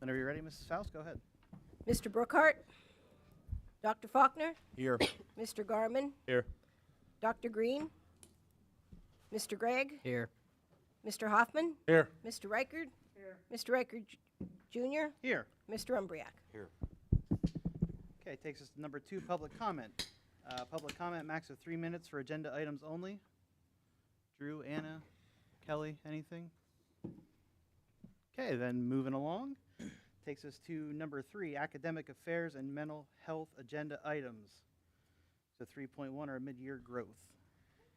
Whenever you're ready, Mrs. Faust, go ahead. Mr. Brookhart, Dr. Faulkner, Here. Mr. Garman, Here. Dr. Green, Mr. Gregg, Here. Mr. Hoffman, Here. Mr. Reichard, Mr. Reichard Jr., Here. Mr. Umbriak. Here. Okay, takes us to number 2, public comment. Public comment, max of 3 minutes for agenda items only. Drew, Anna, Kelly, anything? Okay, then moving along. Takes us to number 3, academic affairs and mental health agenda items. So 3.1 are mid-year growth.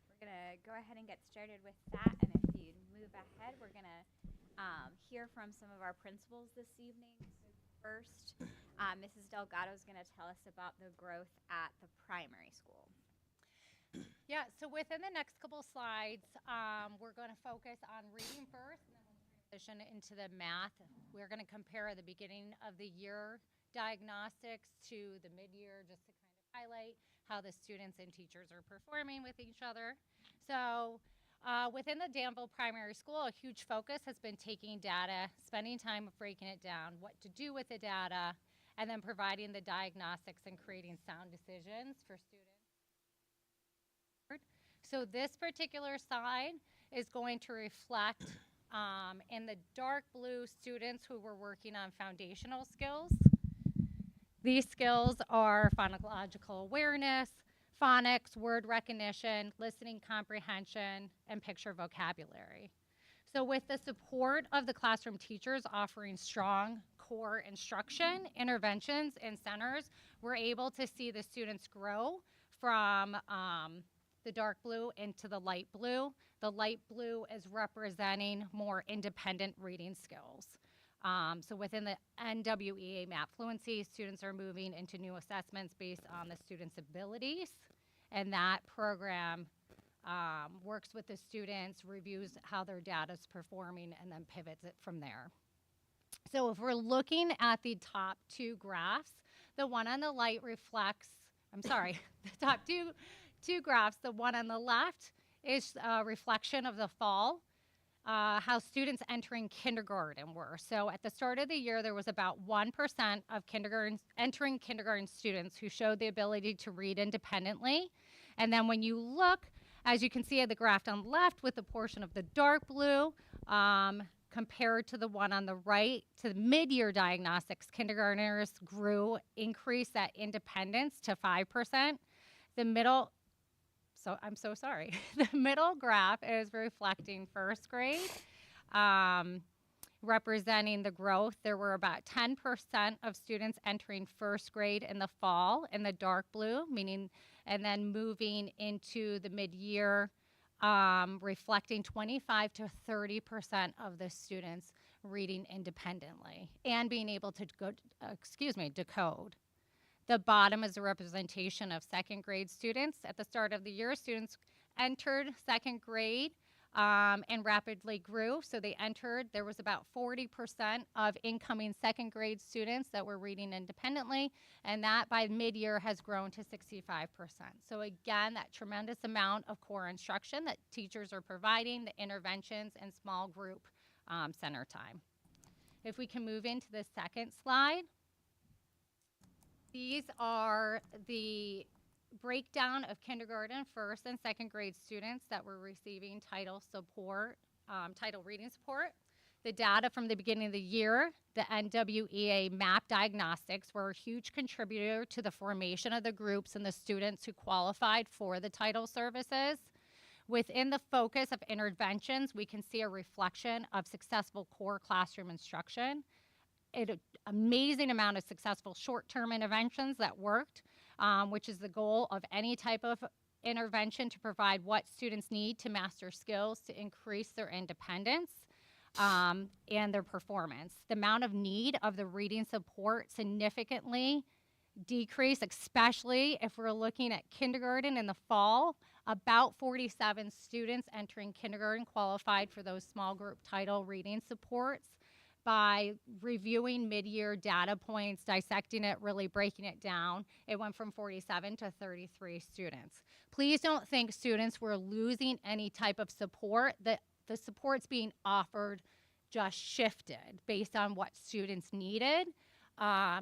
We're going to go ahead and get started with that, and if you move ahead, we're going to hear from some of our principals this evening. So first, Mrs. Delgado is going to tell us about the growth at the primary school. Yeah, so within the next couple slides, we're going to focus on reading first, and then we'll transition into the math. We're going to compare the beginning of the year diagnostics to the mid-year, just to kind of highlight how the students and teachers are performing with each other. So within the Danville Primary School, a huge focus has been taking data, spending time breaking it down, what to do with the data, and then providing the diagnostics and creating sound decisions for students. So this particular slide is going to reflect in the dark blue students who were working on foundational skills. These skills are phonological awareness, phonics, word recognition, listening comprehension, and picture vocabulary. So with the support of the classroom teachers offering strong core instruction, interventions, and centers, we're able to see the students grow from the dark blue into the light blue. The light blue is representing more independent reading skills. So within the NWEA MAP fluency, students are moving into new assessments based on the students' abilities, and that program works with the students, reviews how their data is performing, and then pivots it from there. So if we're looking at the top 2 graphs, the one on the right reflects, the top two graphs, the one on the left is a reflection of the fall, how students entering kindergarten were. So at the start of the year, there was about 1% of entering kindergarten students who showed the ability to read independently. And then when you look, as you can see at the graph on the left with the portion of the dark blue, compared to the one on the right, to the mid-year diagnostics, kindergartners increased that independence to 5%. The middle graph is reflecting first grade, representing the growth. There were about 10% of students entering first grade in the fall in the dark blue, and then moving into the mid-year, reflecting 25 to 30% of the students reading independently and being able to decode. The bottom is a representation of second grade students. At the start of the year, students entered second grade and rapidly grew. So there was about 40% of incoming second grade students that were reading independently, and that by mid-year has grown to 65%. So again, that tremendous amount of core instruction that teachers are providing, the interventions and small group center time. If we can move into the second slide. These are the breakdown of kindergarten, first and second grade students that were receiving title reading support. The data from the beginning of the year, the NWEA MAP diagnostics were a huge contributor to the formation of the groups and the students who qualified for the title services. Within the focus of interventions, we can see a reflection of successful core classroom instruction. An amazing amount of successful short-term interventions that worked, which is the goal of any type of intervention to provide what students need to master skills to increase their independence and their performance. The amount of need of the reading support significantly decreased, especially if we're looking at kindergarten in the fall. About 47 students entering kindergarten qualified for those small group title reading supports. By reviewing mid-year data points, dissecting it, really breaking it down, it went from 47 to 33 students. Please don't think students were losing any type of support. The support's being offered just shifted based on what students needed.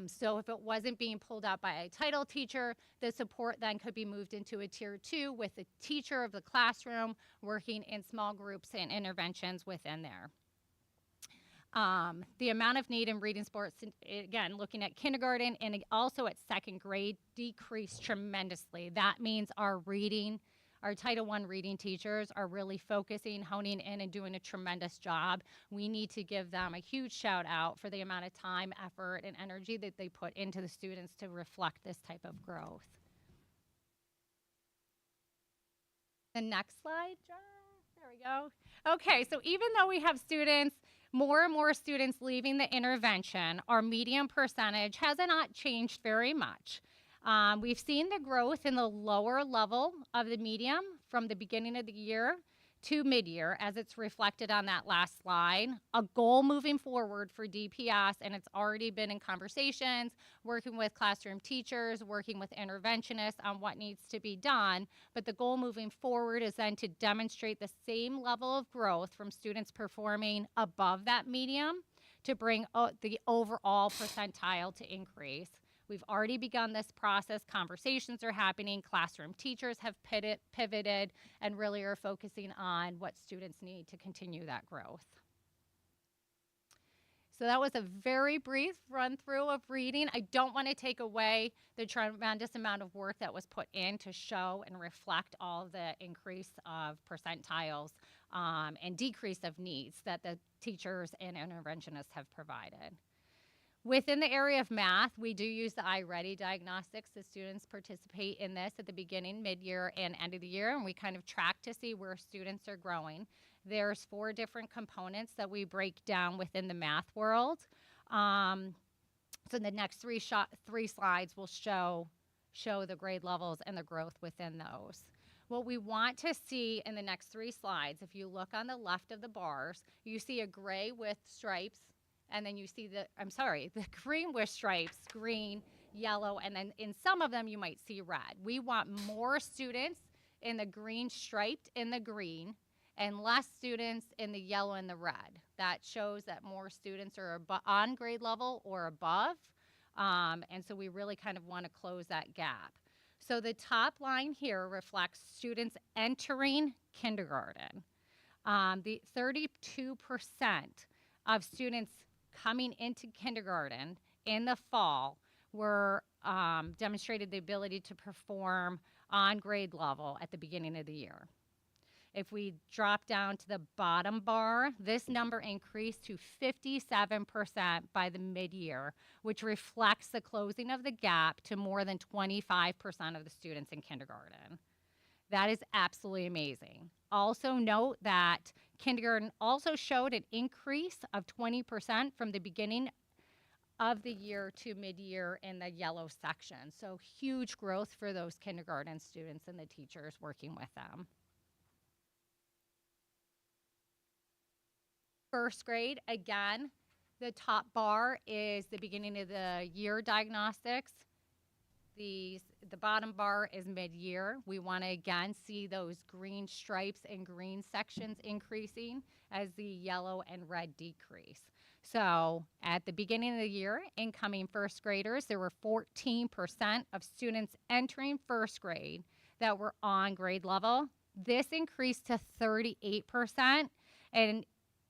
So if it wasn't being pulled out by a title teacher, the support then could be moved into a tier 2 with the teacher of the classroom working in small groups and interventions within there. The amount of need in reading sports, again, looking at kindergarten and also at second grade, decreased tremendously. That means our Title I reading teachers are really focusing, honing in, and doing a tremendous job. We need to give them a huge shout out for the amount of time, effort, and energy that they put into the students to reflect this type of growth. The next slide, John. There we go. Okay, so even though we have students, more and more students leaving the intervention, our median percentage has not changed very much. We've seen the growth in the lower level of the medium from the beginning of the year to mid-year, as it's reflected on that last slide. A goal moving forward for DPS, and it's already been in conversations, working with classroom teachers, working with interventionists on what needs to be done. But the goal moving forward is then to demonstrate the same level of growth from students performing above that medium to bring the overall percentile to increase. We've already begun this process. Conversations are happening. Classroom teachers have pivoted and really are focusing on what students need to continue that growth. So that was a very brief run through of reading. I don't want to take away the tremendous amount of work that was put in to show and reflect all the increase of percentiles and decrease of needs that the teachers and interventionists have provided. Within the area of math, we do use the iReady diagnostics. The students participate in this at the beginning, mid-year, and end of the year, and we kind of track to see where students are growing. There's 4 different components that we break down within the math world. So the next three slides will show the grade levels and the growth within those. What we want to see in the next 3 slides, if you look on the left of the bars, you see a gray with stripes, and then you see the green with stripes, green, yellow, and then in some of them you might see red. We want more students in the green striped in the green and less students in the yellow and the red. That shows that more students are on grade level or above, and so we really kind of want to close that gap. So the top line here reflects students entering kindergarten. The 32% of students coming into kindergarten in the fall were demonstrated the ability to perform on grade level at the beginning of the year. If we drop down to the bottom bar, this number increased to 57% by the mid-year, which reflects the closing of the gap to more than 25% of the students in kindergarten. That is absolutely amazing. Also note that kindergarten also showed an increase of 20% from the beginning of the year to mid-year in the yellow section. So huge growth for those kindergarten students and the teachers working with them. First grade, again, the top bar is the beginning of the year diagnostics. The bottom bar is mid-year. We want to again see those green stripes and green sections increasing as the yellow and red decrease. So at the beginning of the year, incoming first graders, there were 14% of students entering first grade that were on grade level. This increased to 38%, and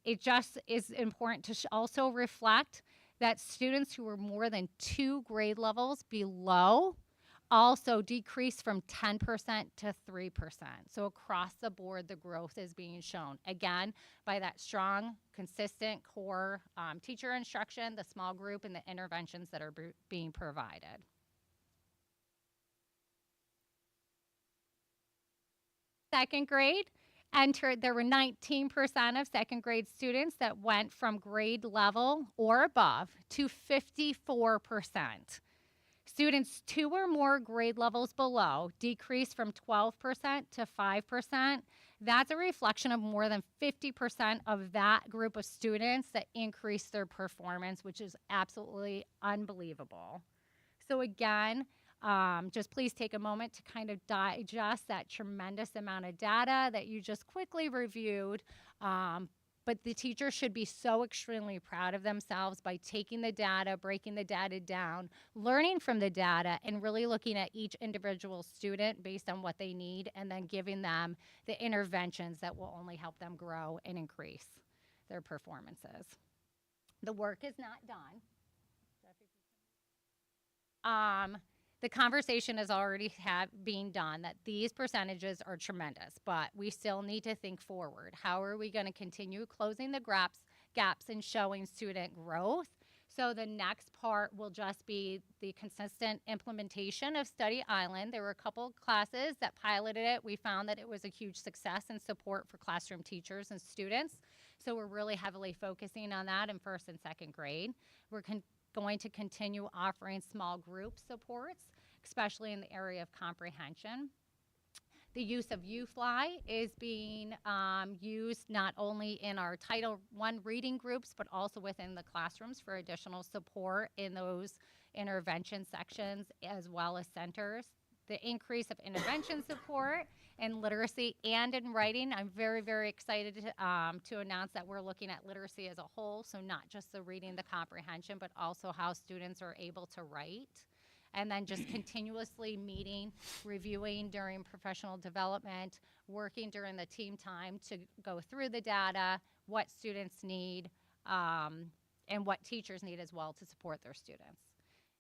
it just is important to also reflect that students who were more than 2 grade levels below also decreased from 10% to 3%. So across the board, the growth is being shown, again, by that strong, consistent core teacher instruction, the small group, and the interventions that are being provided. Second grade, there were 19% of second grade students that went from grade level or above to 54%. Students 2 or more grade levels below decreased from 12% to 5%. That's a reflection of more than 50% of that group of students that increased their performance, which is absolutely unbelievable. So again, just please take a moment to kind of digest that tremendous amount of data that you just quickly reviewed. But the teacher should be so extremely proud of themselves by taking the data, breaking the data down, learning from the data, and really looking at each individual student based on what they need, and then giving them the interventions that will only help them grow and increase their performances. The work is not done. The conversation is already being done that these percentages are tremendous, but we still need to think forward. How are we going to continue closing the gaps and showing student growth? So the next part will just be the consistent implementation of Study Island. There were a couple classes that piloted it. We found that it was a huge success and support for classroom teachers and students. So we're really heavily focusing on that in first and second grade. We're going to continue offering small group supports, especially in the area of comprehension. The use of UFly is being used not only in our Title I reading groups, but also within the classrooms for additional support in those intervention sections as well as centers. The increase of intervention support in literacy and in writing. I'm very, very excited to announce that we're looking at literacy as a whole, so not just the reading, the comprehension, but also how students are able to write. And then just continuously meeting, reviewing during professional development, working during the team time to go through the data, what students need, and what teachers need as well to support their students.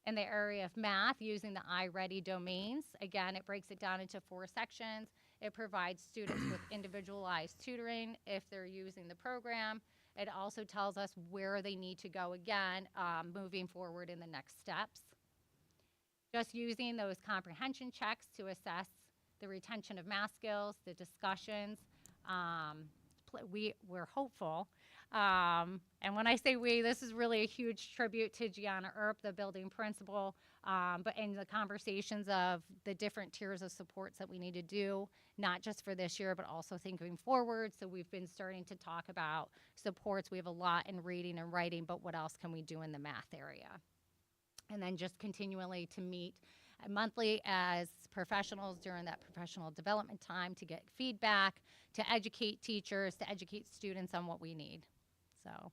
In the area of math, using the iReady domains, again, it breaks it down into 4 sections. It provides students with individualized tutoring if they're using the program. It also tells us where they need to go again, moving forward in the next steps. Just using those comprehension checks to assess the retention of math skills, the discussions. We're hopeful. And when I say we, this is really a huge tribute to Gianna Earp, the building principal, but in the conversations of the different tiers of supports that we need to do, not just for this year, but also thinking forward. So we've been starting to talk about supports. We have a lot in reading and writing, but what else can we do in the math area? And then just continually to meet monthly as professionals during that professional development time to get feedback, to educate teachers, to educate students on what we need. So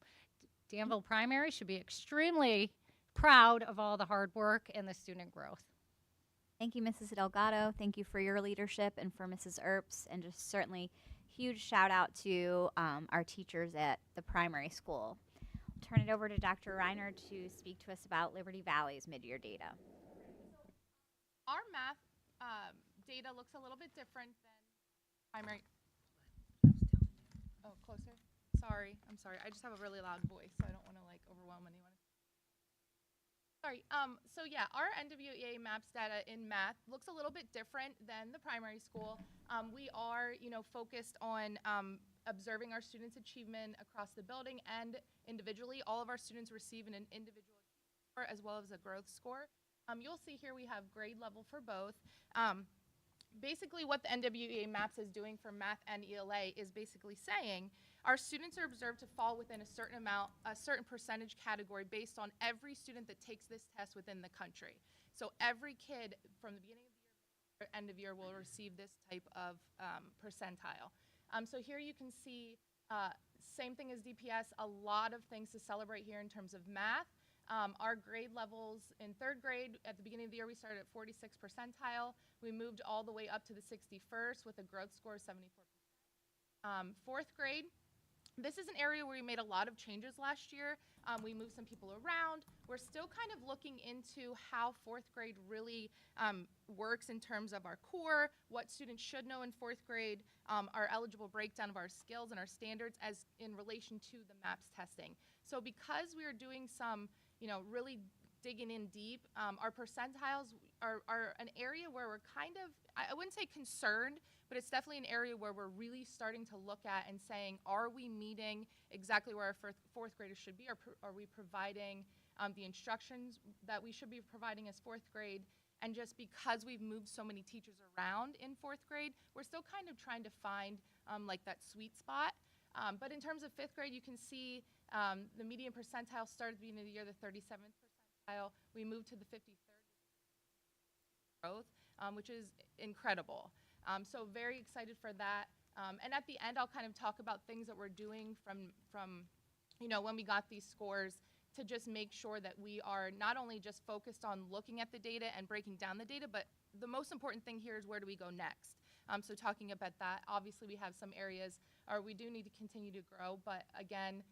Danville Primary should be extremely proud of all the hard work and the student growth. Thank you, Mrs. Delgado. Thank you for your leadership and for Mrs. Earps, and just certainly huge shout out to our teachers at the primary school. Turn it over to Dr. Reiner to speak to us about Liberty Valley's mid-year data. Our math data looks a little bit different than primary. Oh, closer? Sorry, I'm sorry. I just have a really loud voice, so I don't want to like overwhelm anyone. Sorry. So yeah, our NWEA MAPS data in math looks a little bit different than the primary school. We are, focused on observing our students' achievement across the building and individually. All of our students receive an individual score as well as a growth score. You'll see here we have grade level for both. Basically what the NWEA MAPS is doing for math and ELA is basically saying our students are observed to fall within a certain percentage category based on every student that takes this test within the country. So every kid from the beginning of the year to end of year will receive this type of percentile. So here you can see, same thing as DPS, a lot of things to celebrate here in terms of math. Our grade levels in 3rd grade, at the beginning of the year, we started at 46th percentile. We moved all the way up to the 61st with a growth score of 74%. 4th grade, this is an area where we made a lot of changes last year. We moved some people around. We're still kind of looking into how 4th grade really works in terms of our core, what students should know in 4th grade, our eligible breakdown of our skills and our standards as in relation to the MAPS testing. So because we are doing some, really digging in deep, our percentiles are an area where we're kind of, I wouldn't say concerned, but it's definitely an area where we're really starting to look at and saying, are we meeting exactly where our 4th graders should be? Are we providing the instructions that we should be providing as 4th grade? And just because we've moved so many teachers around in 4th grade, we're still kind of trying to find like that sweet spot. But in terms of 5th grade, you can see the median percentile started at the beginning of the year, the 37th percentile. We moved to the 53rd growth, which is incredible. So very excited for that. And at the end, I'll kind of talk about things that we're doing from when we got these scores to just make sure that we are not only just focused on looking at the data and breaking down the data, but the most important thing here is where do we go next? So talking about that, obviously we have some areas, or we do need to continue to grow, but again,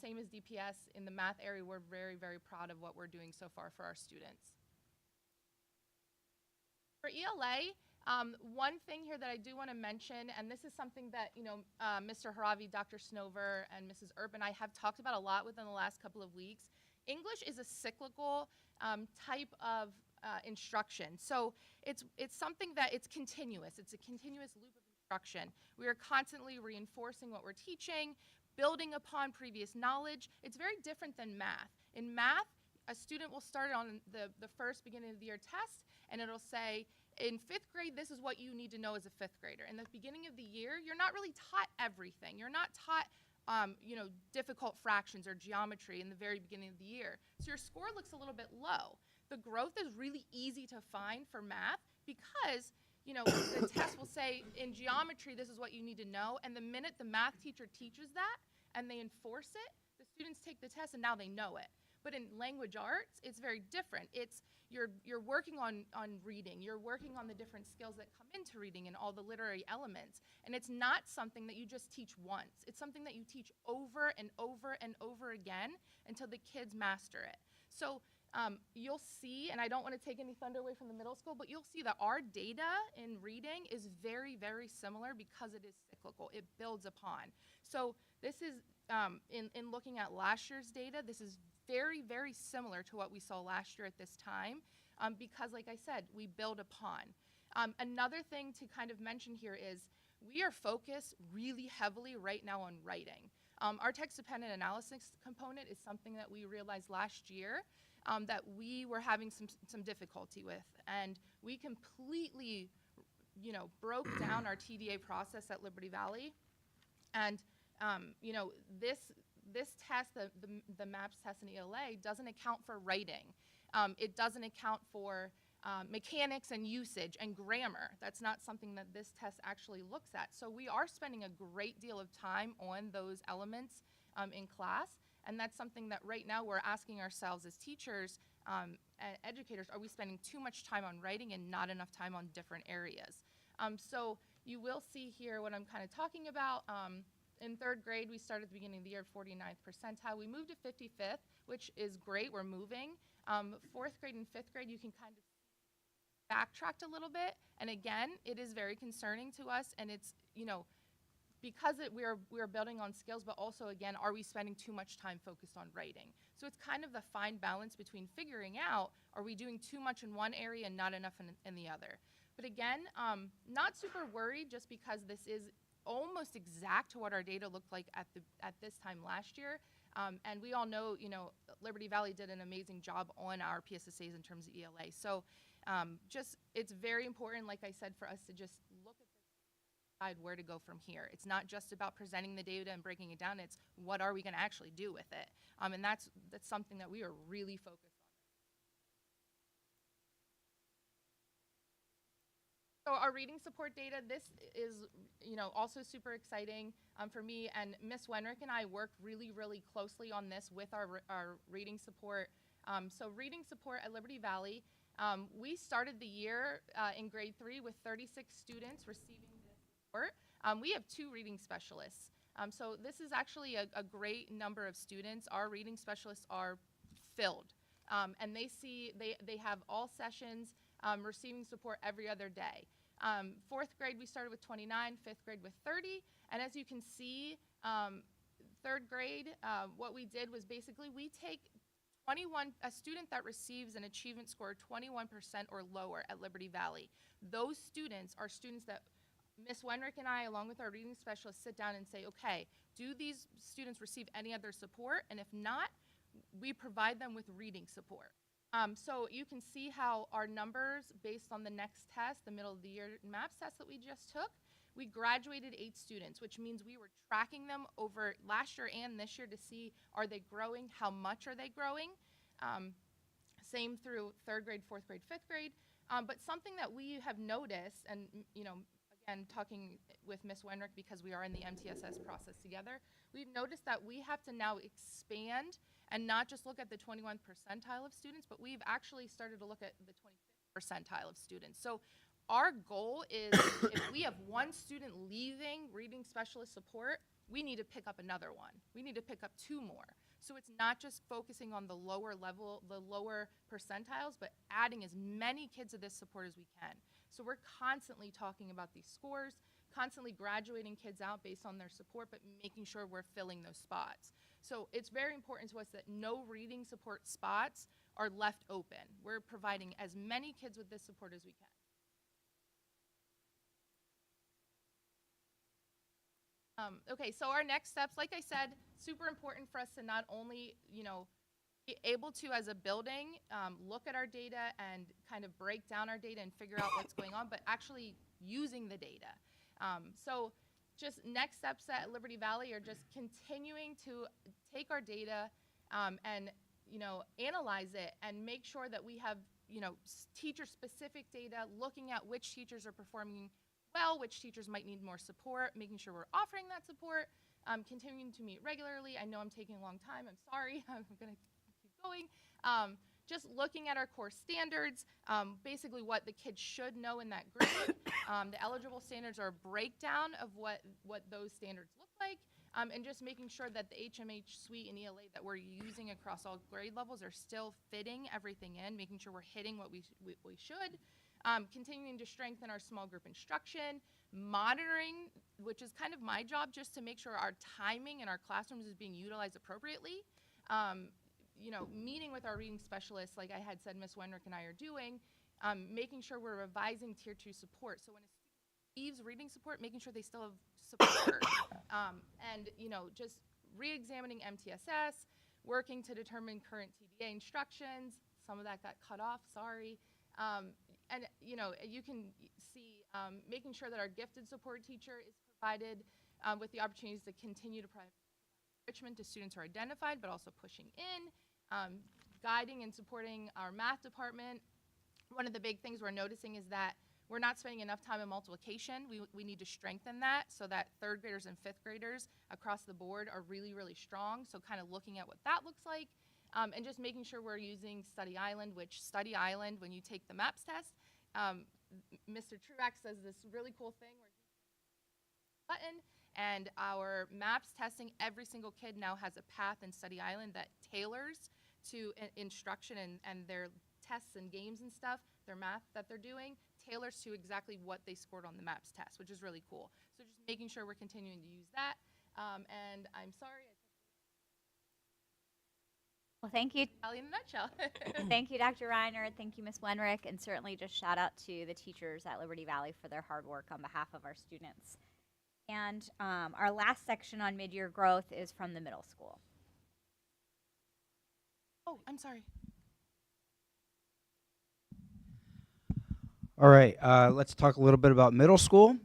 same as DPS, in the math area, we're very, very proud of what we're doing so far for our students. For ELA, one thing here that I do want to mention, and this is something that Mr. Haravi, Dr. Snover, and Mrs. Earp and I have talked about a lot within the last couple of weeks. English is a cyclical type of instruction. So it's something that it's continuous. It's a continuous loop of instruction. We are constantly reinforcing what we're teaching, building upon previous knowledge. It's very different than math. In math, a student will start on the first beginning of the year test, and it'll say, in 5th grade, this is what you need to know as a 5th grader. In the beginning of the year, you're not really taught everything. You're not taught difficult fractions or geometry in the very beginning of the year. So your score looks a little bit low. The growth is really easy to find for math because the test will say in geometry, this is what you need to know. And the minute the math teacher teaches that and they enforce it, the students take the test and now they know it. But in language arts, it's very different. It's you're working on reading. You're working on the different skills that come into reading and all the literary elements. And it's not something that you just teach once. It's something that you teach over and over and over again until the kids master it. So you'll see, and I don't want to take any thunder away from the middle school, but you'll see that our data in reading is very, very similar because it is cyclical. It builds upon. So this is, in looking at last year's data, this is very, very similar to what we saw last year at this time because, like I said, we build upon. Another thing to kind of mention here is we are focused really heavily right now on writing. Our text-dependent analysis component is something that we realized last year that we were having some difficulty with, and we completely, broke down our TDA process at Liberty Valley, and this test, the MAPS test in ELA, doesn't account for writing. It doesn't account for mechanics and usage and grammar. That's not something that this test actually looks at. So we are spending a great deal of time on those elements in class, and that's something that right now we're asking ourselves as teachers and educators, are we spending too much time on writing and not enough time on different areas? So you will see here what I'm kind of talking about. In 3rd grade, we started at the beginning of the year at 49th percentile. We moved to 55th, which is great. We're moving. 4th grade and 5th grade, you can kind of backtracked a little bit. And again, it is very concerning to us. And it's, because we are building on skills, but also, again, are we spending too much time focused on writing? So it's kind of the fine balance between figuring out, are we doing too much in one area and not enough in the other? But again, not super worried just because this is almost exact to what our data looked like at this time last year. And we all know, Liberty Valley did an amazing job on our PSSAs in terms of ELA. So it's very important, like I said, for us to just look at this, decide where to go from here. It's not just about presenting the data and breaking it down. It's what are we going to actually do with it? And that's something that we are really focused on. So our reading support data, this is, also super exciting for me, and Miss Wenrick and I worked really, really closely on this with our reading support. So reading support at Liberty Valley, we started the year in grade 3 with 36 students receiving this support. We have 2 reading specialists. So this is actually a great number of students. Our reading specialists are filled, and they have all sessions receiving support every other day. 4th grade, we started with 29, 5th grade with 30, and as you can see, 3rd grade, what we did was basically we take a student that receives an achievement score of 21% or lower at Liberty Valley. Those students are students that Ms. Wenrick and I, along with our reading specialists, sit down and say, okay, do these students receive any other support? And if not, we provide them with reading support. So you can see how our numbers, based on the next test, the middle of the year MAPS test that we just took, we graduated 8 students, which means we were tracking them over last year and this year to see, are they growing? How much are they growing? Same through 3rd grade, 4th grade, 5th grade. But something that we have noticed, and again, and talking with Ms. Wenrick because we are in the MTSS process together, we've noticed that we have to now expand and not just look at the 21st percentile of students, but we've actually started to look at the 25th percentile of students. So our goal is if we have one student leaving reading specialist support, we need to pick up another one. We need to pick up 2 more. So it's not just focusing on the lower level, the lower percentiles, but adding as many kids to this support as we can. So we're constantly talking about these scores, constantly graduating kids out based on their support, but making sure we're filling those spots. So it's very important to us that no reading support spots are left open. We're providing as many kids with this support as we can. Okay, so our next steps, like I said, super important for us to not only, be able to, as a building, look at our data and kind of break down our data and figure out what's going on, but actually using the data. So just next steps at Liberty Valley are just continuing to take our data and, analyze it and make sure that we have, teacher-specific data, looking at which teachers are performing well, which teachers might need more support, making sure we're offering that support, continuing to meet regularly. I know I'm taking a long time. I'm sorry. I'm going to keep going. Just looking at our core standards, basically what the kids should know in that grade. The eligible standards are a breakdown of what those standards look like, and just making sure that the HMH suite and ELA that we're using across all grade levels are still fitting everything in, making sure we're hitting what we should. Continuing to strengthen our small group instruction, monitoring, which is kind of my job, just to make sure our timing in our classrooms is being utilized appropriately. Meeting with our reading specialists, like I had said, Ms. Wenrick and I are doing, making sure we're revising Tier 2 support. So when a student leaves reading support, making sure they still have support. And, just re-examining MTSS, working to determine current TDA instructions. Some of that got cut off, sorry. And, you can see making sure that our gifted support teacher is provided with the opportunities to continue to provide enrichment to students who are identified, but also pushing in, guiding and supporting our math department. One of the big things we're noticing is that we're not spending enough time in multiplication. We need to strengthen that so that 3rd graders and 5th graders across the board are really, really strong. So kind of looking at what that looks like. And just making sure we're using Study Island, which Study Island, when you take the MAPS test, Mr. Truax does this really cool thing where he button, and our MAPS testing, every single kid now has a path in Study Island that tailors to instruction and their tests and games and stuff, their math that they're doing, tailors to exactly what they scored on the MAPS test, which is really cool. So just making sure we're continuing to use that. And I'm sorry. Well, thank you. In a nutshell. Thank you, Dr. Reiner. Thank you, Ms. Wenrick. And certainly just shout out to the teachers at Liberty Valley for their hard work on behalf of our students. And our last section on mid-year growth is from the middle school. Oh, I'm sorry. All right, let's talk a little bit about middle school.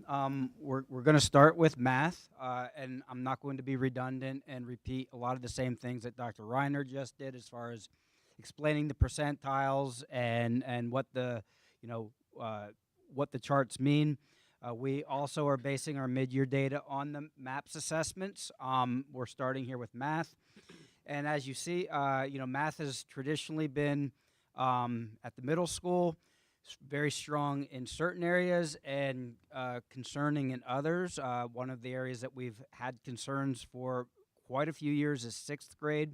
We're going to start with math, and I'm not going to be redundant and repeat a lot of the same things that Dr. Reiner just did as far as explaining the percentiles and what the what the charts mean. We also are basing our mid-year data on the MAPS assessments. We're starting here with math, and as you see, math has traditionally been at the middle school very strong in certain areas and concerning in others. One of the areas that we've had concerns for quite a few years is 6th grade.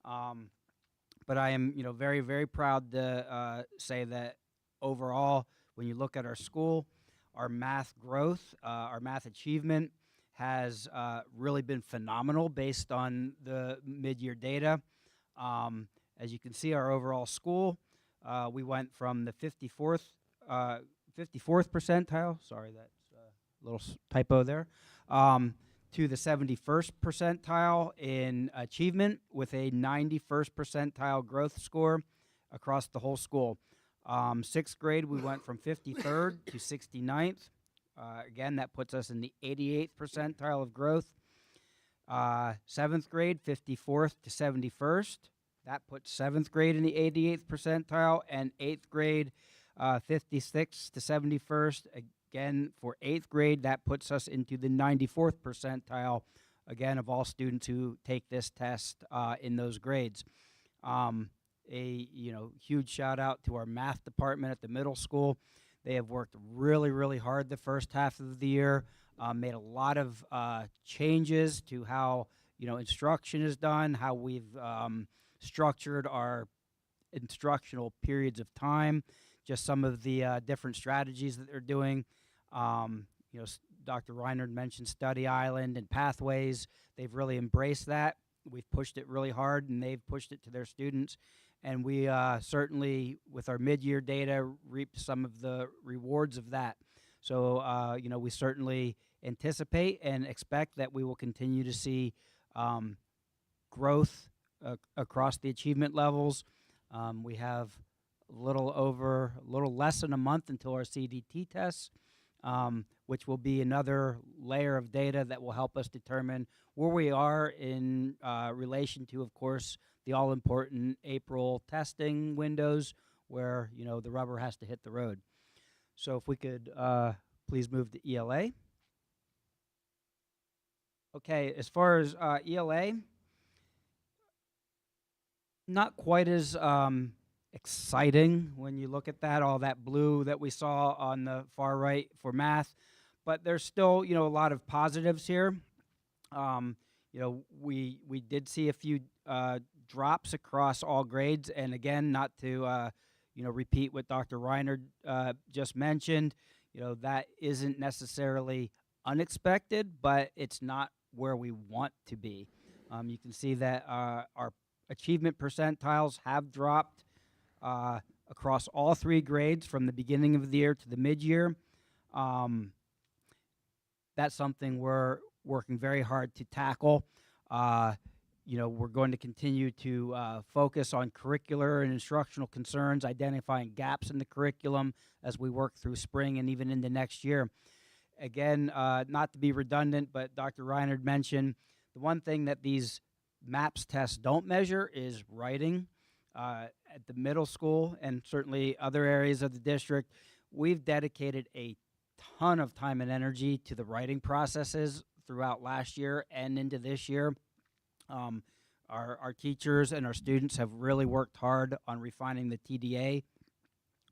But I am, very, very proud to say that overall, when you look at our school, our math growth, our math achievement has really been phenomenal based on the mid-year data. As you can see, our overall school, we went from the 54th percentile, sorry, that's a little typo there, to the 71st percentile in achievement with a 91st percentile growth score across the whole school. 6th grade, we went from 53rd to 69th. Again, that puts us in the 88th percentile of growth. 7th grade, 54th to 71st. That puts 7th grade in the 88th percentile, and 8th grade, 56th to 71st. again, for 8th grade, that puts us into the 94th percentile, again, of all students who take this test in those grades. A huge shout out to our math department at the middle school. They have worked really, really hard the first half of the year, made a lot of changes to how instruction is done, how we've structured our instructional periods of time, just some of the different strategies that they're doing. Dr. Reinhardt mentioned Study Island and Pathways. They've really embraced that. We've pushed it really hard, and they've pushed it to their students. And we certainly, with our mid-year data, reaped some of the rewards of that. So, we certainly anticipate and expect that we will continue to see growth across the achievement levels. We have a little less than a month until our CDT tests, which will be another layer of data that will help us determine where we are in relation to, of course, the all-important April testing windows where, the rubber has to hit the road. So if we could please move to ELA. Okay, as far as ELA, not quite as exciting when you look at that, all that blue that we saw on the far right for math, but there's still, a lot of positives here. We did see a few drops across all grades, and again, not to repeat what Dr. Reiner just mentioned, that isn't necessarily unexpected, but it's not where we want to be. You can see that our achievement percentiles have dropped across all 3 grades from the beginning of the year to the mid-year. That's something we're working very hard to tackle. We're going to continue to focus on curricular and instructional concerns, identifying gaps in the curriculum as we work through spring and even into next year. Again, not to be redundant, but Dr. Reinhardt mentioned the one thing that these MAPS tests don't measure is writing. At the middle school and certainly other areas of the district, we've dedicated a ton of time and energy to the writing processes throughout last year and into this year. Our teachers and our students have really worked hard on refining the TDA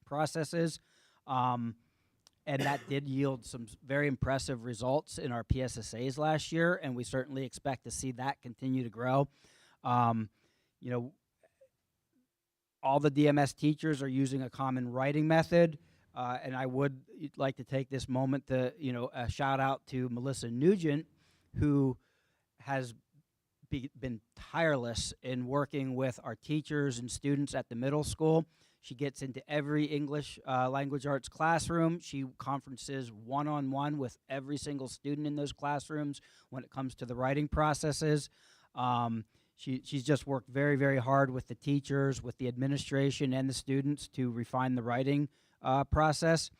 processes, and that did yield some very impressive results in our PSSAs last year, and we certainly expect to see that continue to grow. All the DMS teachers are using a common writing method, and I would like to take this moment to, a shout out to Melissa Nugent, who has been tireless in working with our teachers and students at the middle school. She gets into every English language arts classroom. She conferences one-on-one with every single student in those classrooms when it comes to the writing processes. She's just worked very, very hard with the teachers, with the administration, and the students to refine the writing process.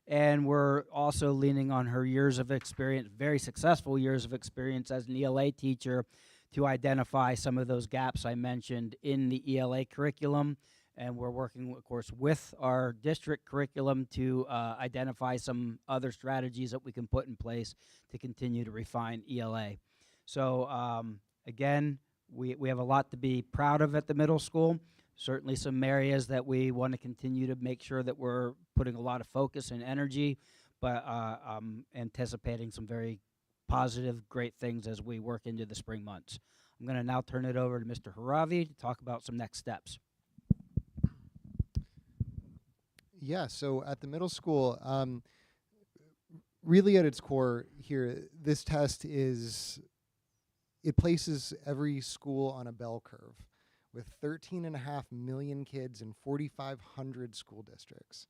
And we're also leaning on her years of experience, very successful years of experience as an ELA teacher, to identify some of those gaps I mentioned in the ELA curriculum. And we're working, of course, with our district curriculum to identify some other strategies that we can put in place to continue to refine ELA. So, again, we have a lot to be proud of at the middle school. Certainly some areas that we want to continue to make sure that we're putting a lot of focus and energy, but anticipating some very positive, great things as we work into the spring months. I'm going to now turn it over to Mr. Haravi to talk about some next steps. Yeah, so at the middle school, really at its core here, this test it places every school on a bell curve with 13.5 million kids in 4,500 school districts.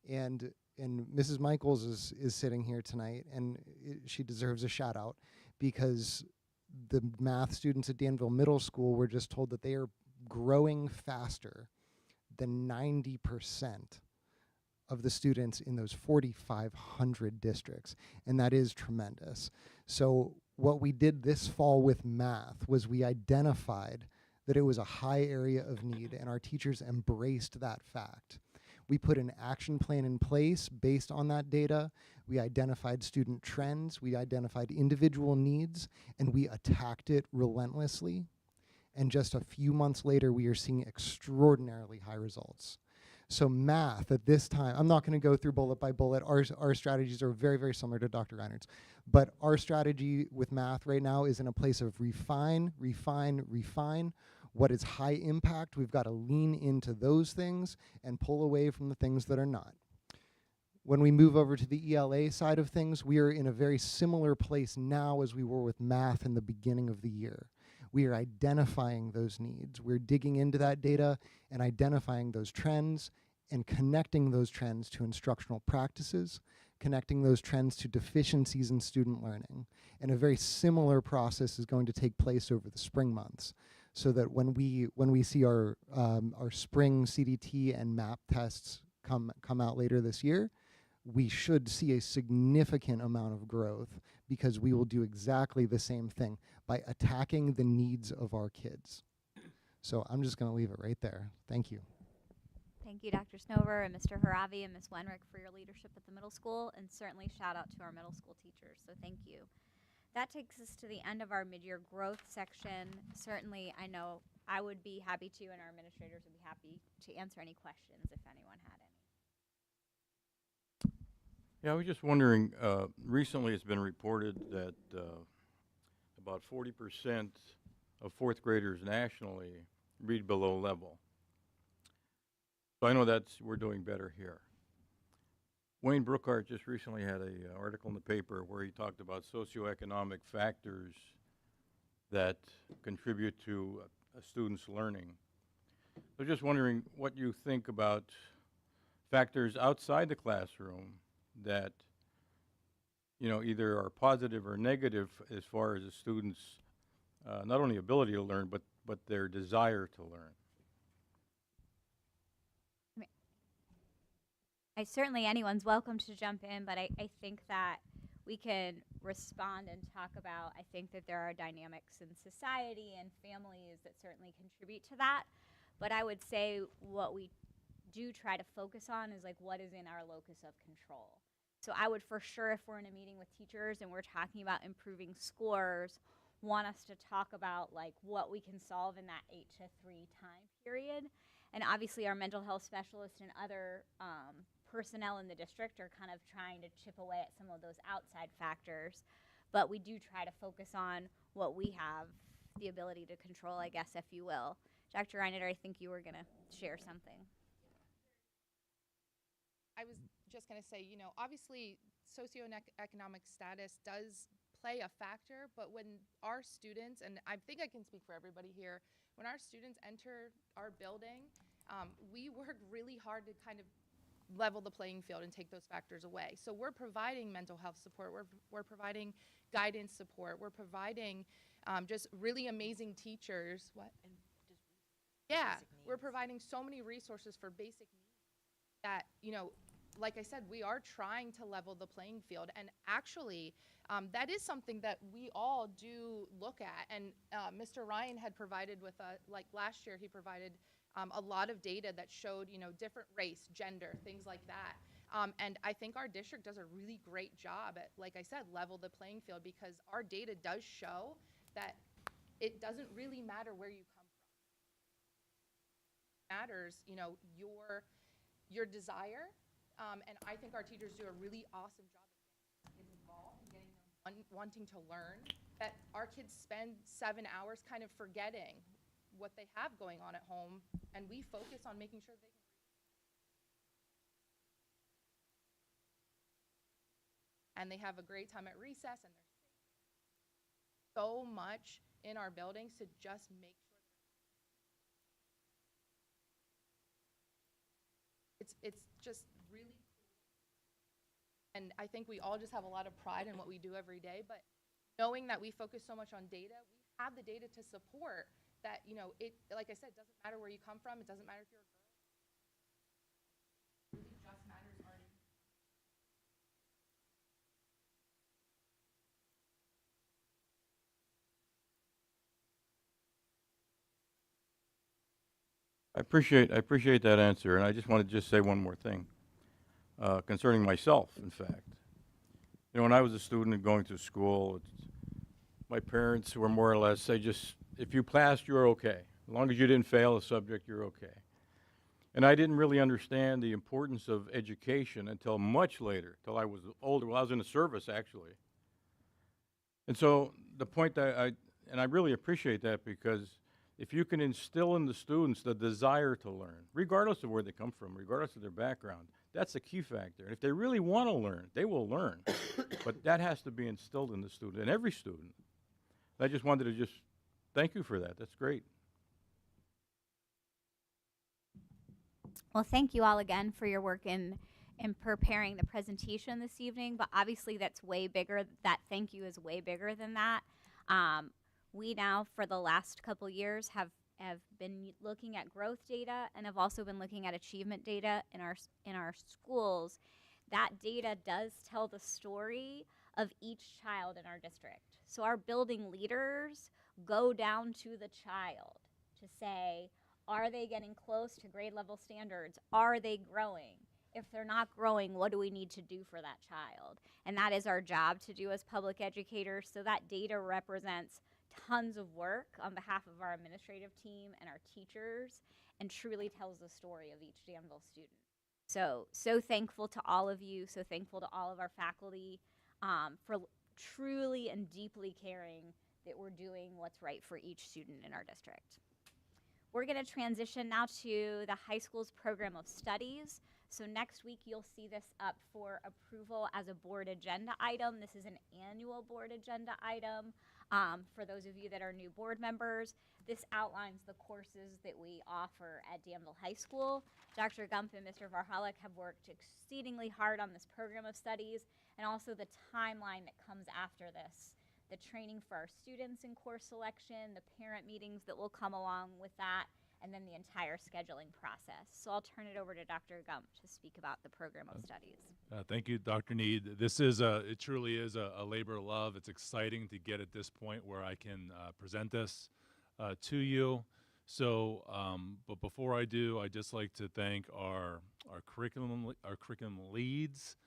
And Mrs. Michaels is sitting here tonight, and she deserves a shout out because the math students at Danville Middle School were just told that they are growing faster than 90% of the students in those 4,500 districts, and that is tremendous. So what we did this fall with math was we identified that it was a high area of need, and our teachers embraced that fact. We put an action plan in place based on that data. We identified student trends, we identified individual needs, and we attacked it relentlessly. And just a few months later, we are seeing extraordinarily high results. So math at this time, I'm not going to go through bullet by bullet. Our strategies are very, very similar to Dr. Reinert's. But our strategy with math right now is in a place of refine, refine, refine. What is high impact, we've got to lean into those things and pull away from the things that are not. When we move over to the ELA side of things, we are in a very similar place now as we were with math in the beginning of the year. We are identifying those needs. We're digging into that data and identifying those trends and connecting those trends to instructional practices, connecting those trends to deficiencies in student learning. And a very similar process is going to take place over the spring months, so that when we see our spring CDT and MAP tests come out later this year, we should see a significant amount of growth, because we will do exactly the same thing by attacking the needs of our kids. So I'm just going to leave it right there. Thank you. Thank you, Dr. Snover and Mr. Haravi and Ms. Wenrick for your leadership at the middle school, and certainly shout out to our middle school teachers, so thank you. That takes us to the end of our mid-year growth section. Certainly, I know I would be happy to, and our administrators would be happy to answer any questions if anyone had any. Yeah, I was just wondering, recently it's been reported that about 40% of fourth graders nationally read below level. So I know we're doing better here. Wayne Brookhart just recently had an article in the paper where he talked about socioeconomic factors that contribute to a student's learning. So just wondering what you think about factors outside the classroom that, you know, either are positive or negative as far as a student's not only ability to learn, but their desire to learn. Certainly anyone's welcome to jump in, but I think that we can respond and talk about, I think that there are dynamics in society and families that certainly contribute to that. But I would say what we do try to focus on is like what is in our locus of control. So I would for sure, if we're in a meeting with teachers and we're talking about improving scores, want us to talk about like what we can solve in that 8 to 3 time period. And obviously our mental health specialists and other personnel in the district are kind of trying to chip away at some of those outside factors. But we do try to focus on what we have the ability to control, I guess, if you will. Dr. Reiner, I think you were going to share something. I was just going to say, you know, obviously socioeconomic status does play a factor, but when our students, and I think I can speak for everybody here, when our students enter our building, we work really hard to kind of level the playing field and take those factors away. So we're providing mental health support, we're providing guidance support, we're providing just really amazing teachers. What? And just yeah, we're providing so many resources for basic needs that, you know, like I said, we are trying to level the playing field. And actually, that is something that we all do look at. And Mr. Ryan had provided with, like last year, he provided a lot of data that showed, you know, different race, gender, things like that. And I think our district does a really great job at, like I said, level the playing field, because our data does show that it doesn't really matter where you come from. It matters, you know, your desire. And I think our teachers do a really awesome job of getting kids involved and getting them wanting to learn. That our kids spend 7 hours kind of forgetting what they have going on at home, and we focus on making sure they can read. And they have a great time at recess, and there's so much in our buildings to just make sure it's just really cool. And I think we all just have a lot of pride in what we do every day, but knowing that we focus so much on data, we have the data to support that, you know, it, like I said, it doesn't matter where you come from, it doesn't matter if you're a girl. It really just matters our needs. I appreciate that answer, and I just want to just say one more thing concerning myself. In fact, you know, when I was a student and going through school, my parents were more or less say, just if you passed, you're okay. As long as you didn't fail a subject, you're okay. And I didn't really understand the importance of education until much later, till I was older. Well, I was in the service actually. And so the point that I really appreciate that, because if you can instill in the students the desire to learn, regardless of where they come from, regardless of their background, that's a key factor. And if they really want to learn, they will learn. But that has to be instilled in the student, in every student. I just wanted to just thank you for that. That's great. Well, thank you all again for your work in preparing the presentation this evening, but obviously that's way bigger. That thank you is way bigger than that. We now, for the last couple years, have been looking at growth data and have also been looking at achievement data in our schools. That data does tell the story of each child in our district. So our building leaders go down to the child to say, are they getting close to grade level standards? Are they growing? If they're not growing, what do we need to do for that child? And that is our job to do as public educators. So that data represents tons of work on behalf of our administrative team and our teachers, and truly tells the story of each Danville student. So thankful to all of you, so thankful to all of our faculty for truly and deeply caring that we're doing what's right for each student in our district. We're going to transition now to the high school's program of studies. So next week you'll see this up for approval as a board agenda item. This is an annual board agenda item. For those of you that are new board members, this outlines the courses that we offer at Danville High School. Dr. Gump and Mr. Varhalik have worked exceedingly hard on this program of studies, and also the timeline that comes after this. The training for our students in course selection, the parent meetings that will come along with that, and then the entire scheduling process. So I'll turn it over to Dr. Gump to speak about the program of studies. Thank you, Dr. Need. This is it truly is a labor of love. It's exciting to get at this point where I can present this to you. So, but before I do, I'd just like to thank our curriculum leads,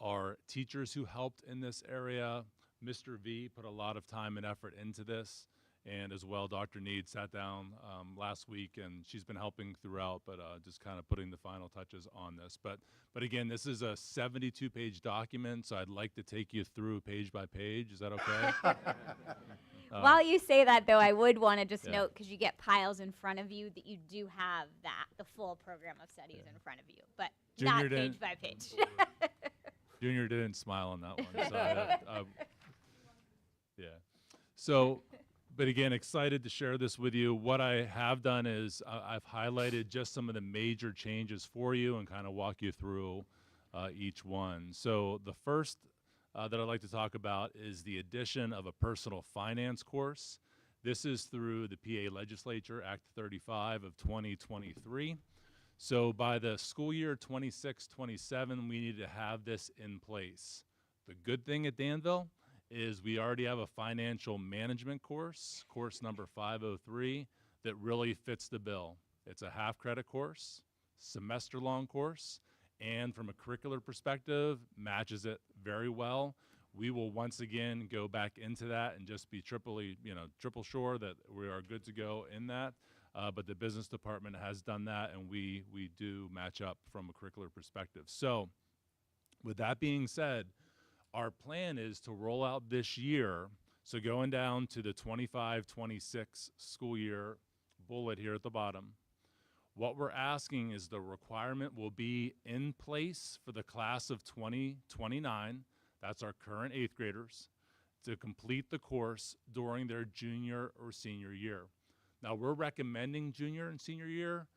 our teachers who helped in this area. Mr. V put a lot of time and effort into this, and as well, Dr. Need sat down last week, and she's been helping throughout, but just kind of putting the final touches on this. But again, this is a 72-page document, so I'd like to take you through page by page. Is that okay? While you say that, though, I would want to just note, because you get piles in front of you, that you do have the full program of studies in front of you, but Junior not page by page. Junior didn't smile on that one. So yeah. So, but again, excited to share this with you. What I have done is I've highlighted just some of the major changes for you and kind of walk you through each one. So the first that I'd like to talk about is the addition of a personal finance course. This is through the PA Legislature, Act 35 of 2023. So by the school year 26-27, we need to have this in place. The good thing at Danville is we already have a financial management course number 503, that really fits the bill. It's a half-credit course, semester-long course, and from a curricular perspective, matches it very well. We will once again go back into that and just be triple sure that we are good to go in that. But the business department has done that, and we do match up from a curricular perspective. So with that being said, our plan is to roll out this year, so going down to the 25-26 school year bullet here at the bottom, what we're asking is the requirement will be in place for the class of 2029, that's our current 8th graders, to complete the course during their junior or senior year. Now, we're recommending junior and senior year.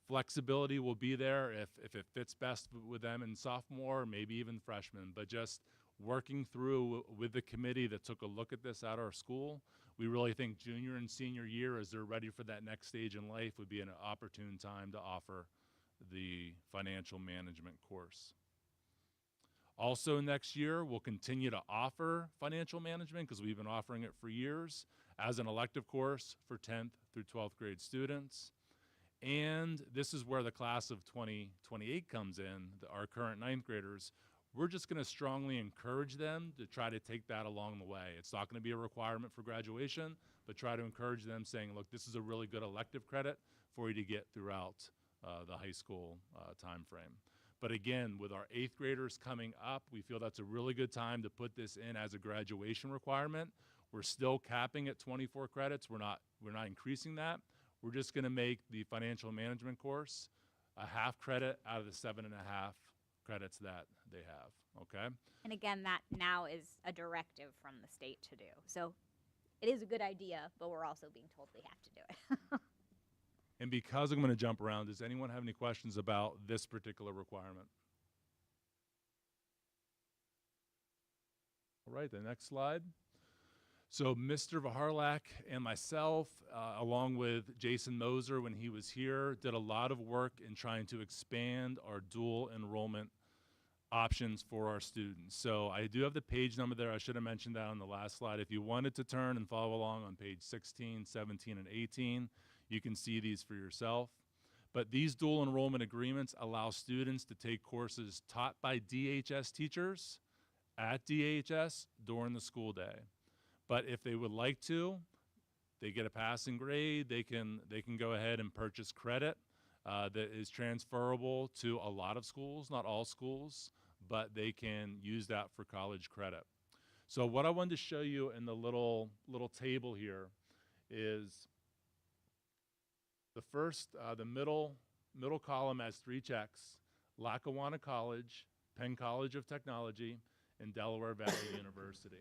Flexibility will be there if it fits best with them in sophomore, maybe even freshman, but just working through with the committee that took a look at this at our school, we really think junior and senior year, as they're ready for that next stage in life, would be an opportune time to offer the financial management course. Also next year, we'll continue to offer financial management, because we've been offering it for years, as an elective course for 10th through 12th grade students. And this is where the class of 2028 comes in, our current ninth graders. We're just going to strongly encourage them to try to take that along the way. It's not going to be a requirement for graduation, but try to encourage them saying, look, this is a really good elective credit for you to get throughout the high school time frame. But again, with our 8th graders coming up, we feel that's a really good time to put this in as a graduation requirement. We're still capping at 24 credits. We're not increasing that. We're just going to make the financial management course a half credit out of the 7.5 credits that they have, okay? And again, that now is a directive from the state to do. So it is a good idea, but we're also being told we have to do it. And because I'm going to jump around, does anyone have any questions about this particular requirement? All right, the next slide. So Mr. Vaharlak and myself, along with Jason Moser when he was here, did a lot of work in trying to expand our dual enrollment options for our students. So I do have the page number there. I should have mentioned that on the last slide. If you wanted to turn and follow along on page 16, 17, and 18, you can see these for yourself. But these dual enrollment agreements allow students to take courses taught by DHS teachers at DHS during the school day. But if they would like to, they get a passing grade, they can go ahead and purchase credit that is transferable to a lot of schools, not all schools, but they can use that for college credit. So what I wanted to show you in the little table here is the middle column has 3 checks: Lackawanna College, Penn College of Technology, and Delaware Valley University.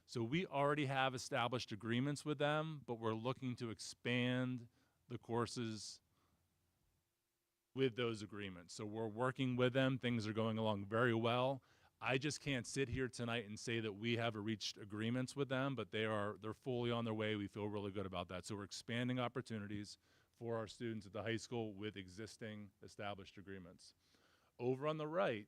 So we already have established agreements with them, but we're looking to expand the courses with those agreements. So we're working with them. Things are going along very well. I just can't sit here tonight and say that we have reached agreements with them, but they're fully on their way. We feel really good about that. So we're expanding opportunities for our students at the high school with existing established agreements. Over on the right,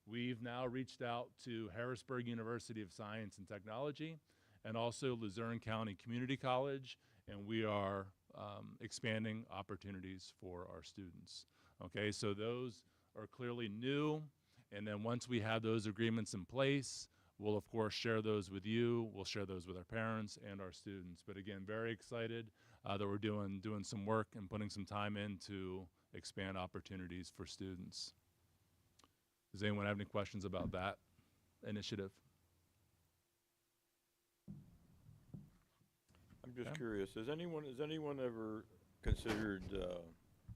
we've now reached out to Harrisburg University of Science and Technology and also Luzerne County Community College, and we are expanding opportunities for our students. Okay, so those are clearly new, and then once we have those agreements in place, we'll of course share those with you, we'll share those with our parents and our students. But again, very excited that we're doing some work and putting some time in to expand opportunities for students. Does anyone have any questions about that initiative? I'm just curious, has anyone ever considered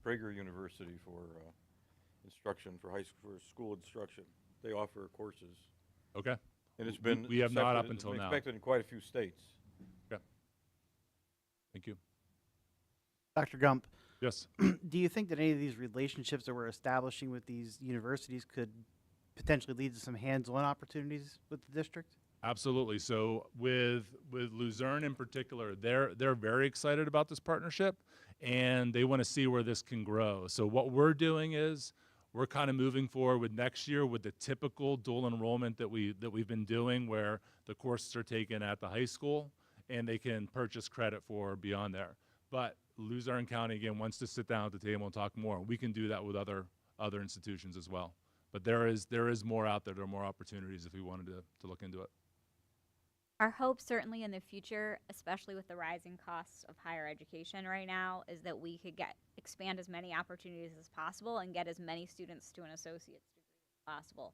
Prager University for instruction, for school instruction? They offer courses. Okay. And it's been we have not up accepted- until it's been now. expected in quite a few states. Okay. Thank you. Dr. Gump, Yes. do you think that any of these relationships that we're establishing with these universities could potentially lead to some hands-on opportunities with the district? Absolutely. So with Luzerne in particular, they're very excited about this partnership, and they want to see where this can grow. So what we're doing is we're kind of moving forward with next year with the typical dual enrollment that we've been doing, where the courses are taken at the high school and they can purchase credit for beyond there. But Luzerne County again wants to sit down at the table and talk more. We can do that with other institutions as well. But there is more out there. There are more opportunities if we wanted to look into it. Our hope certainly in the future, especially with the rising costs of higher education right now, is that we could expand as many opportunities as possible and get as many students to an associate's degree as possible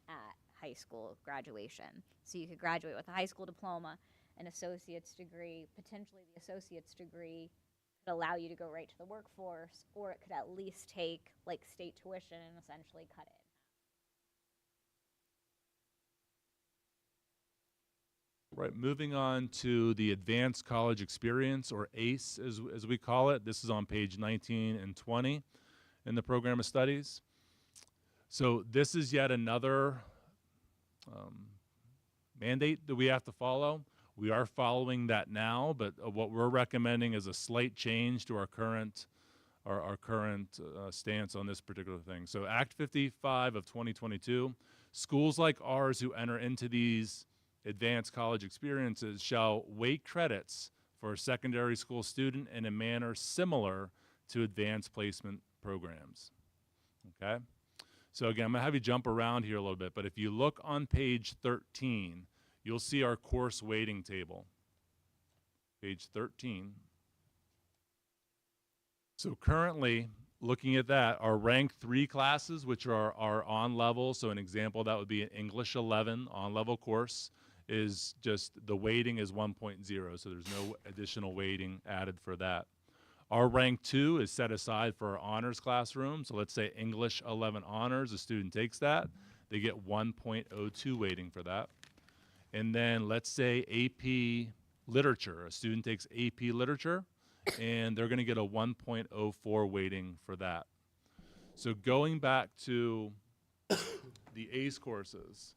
at high school graduation. So you could graduate with a high school diploma, an associate's degree, potentially the associate's degree could allow you to go right to the workforce, or it could at least take like state tuition and essentially cut it. Right, moving on to the Advanced College Experience, or ACE as we call it. This is on page 19 and 20 in the program of studies. So this is yet another mandate that we have to follow. We are following that now, but what we're recommending is a slight change to our current stance on this particular thing. So Act 55 of 2022, schools like ours who enter into these advanced college experiences shall weight credits for a secondary school student in a manner similar to advanced placement programs. Okay? So again, I'm going to have you jump around here a little bit, but if you look on page 13, you'll see our course weighting table. Page 13. So currently, looking at that, our rank 3 classes, which are on level, so an example that would be an English 11 on level course, is just the weighting is 1.0, so there's no additional weighting added for that. Our rank 2 is set aside for our honors classroom, so let's say English 11 honors, a student takes that, they get 1.02 weighting for that. And then let's say AP literature, a student takes AP literature, and they're going to get a 1.04 weighting for that. So going back to the ACE courses,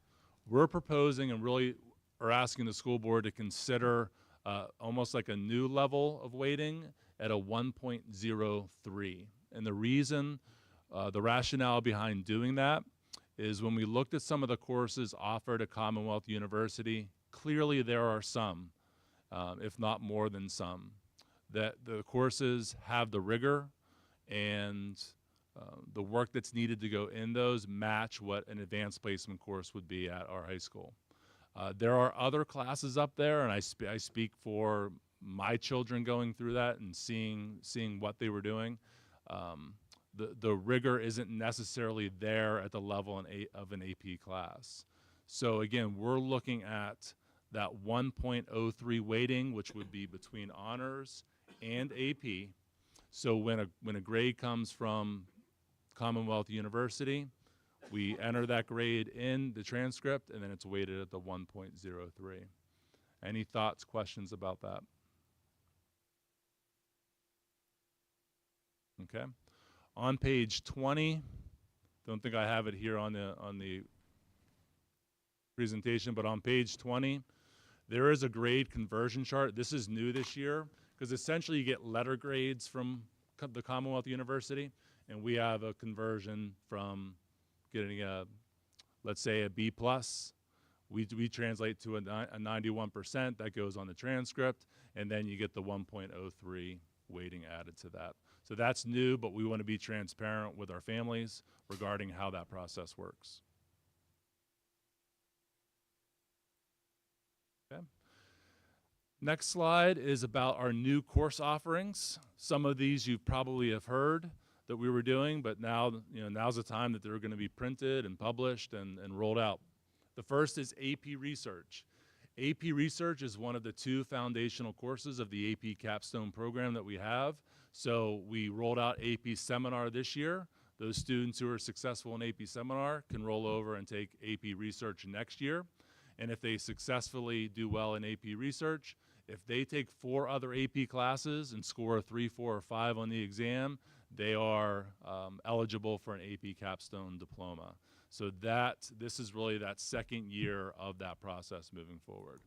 we're proposing and really are asking the school board to consider almost like a new level of weighting at a 1.03. And the reason, the rationale behind doing that is when we looked at some of the courses offered at Commonwealth University, clearly there are some, if not more than some, that the courses have the rigor and the work that's needed to go in those match what an advanced placement course would be at our high school. There are other classes up there, and I speak for my children going through that and seeing what they were doing. The rigor isn't necessarily there at the level of an AP class. So again, we're looking at that 1.03 weighting, which would be between honors and AP. So when a grade comes from Commonwealth University, we enter that grade in the transcript, and then it's weighted at the 1.03. Any thoughts, questions about that? Okay. On page 20, don't think I have it here on the presentation, but on page 20, there is a grade conversion chart. This is new this year, because essentially you get letter grades from the Commonwealth University, and we have a conversion from getting let's say a B+. We translate to a 91%. That goes on the transcript, and then you get the 1.03 weighting added to that. So that's new, but we want to be transparent with our families regarding how that process works. Okay. Next slide is about our new course offerings. Some of these you probably have heard that we were doing, but now, now's the time that they're going to be printed and published and rolled out. The first is AP Research. AP Research is one of the 2 foundational courses of the AP Capstone program that we have. So we rolled out AP Seminar this year. Those students who are successful in AP Seminar can roll over and take AP Research next year. And if they successfully do well in AP Research, if they take 4 other AP classes and score a 3, 4, or 5 on the exam, they are eligible for an AP Capstone diploma. So this is really that second year of that process moving forward.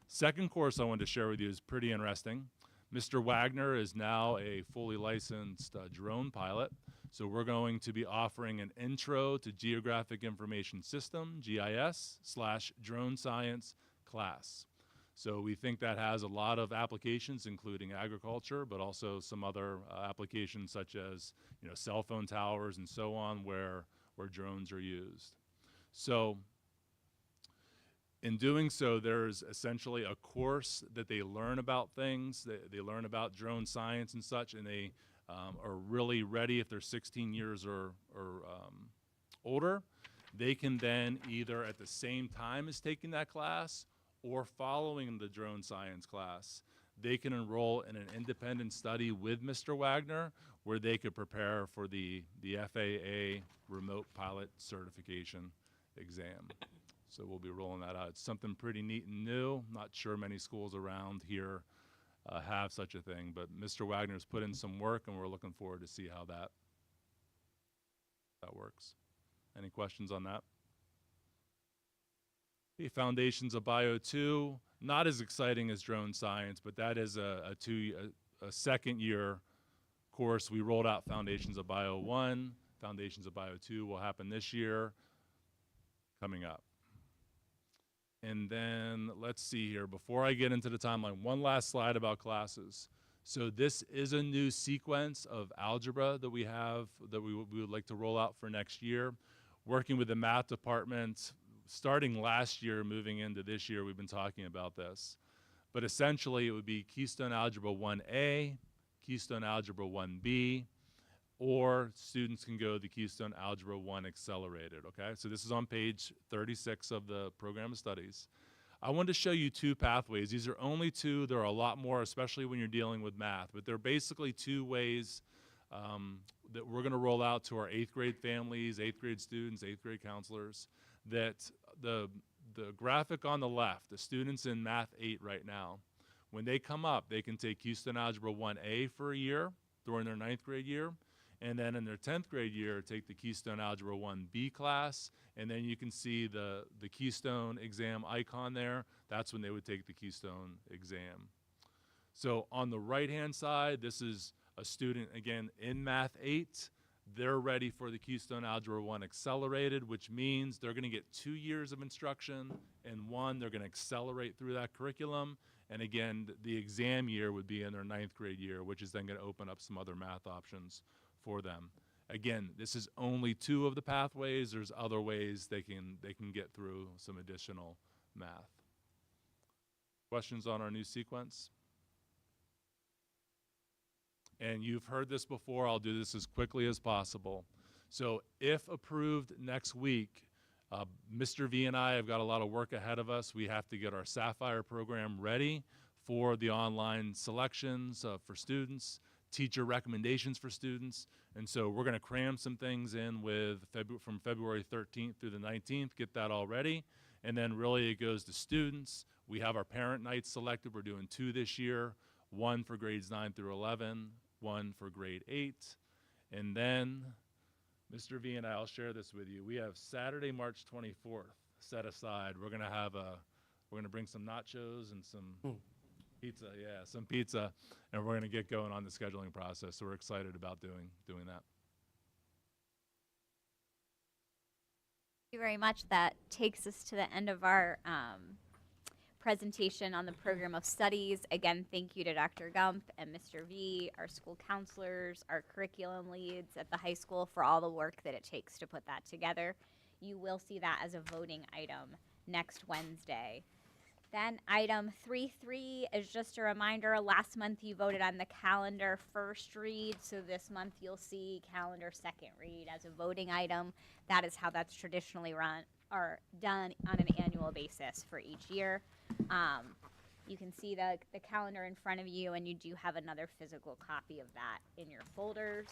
Second course I wanted to share with you is pretty interesting. Mr. Wagner is now a fully licensed drone pilot. So we're going to be offering an Intro to Geographic Information System, GIS/drone science class. So we think that has a lot of applications, including agriculture, but also some other applications such as cell phone towers and so on, where drones are used. So in doing so, there's essentially a course that they learn about things, they learn about drone science and such, and they are really ready if they're 16 years or older. They can then either at the same time as taking that class or following the drone science class, they can enroll in an independent study with Mr. Wagner where they could prepare for the FAA remote pilot certification exam. So we'll be rolling that out. It's something pretty neat and new. Not sure many schools around here have such a thing, but Mr. Wagner's put in some work, and we're looking forward to see how that works. Any questions on that? Okay, Foundations of Bio 2, not as exciting as drone science, but that is a second year course. We rolled out Foundations of Bio 1. Foundations of Bio 2 will happen this year, coming up. And then let's see here. Before I get into the timeline, one last slide about classes. So this is a new sequence of algebra that we have that we would like to roll out for next year. Working with the math department, starting last year, moving into this year, we've been talking about this. But essentially, it would be Keystone Algebra 1A, Keystone Algebra 1B, or students can go the Keystone Algebra 1 Accelerated, okay? So this is on page 36 of the program of studies. I wanted to show you two pathways. These are only two. There are a lot more, especially when you're dealing with math. But they're basically two ways that we're going to roll out to our 8th grade families, 8th grade students, 8th grade counselors, that the graphic on the left, the students in Math 8 right now, when they come up, they can take Keystone Algebra 1A for a year during their 9th grade year, and then in their 10th grade year, take the Keystone Algebra 1B class, and then you can see the Keystone exam icon there. That's when they would take the Keystone exam. So on the right-hand side, this is a student, again, in Math 8. They're ready for the Keystone Algebra 1 Accelerated, which means they're going to get 2 years of instruction, and 1, they're going to accelerate through that curriculum. And again, the exam year would be in their 9th grade year, which is then going to open up some other math options for them. Again, this is only 2 of the pathways. There's other ways they can get through some additional math. Questions on our new sequence? And you've heard this before. I'll do this as quickly as possible. So if approved next week, Mr. V and I have got a lot of work ahead of us. We have to get our Sapphire program ready for the online selections for students, teacher recommendations for students. And so we're going to cram some things in with from February 13th through the 19th, get that all ready. And then really it goes to students. We have our parent nights selected. We're doing 2 this year, 1 for grades 9 through 11, 1 for grade 8. And then Mr. V and I will share this with you. We have Saturday, March 24th set aside. We're going to bring some nachos and some pizza, some pizza, and we're going to get going on the scheduling process. So we're excited about doing that. Thank you very much. That takes us to the end of our presentation on the program of studies. Again, thank you to Dr. Gump and Mr. V, our school counselors, our curriculum leads at the high school for all the work that it takes to put that together. You will see that as a voting item next Wednesday. Then item 3.3 is just a reminder, last month you voted on the calendar first read, so this month you'll see calendar second read as a voting item. That is how that's traditionally run or done on an annual basis for each year. You can see the calendar in front of you, and you do have another physical copy of that in your folders.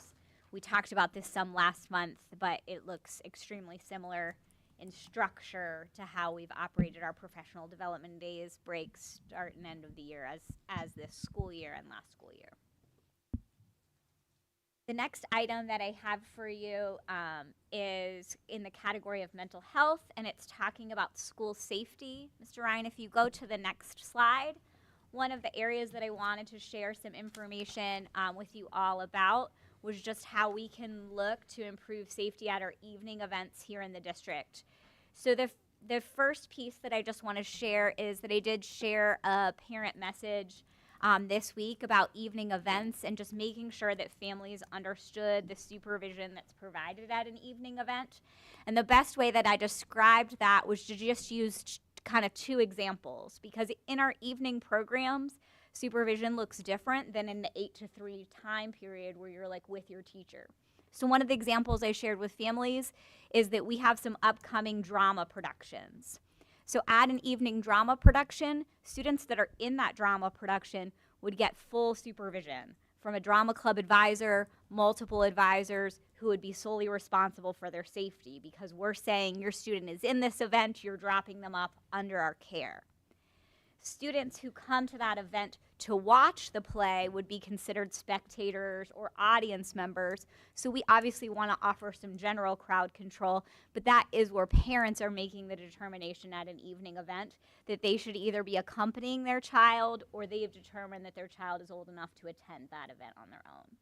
We talked about this some last month, but it looks extremely similar in structure to how we've operated our professional development days, breaks, start and end of the year as this school year and last school year. The next item that I have for you is in the category of mental health, and it's talking about school safety. Mr. Ryan, if you go to the next slide, one of the areas that I wanted to share some information with you all about was just how we can look to improve safety at our evening events here in the district. So the first piece that I just want to share is that I did share a parent message this week about evening events and just making sure that families understood the supervision that's provided at an evening event. And the best way that I described that was to just use kind of 2 examples, because in our evening programs, supervision looks different than in the 8 to 3 time period where you're like with your teacher. So one of the examples I shared with families is that we have some upcoming drama productions. So at an evening drama production, students that are in that drama production would get full supervision from a drama club advisor, multiple advisors who would be solely responsible for their safety, because we're saying your student is in this event, you're dropping them up under our care. Students who come to that event to watch the play would be considered spectators or audience members. So we obviously want to offer some general crowd control, but that is where parents are making the determination at an evening event that they should either be accompanying their child or they have determined that their child is old enough to attend that event on their own.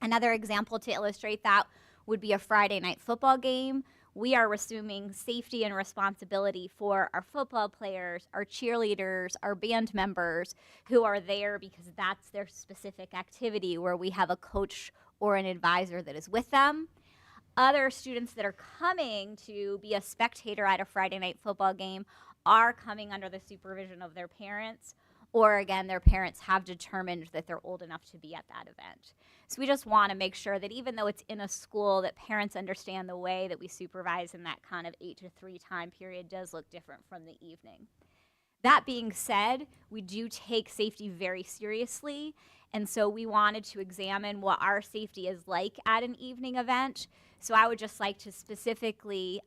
Another example to illustrate that would be a Friday night football game we are assuming safety and responsibility for our football players, our cheerleaders, our band members who are there because that's their specific activity where we have a coach or an advisor that is with them. Other students that are coming to be a spectator at a Friday night football game are coming under the supervision of their parents, or again, their parents have determined that they're old enough to be at that event. So we just want to make sure that even though it's in a school, that parents understand the way that we supervise in that kind of 8 to 3 time period does look different from the evening. That being said, we do take safety very seriously, and so we wanted to examine what our safety is like at an evening event. So I would just like to specifically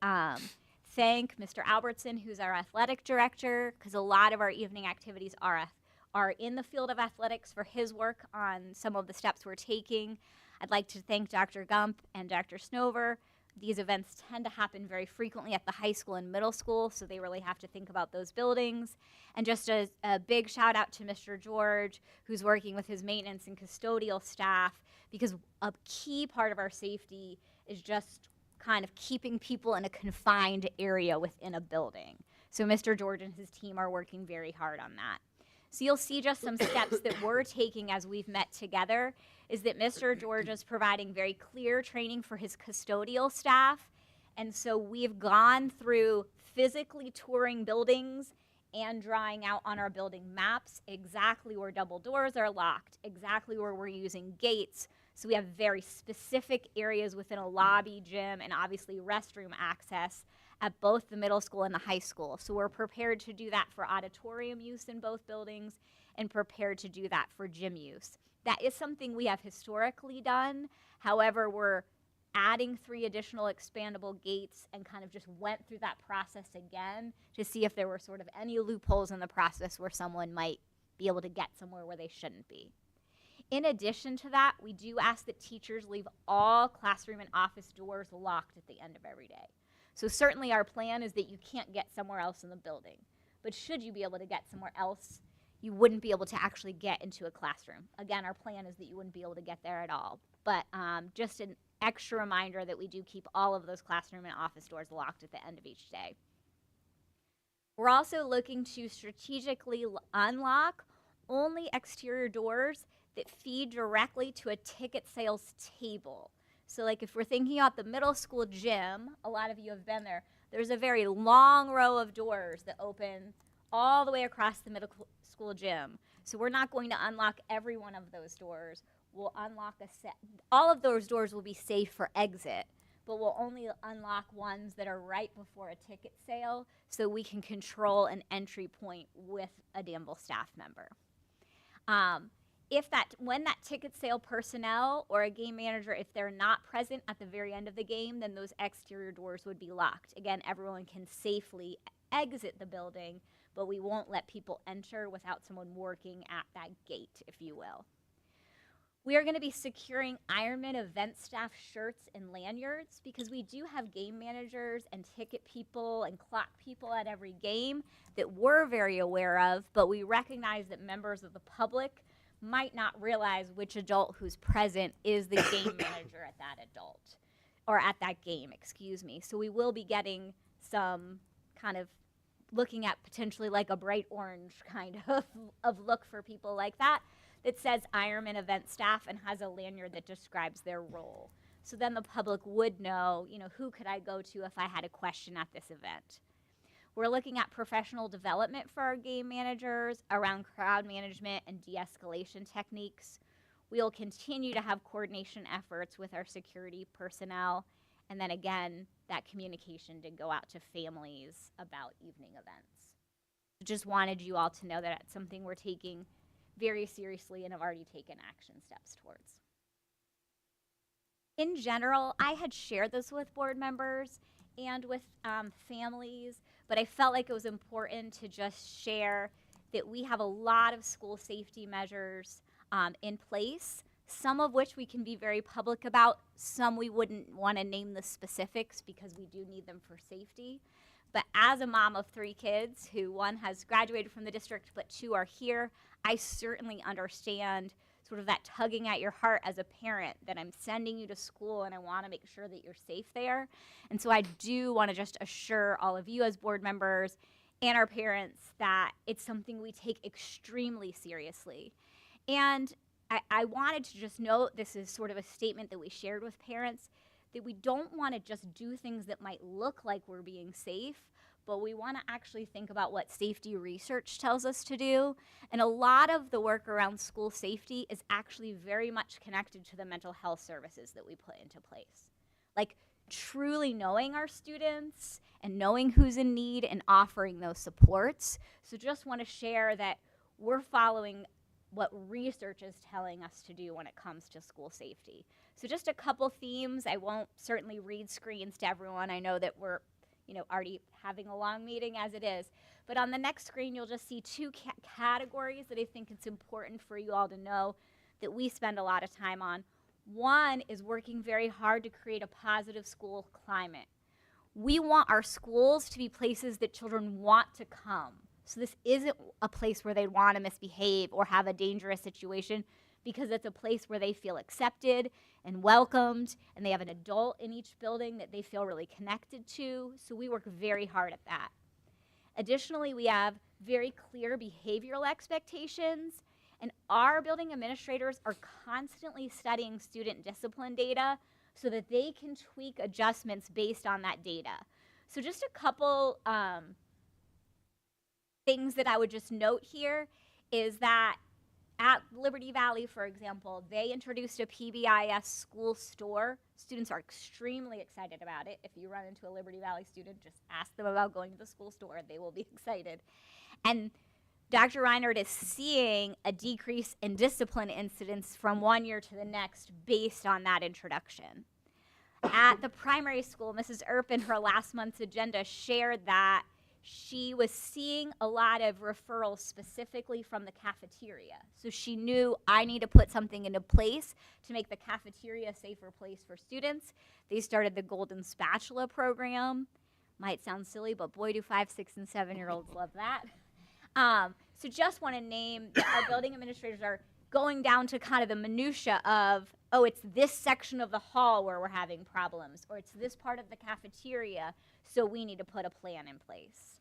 thank Mr. Albertson, who's our athletic director, because a lot of our evening activities are in the field of athletics for his work on some of the steps we're taking. I'd like to thank Dr. Gump and Dr. Snover. These events tend to happen very frequently at the high school and middle school, so they really have to think about those buildings. And just a big shout out to Mr. George, who's working with his maintenance and custodial staff, because a key part of our safety is just kind of keeping people in a confined area within a building. So Mr. George and his team are working very hard on that. So you'll see just some steps that we're taking as we've met together is that Mr. George is providing very clear training for his custodial staff. And so we've gone through physically touring buildings and drawing out on our building maps exactly where double doors are locked, exactly where we're using gates. So we have very specific areas within a lobby, gym, and obviously restroom access at both the middle school and the high school. So we're prepared to do that for auditorium use in both buildings and prepared to do that for gym use. That is something we have historically done. However, we're adding 3 additional expandable gates and kind of just went through that process again to see if there were sort of any loopholes in the process where someone might be able to get somewhere where they shouldn't be. In addition to that, we do ask that teachers leave all classroom and office doors locked at the end of every day. So certainly our plan is that you can't get somewhere else in the building. But should you be able to get somewhere else, you wouldn't be able to actually get into a classroom. Again, our plan is that you wouldn't be able to get there at all. But just an extra reminder that we do keep all of those classroom and office doors locked at the end of each day. We're also looking to strategically unlock only exterior doors that feed directly to a ticket sales table. So like if we're thinking about the middle school gym, a lot of you have been there, there's a very long row of doors that open all the way across the middle school gym. So we're not going to unlock every one of those doors. We'll unlock a set. All of those doors will be safe for exit, but we'll only unlock ones that are right before a ticket sale so we can control an entry point with a Danville staff member. When that ticket sale personnel or a game manager, if they're not present at the very end of the game, then those exterior doors would be locked. Again, everyone can safely exit the building, but we won't let people enter without someone working at that gate, if you will. We are going to be securing Ironman event staff shirts and lanyards because we do have game managers and ticket people and clock people at every game that we're very aware of, but we recognize that members of the public might not realize which adult who's present is the game manager at that adult, or at that game, excuse me. So we will be getting some kind of looking at potentially like a bright orange kind of look for people like that says Ironman event staff and has a lanyard that describes their role. So then the public would know, who could I go to if I had a question at this event. We're looking at professional development for our game managers around crowd management and de-escalation techniques. We'll continue to have coordination efforts with our security personnel. And then again, that communication did go out to families about evening events. Just wanted you all to know that it's something we're taking very seriously and have already taken action steps towards. In general, I had shared this with board members and with families, but I felt like it was important to just share that we have a lot of school safety measures in place, some of which we can be very public about, some we wouldn't want to name the specifics because we do need them for safety. But as a mom of 3 kids, who one has graduated from the district but 2 are here, I certainly understand sort of that tugging at your heart as a parent that I'm sending you to school and I want to make sure that you're safe there. And so I do want to just assure all of you as board members and our parents that it's something we take extremely seriously. And I wanted to just note, this is sort of a statement that we shared with parents, that we don't want to just do things that might look like we're being safe, but we want to actually think about what safety research tells us to do. And a lot of the work around school safety is actually very much connected to the mental health services that we put into place. Like truly knowing our students and knowing who's in need and offering those supports. So just want to share that we're following what research is telling us to do when it comes to school safety. So just a couple themes. I won't certainly read screens to everyone. I know that we're already having a long meeting as it is. But on the next screen, you'll just see two categories that I think it's important for you all to know that we spend a lot of time on. One is working very hard to create a positive school climate. We want our schools to be places that children want to come. So this isn't a place where they want to misbehave or have a dangerous situation, because it's a place where they feel accepted and welcomed, and they have an adult in each building that they feel really connected to. So we work very hard at that. Additionally, we have very clear behavioral expectations, and our building administrators are constantly studying student discipline data so that they can tweak adjustments based on that data. So just a couple things that I would just note here is that at Liberty Valley, for example, they introduced a PBIS school store. Students are extremely excited about it. If you run into a Liberty Valley student, just ask them about going to the school store. They will be excited. And Dr. Reinhardt is seeing a decrease in discipline incidents from one year to the next based on that introduction. At the primary school, Mrs. Earp in her last month's agenda shared that she was seeing a lot of referrals specifically from the cafeteria. So she knew, I need to put something into place to make the cafeteria a safer place for students. They started the Golden Spatula program. Might sound silly, but boy, do 5, 6, and 7-year-olds love that. So just want to name that our building administrators are going down to kind of the minutia of, oh, it's this section of the hall where we're having problems, or it's this part of the cafeteria, so we need to put a plan in place.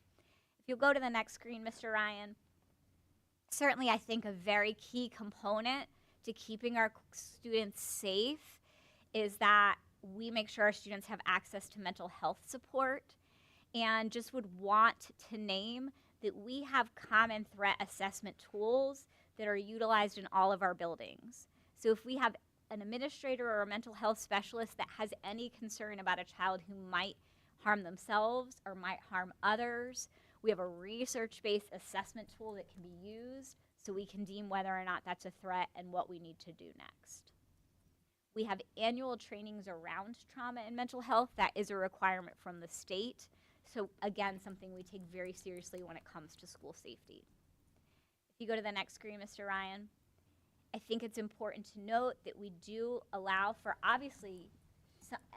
If you'll go to the next screen, Mr. Ryan, certainly I think a very key component to keeping our students safe is that we make sure our students have access to mental health support, and just would want to name that we have common threat assessment tools that are utilized in all of our buildings. So if we have an administrator or a mental health specialist that has any concern about a child who might harm themselves or might harm others, we have a research-based assessment tool that can be used so we can deem whether or not that's a threat and what we need to do next. We have annual trainings around trauma and mental health. That is a requirement from the state. So again, something we take very seriously when it comes to school safety. If you go to the next screen, Mr. Ryan, I think it's important to note that we do allow for, obviously,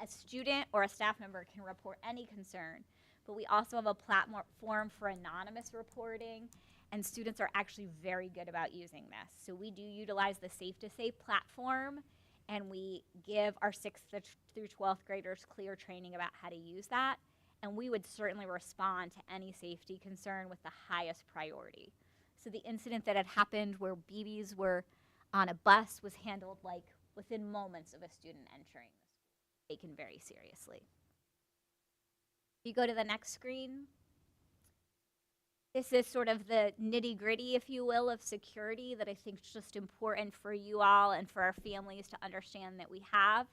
a student or a staff member can report any concern, but we also have a platform for anonymous reporting, and students are actually very good about using this. So we do utilize the Safe to Say platform, and we give our 6th through 12th graders clear training about how to use that, and we would certainly respond to any safety concern with the highest priority. So the incident that had happened where BBs were on a bus was handled like within moments of a student entering the school, taken very seriously. If you go to the next screen, this is sort of the nitty-gritty, if you will, of security that I think is just important for you all and for our families to understand that we have.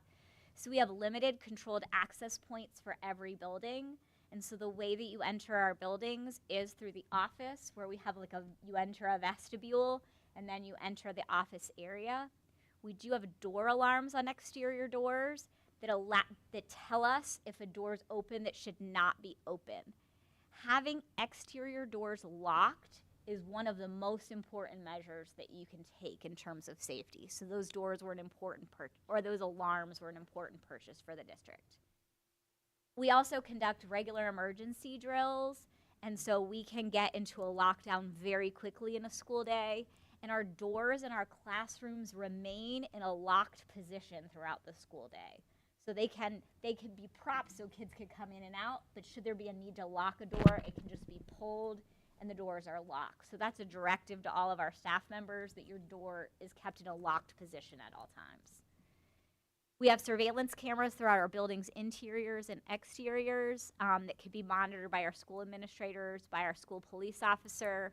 So we have limited controlled access points for every building. And so the way that you enter our buildings is through the office, where we have you enter a vestibule and then you enter the office area. We do have door alarms on exterior doors that tell us if a door is open that should not be open. Having exterior doors locked is one of the most important measures that you can take in terms of safety. So those doors were an important those alarms were an important purchase for the district. We also conduct regular emergency drills, and so we can get into a lockdown very quickly in a school day, and our doors in our classrooms remain in a locked position throughout the school day. So they can be props so kids can come in and out, but should there be a need to lock a door, it can just be pulled and the doors are locked. So that's a directive to all of our staff members that your door is kept in a locked position at all times. We have surveillance cameras throughout our building's interiors and exteriors that can be monitored by our school administrators, by our school police officer.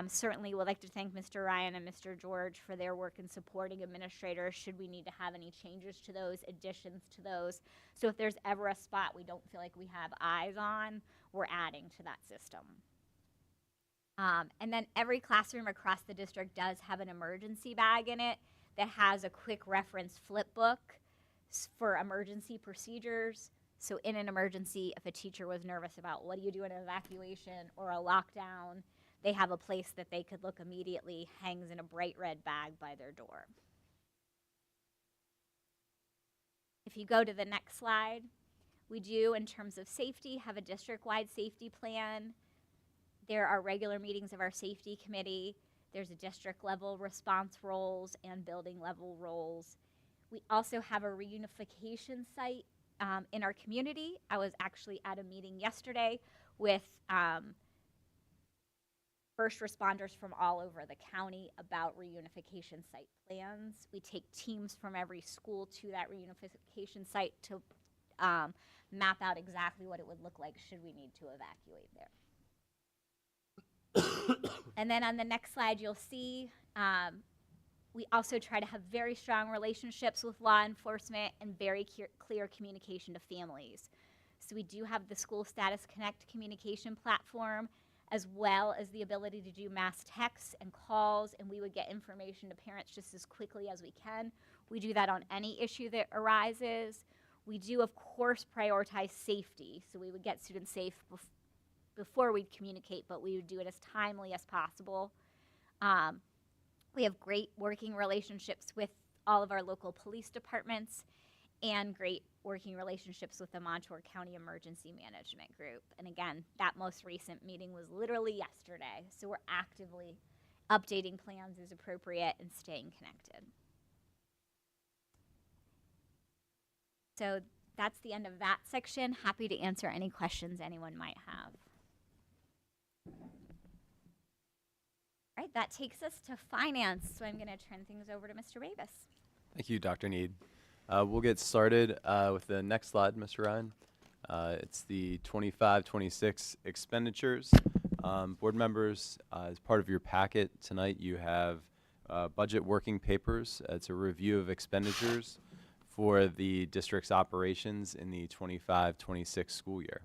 Certainly would like to thank Mr. Ryan and Mr. George for their work in supporting administrators should we need to have any changes to those, additions to those. So if there's ever a spot we don't feel like we have eyes on, we're adding to that system. And then every classroom across the district does have an emergency bag in it that has a quick reference flip book for emergency procedures. So in an emergency, if a teacher was nervous about what do you do in an evacuation or a lockdown, they have a place that they could look immediately, hangs in a bright red bag by their door. If you go to the next slide, we do, in terms of safety, have a district-wide safety plan. There are regular meetings of our safety committee. There's a district-level response roles and building-level roles. We also have a reunification site in our community. I was actually at a meeting yesterday with first responders from all over the county about reunification site plans. We take teams from every school to that reunification site to map out exactly what it would look like should we need to evacuate there. And then on the next slide, you'll see we also try to have very strong relationships with law enforcement and very clear communication to families. So we do have the School Status Connect communication platform, as well as the ability to do mass texts and calls, and we would get information to parents just as quickly as we can. We do that on any issue that arises. We do, of course, prioritize safety, so we would get students safe before we'd communicate, but we would do it as timely as possible. We have great working relationships with all of our local police departments and great working relationships with the Montour County Emergency Management Group. And again, that most recent meeting was literally yesterday, so we're actively updating plans as appropriate and staying connected. So that's the end of that section. Happy to answer any questions anyone might have. All right, that takes us to finance, so I'm going to turn things over to Mr. Davis. Thank you, Dr. Need. We'll get started with the next slide, Mr. Ryan. It's the 25-26 expenditures. Board members, as part of your packet tonight, you have budget working papers. It's a review of expenditures for the district's operations in the 25-26 school year.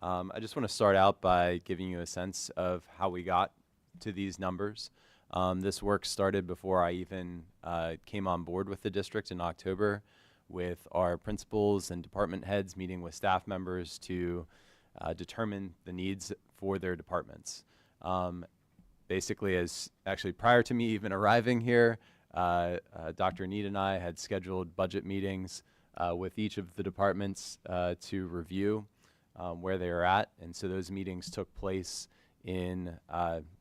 I just want to start out by giving you a sense of how we got to these numbers. This work started before I even came on board with the district in October, with our principals and department heads meeting with staff members to determine the needs for their departments. Basically, as actually prior to me even arriving here, Dr. Need and I had scheduled budget meetings with each of the departments to review where they are at, and so those meetings took place in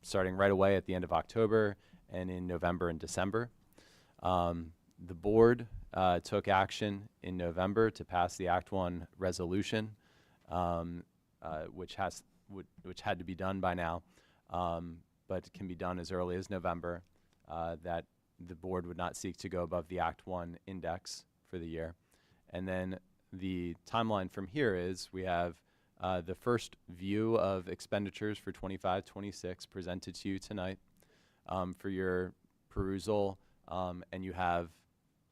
starting right away at the end of October and in November and December. The board took action in November to pass the Act 1 resolution, which had to be done by now, but it can be done as early as November, that the board would not seek to go above the Act 1 index for the year. And then the timeline from here is we have the first view of expenditures for 25-26 presented to you tonight for your perusal, and you have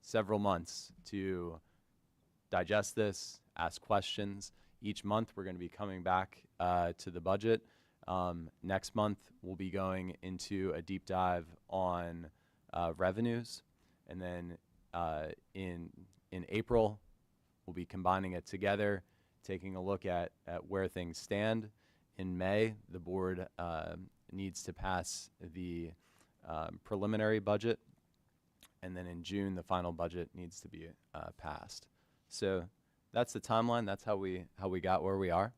several months to digest this, ask questions. Each month we're going to be coming back to the budget. Next month we'll be going into a deep dive on revenues, and then in April we'll be combining it together, taking a look at where things stand. In May, the board needs to pass the preliminary budget, and then in June, the final budget needs to be passed. So that's the timeline. That's how we got where we are.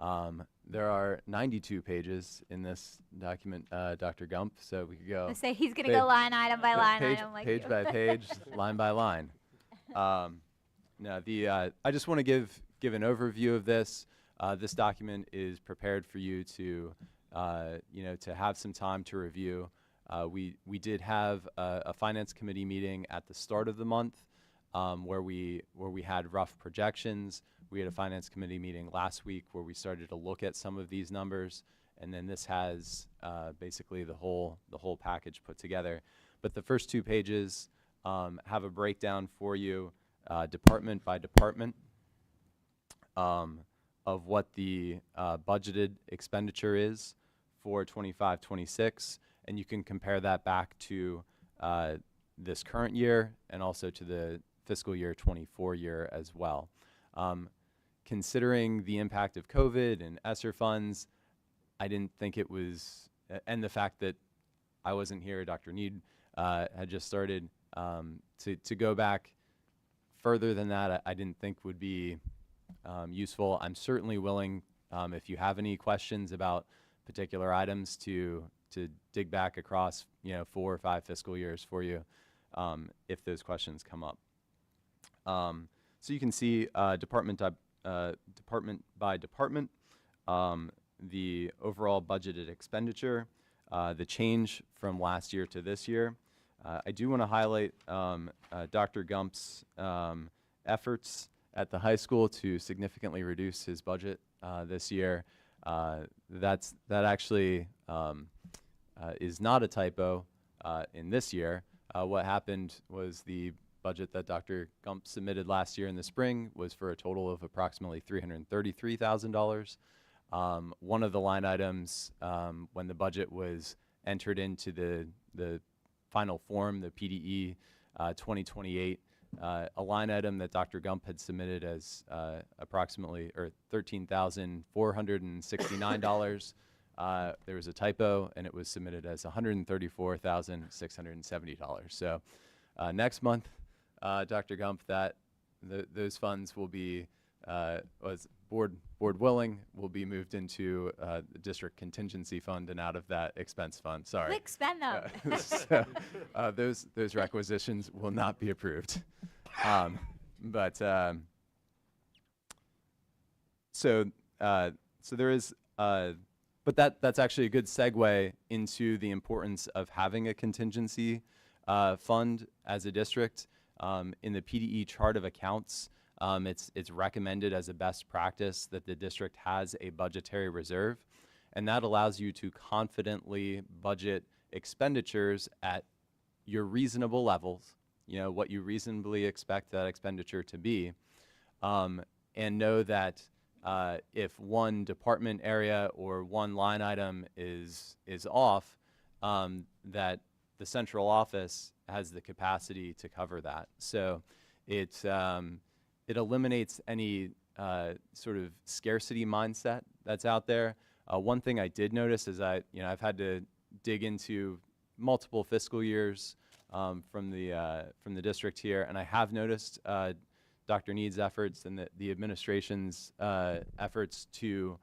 There are 92 pages in this document, Dr. Gump, so we could go Let's say he's going to page- go line item by line page, item like page you. by page, line by line. No, I just want to give an overview of this. This document is prepared for you to, to have some time to review. We did have a finance committee meeting at the start of the month where we had rough projections. We had a finance committee meeting last week where we started to look at some of these numbers, and then this has basically the whole package put together. But the first 2 pages have a breakdown for you, department by department, of what the budgeted expenditure is for 25-26, and you can compare that back to this current year and also to the fiscal year 24 year as well. Considering the impact of COVID and ESSER funds, I didn't think it was, and the fact that I wasn't here, Dr. Need had just started, to go back further than that, I didn't think would be useful. I'm certainly willing, if you have any questions about particular items, to dig back across 4 or 5 fiscal years for you, if those questions come up. So you can see department by department, the overall budgeted expenditure, the change from last year to this year. I do want to highlight Dr. Gump's efforts at the high school to significantly reduce his budget this year. That actually is not a typo in this year. What happened was the budget that Dr. Gump submitted last year in the spring was for a total of approximately $333,000. One of the line items when the budget was entered into the final form, the PDE 2028, a line item that Dr. Gump had submitted as approximately $13,469. There was a typo, and it was submitted as $134,670. So next month, Dr. Gump, those funds will be, as board willing, will be moved into the district contingency fund and out of that expense fund. Sorry. Quick, spend them. So, those requisitions will not be approved. So there is, but that's actually a good segue into the importance of having a contingency fund as a district. In the PDE chart of accounts, it's recommended as a best practice that the district has a budgetary reserve, and that allows you to confidently budget expenditures at your reasonable levels, what you reasonably expect that expenditure to be, and know that if one department area or one line item is off, that the central office has the capacity to cover that. So it eliminates any sort of scarcity mindset that's out there. One thing I did notice is I've had to dig into multiple fiscal years from the district here, and I have noticed Dr. Need's efforts and the administration's efforts to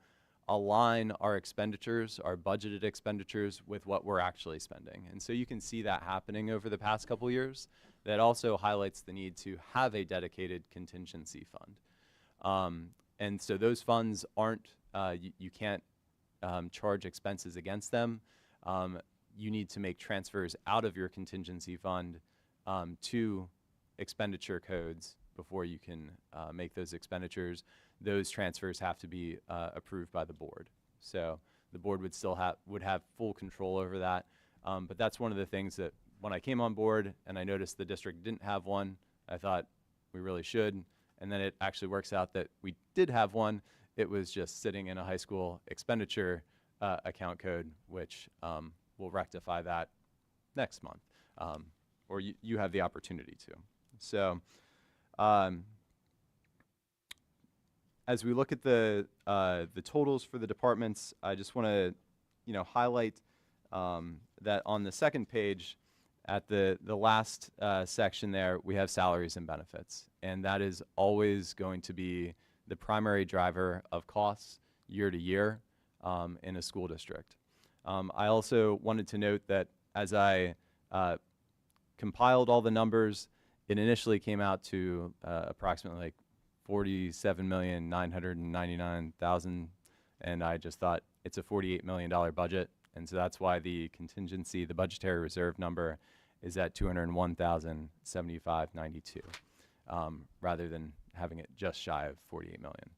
align our expenditures, our budgeted expenditures, with what we're actually spending. And so you can see that happening over the past couple years. That also highlights the need to have a dedicated contingency fund. And so those funds aren't, you can't charge expenses against them. You need to make transfers out of your contingency fund to expenditure codes before you can make those expenditures. Those transfers have to be approved by the board. So the board would still have full control over that. But that's one of the things that when I came on board and I noticed the district didn't have one, I thought we really should. And then it actually works out that we did have one. It was just sitting in a high school expenditure account code, which will rectify that next month, or you have the opportunity to. So as we look at the totals for the departments, I just want to highlight that on the second page, at the last section there, we have salaries and benefits, and that is always going to be the primary driver of costs year to year in a school district. I also wanted to note that as I compiled all the numbers, it initially came out to approximately like 47,999,000, and I just thought it's a $48 million budget, and so that's why the contingency, the budgetary reserve number, is at 201,075.92, rather than having it just shy of 48 million.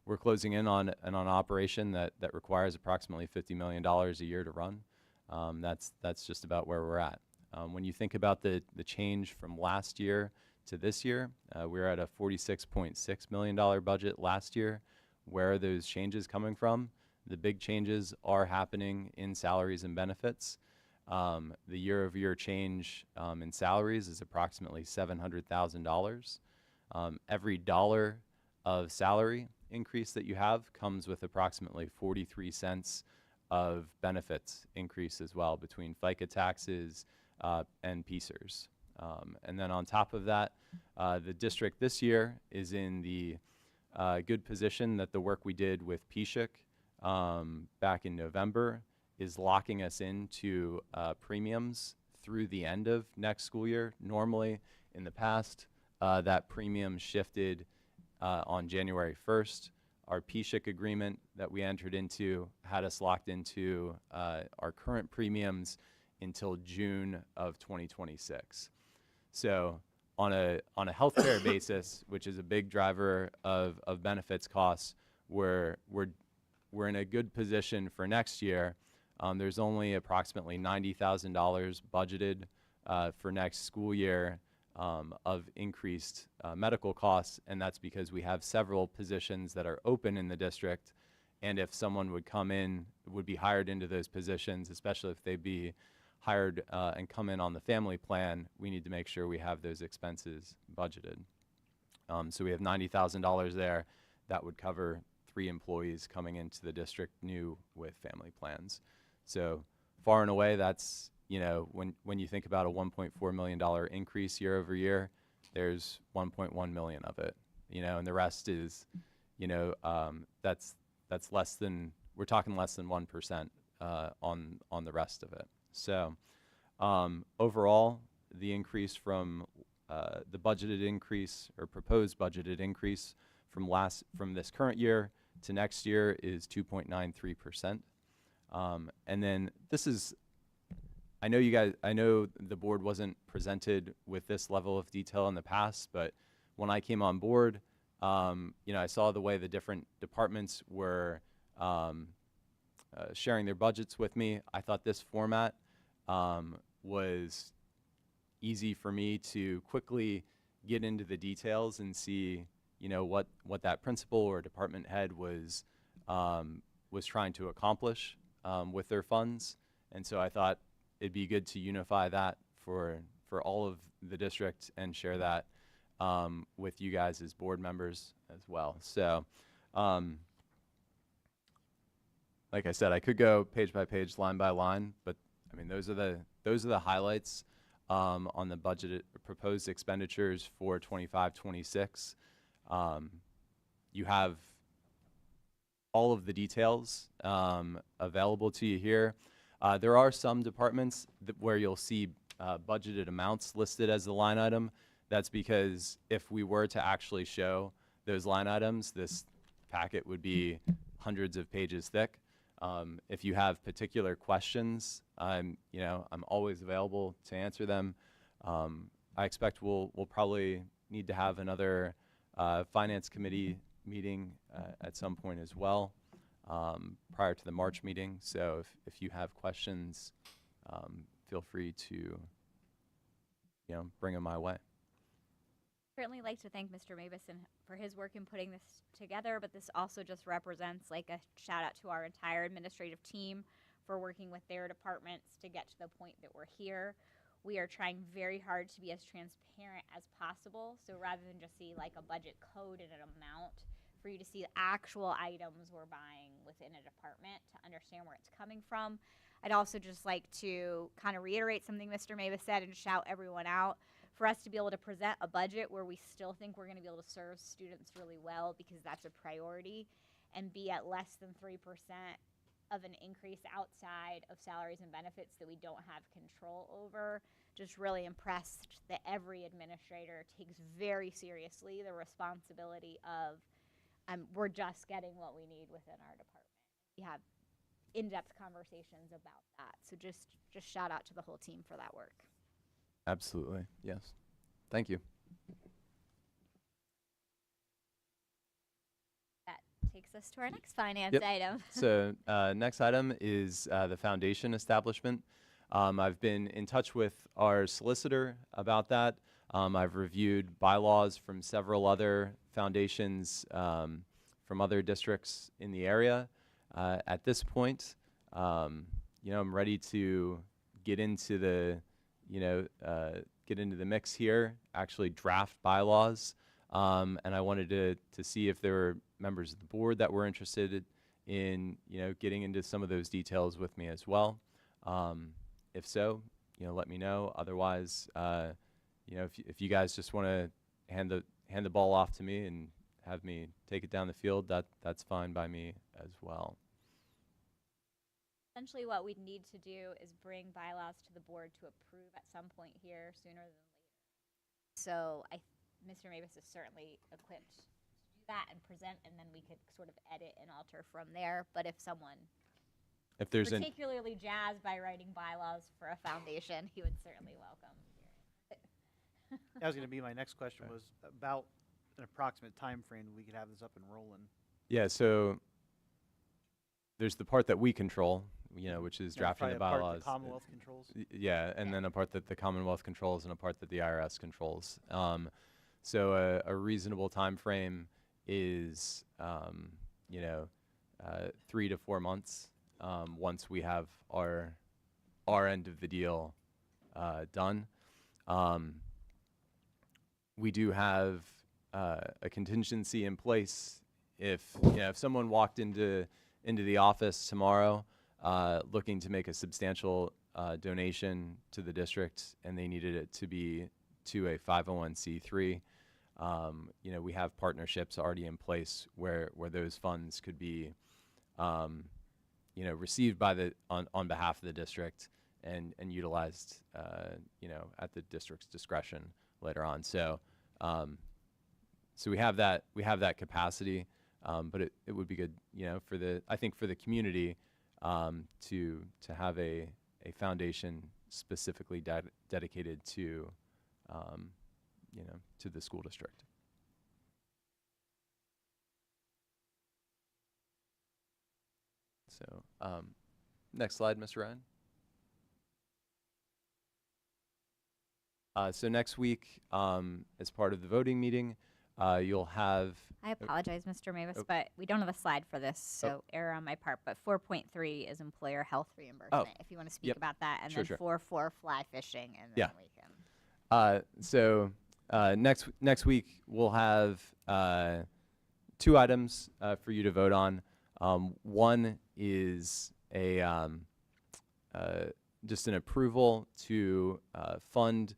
We're closing in on an operation that requires approximately $50 million a year to run. That's just about where we're at. When you think about the change from last year to this year, we're at a $46.6 million budget last year. Where are those changes coming from? The big changes are happening in salaries and benefits. The year-over-year change in salaries is approximately $700,000. Every dollar of salary increase that you have comes with approximately 43 cents of benefits increase as well, between FICA taxes and PSERS. And then on top of that, the district this year is in the good position that the work we did with PSHIC back in November is locking us into premiums through the end of next school year. Normally, in the past, that premium shifted on January 1st. Our PSHIC agreement that we entered into had us locked into our current premiums until June of 2026. So on a healthcare basis, which is a big driver of benefits costs, we're in a good position for next year. There's only approximately $90,000 budgeted for next school year of increased medical costs, and that's because we have several positions that are open in the district, and if someone would come in, would be hired into those positions, especially if they'd be hired and come in on the family plan, we need to make sure we have those expenses budgeted. So we have $90,000 there that would cover 3 employees coming into the district new with family plans. So far and away, that's, when you think about a $1.4 million increase year over year, there's 1.1 million of it, and the rest is, that's less than, we're talking less than 1% on the rest of it. So overall, the increase from the budgeted increase or proposed budgeted increase from this current year to next year is 2.93%. And then this is, I know the board wasn't presented with this level of detail in the past, but when I came on board, I saw the way the different departments were sharing their budgets with me. I thought this format was easy for me to quickly get into the details and see, what that principal or department head was trying to accomplish with their funds. And so I thought it'd be good to unify that for all of the district and share that with you guys as board members as well. So like I said, I could go page by page, line by line, but I mean, those are the highlights on the budgeted proposed expenditures for 25-26. You have all of the details available to you here. There are some departments where you'll see budgeted amounts listed as the line item. That's because if we were to actually show those line items, this packet would be hundreds of pages thick. If you have particular questions, I'm always available to answer them. I expect we'll probably need to have another finance committee meeting at some point as well, prior to the March meeting. So if you have questions, feel free to bring them my way. Certainly like to thank Mr. Mabison for his work in putting this together, but this also just represents like a shout out to our entire administrative team for working with their departments to get to the point that we're here. We are trying very hard to be as transparent as possible. So rather than just see like a budget code and an amount, for you to see the actual items we're buying within a department to understand where it's coming from. I'd also just like to kind of reiterate something Mr. Mavis said and shout everyone out. For us to be able to present a budget where we still think we're going to be able to serve students really well, because that's a priority, and be at less than 3% of an increase outside of salaries and benefits that we don't have control over. Just really impressed that every administrator takes very seriously the responsibility of we're just getting what we need within our department. We have in-depth conversations about that. So just shout out to the whole team for that work. Absolutely, yes. Thank you. That takes us to our next finance Yep. item. So next item is the foundation establishment. I've been in touch with our solicitor about that. I've reviewed bylaws from several other foundations from other districts in the area. At this point, I'm ready to get into the, get into the mix here, actually draft bylaws. And I wanted to see if there were members of the board that were interested in, getting into some of those details with me as well. If so, let me know. Otherwise, if you guys just want to hand the ball off to me and have me take it down the field, that's fine by me as well. Essentially what we'd need to do is bring bylaws to the board to approve at some point here sooner than later. So Mr. Mavis is certainly equipped to do that and present, and then we could sort of edit and alter from there. But if someone If there's particularly jazzed by writing bylaws for a foundation, he would certainly welcome hearing. That was going to be my next question, was about an approximate time frame we could have this up and rolling. Yeah, so there's the part that we control, which is drafting the Probably a part bylaws. the Commonwealth controls. Yeah, and then a part that the Commonwealth controls and a part that the IRS controls. So a reasonable time frame is, 3 to 4 months once we have our end of the deal done. We do have a contingency in place if someone walked into the office tomorrow looking to make a substantial donation to the district and they needed it to be to a 501c3. We have partnerships already in place where those funds could be received by on behalf of the district and utilized at the district's discretion later on. So we have that capacity, but it would be good, for the community to have a foundation specifically dedicated to to the school district. So next slide, Mr. Ryan. So next week, as part of the voting meeting, you'll have... I apologize, Mr. Mavis, Oh. but we don't have a slide for this, so error on my part. But 4.3 is employer health reimbursement, if you want to speak Yep. about that. And Sure, then sure. 4.4 fly fishing, and then Yeah. we can... So next week we'll have 2 items for you to vote on. One is just an approval to fund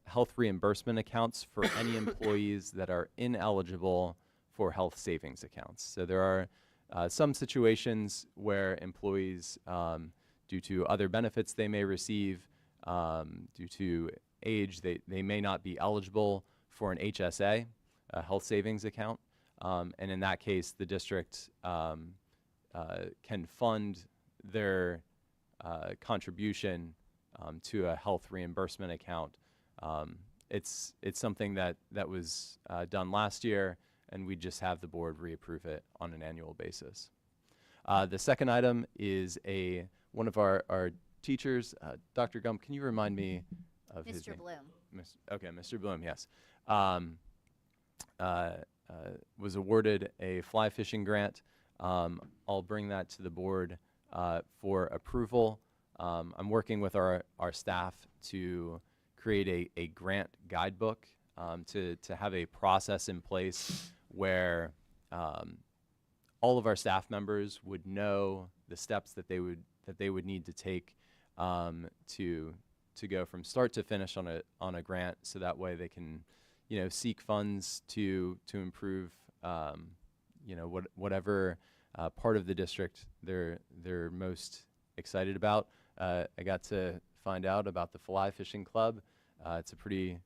health reimbursement accounts for any employees that are ineligible for health savings accounts. So there are some situations where employees, due to other benefits they may receive, due to age, they may not be eligible for an HSA, a health savings account. And in that case, the district can fund their contribution to a health reimbursement account. It's something that was done last year, and we just have the board reapprove it on an annual basis. The second item is one of our teachers, Dr. Gump. Can you remind me of his name? Mr. Bloom. Okay, Mr. Bloom. Yes. Was awarded a fly fishing grant. I'll bring that to the board for approval. I'm working with our staff to create a grant guidebook to have a process in place where all of our staff members would know the steps that they would need to take to go from start to finish on a grant, so that way they can seek funds to improve whatever part of the district they're most excited about. I got to find out about the fly fishing club. It's a pretty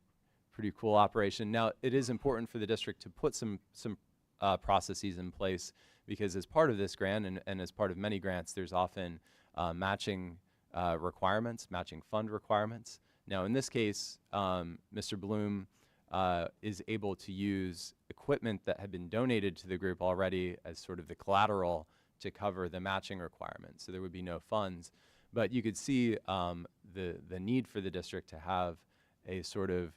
cool operation. Now, it is important for the district to put some processes in place, because as part of this grant and as part of many grants, there's often matching requirements, matching fund requirements. Now, in this case, Mr. Bloom is able to use equipment that had been donated to the group already as sort of the collateral to cover the matching requirements. So there would be no funds. But you could see the need for the district to have a sort of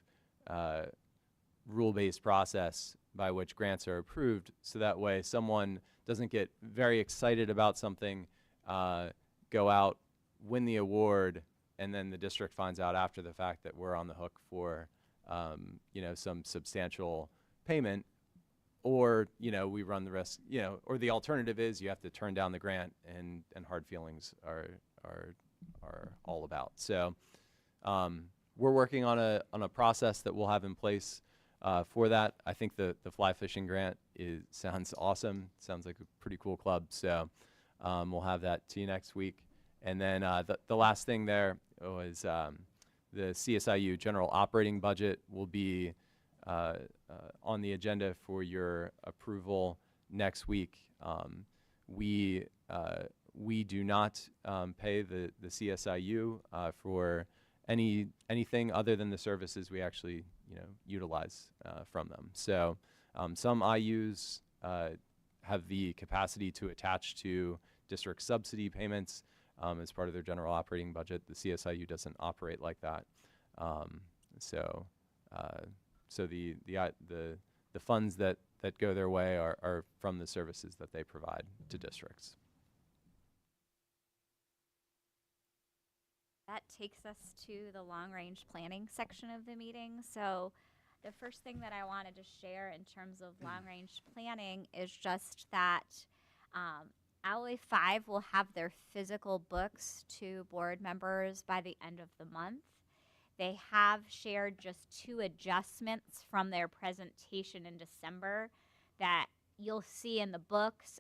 rule-based process by which grants are approved, so that way someone doesn't get very excited about something, go out, win the award, and then the district finds out after the fact that we're on the hook for some substantial payment, or we run the risk, or the alternative is you have to turn down the grant, and hard feelings are all about. So we're working on a process that we'll have in place for that. I think the fly fishing grant sounds awesome. Sounds like a pretty cool club. So we'll have that to you next week. And then the last thing there was the CSIU general operating budget will be on the agenda for your approval next week. We do not pay the CSIU for anything other than the services we actually utilize from them. So some IUs have the capacity to attach to district subsidy payments as part of their general operating budget. The CSIU doesn't operate like that. So the funds that go their way are from the services that they provide to districts. That takes us to the long-range planning section of the meeting. So the first thing that I wanted to share in terms of long-range planning is just that Alloy 5 will have their physical books to board members by the end of the month. They have shared just 2 adjustments from their presentation in December that you'll see in the books.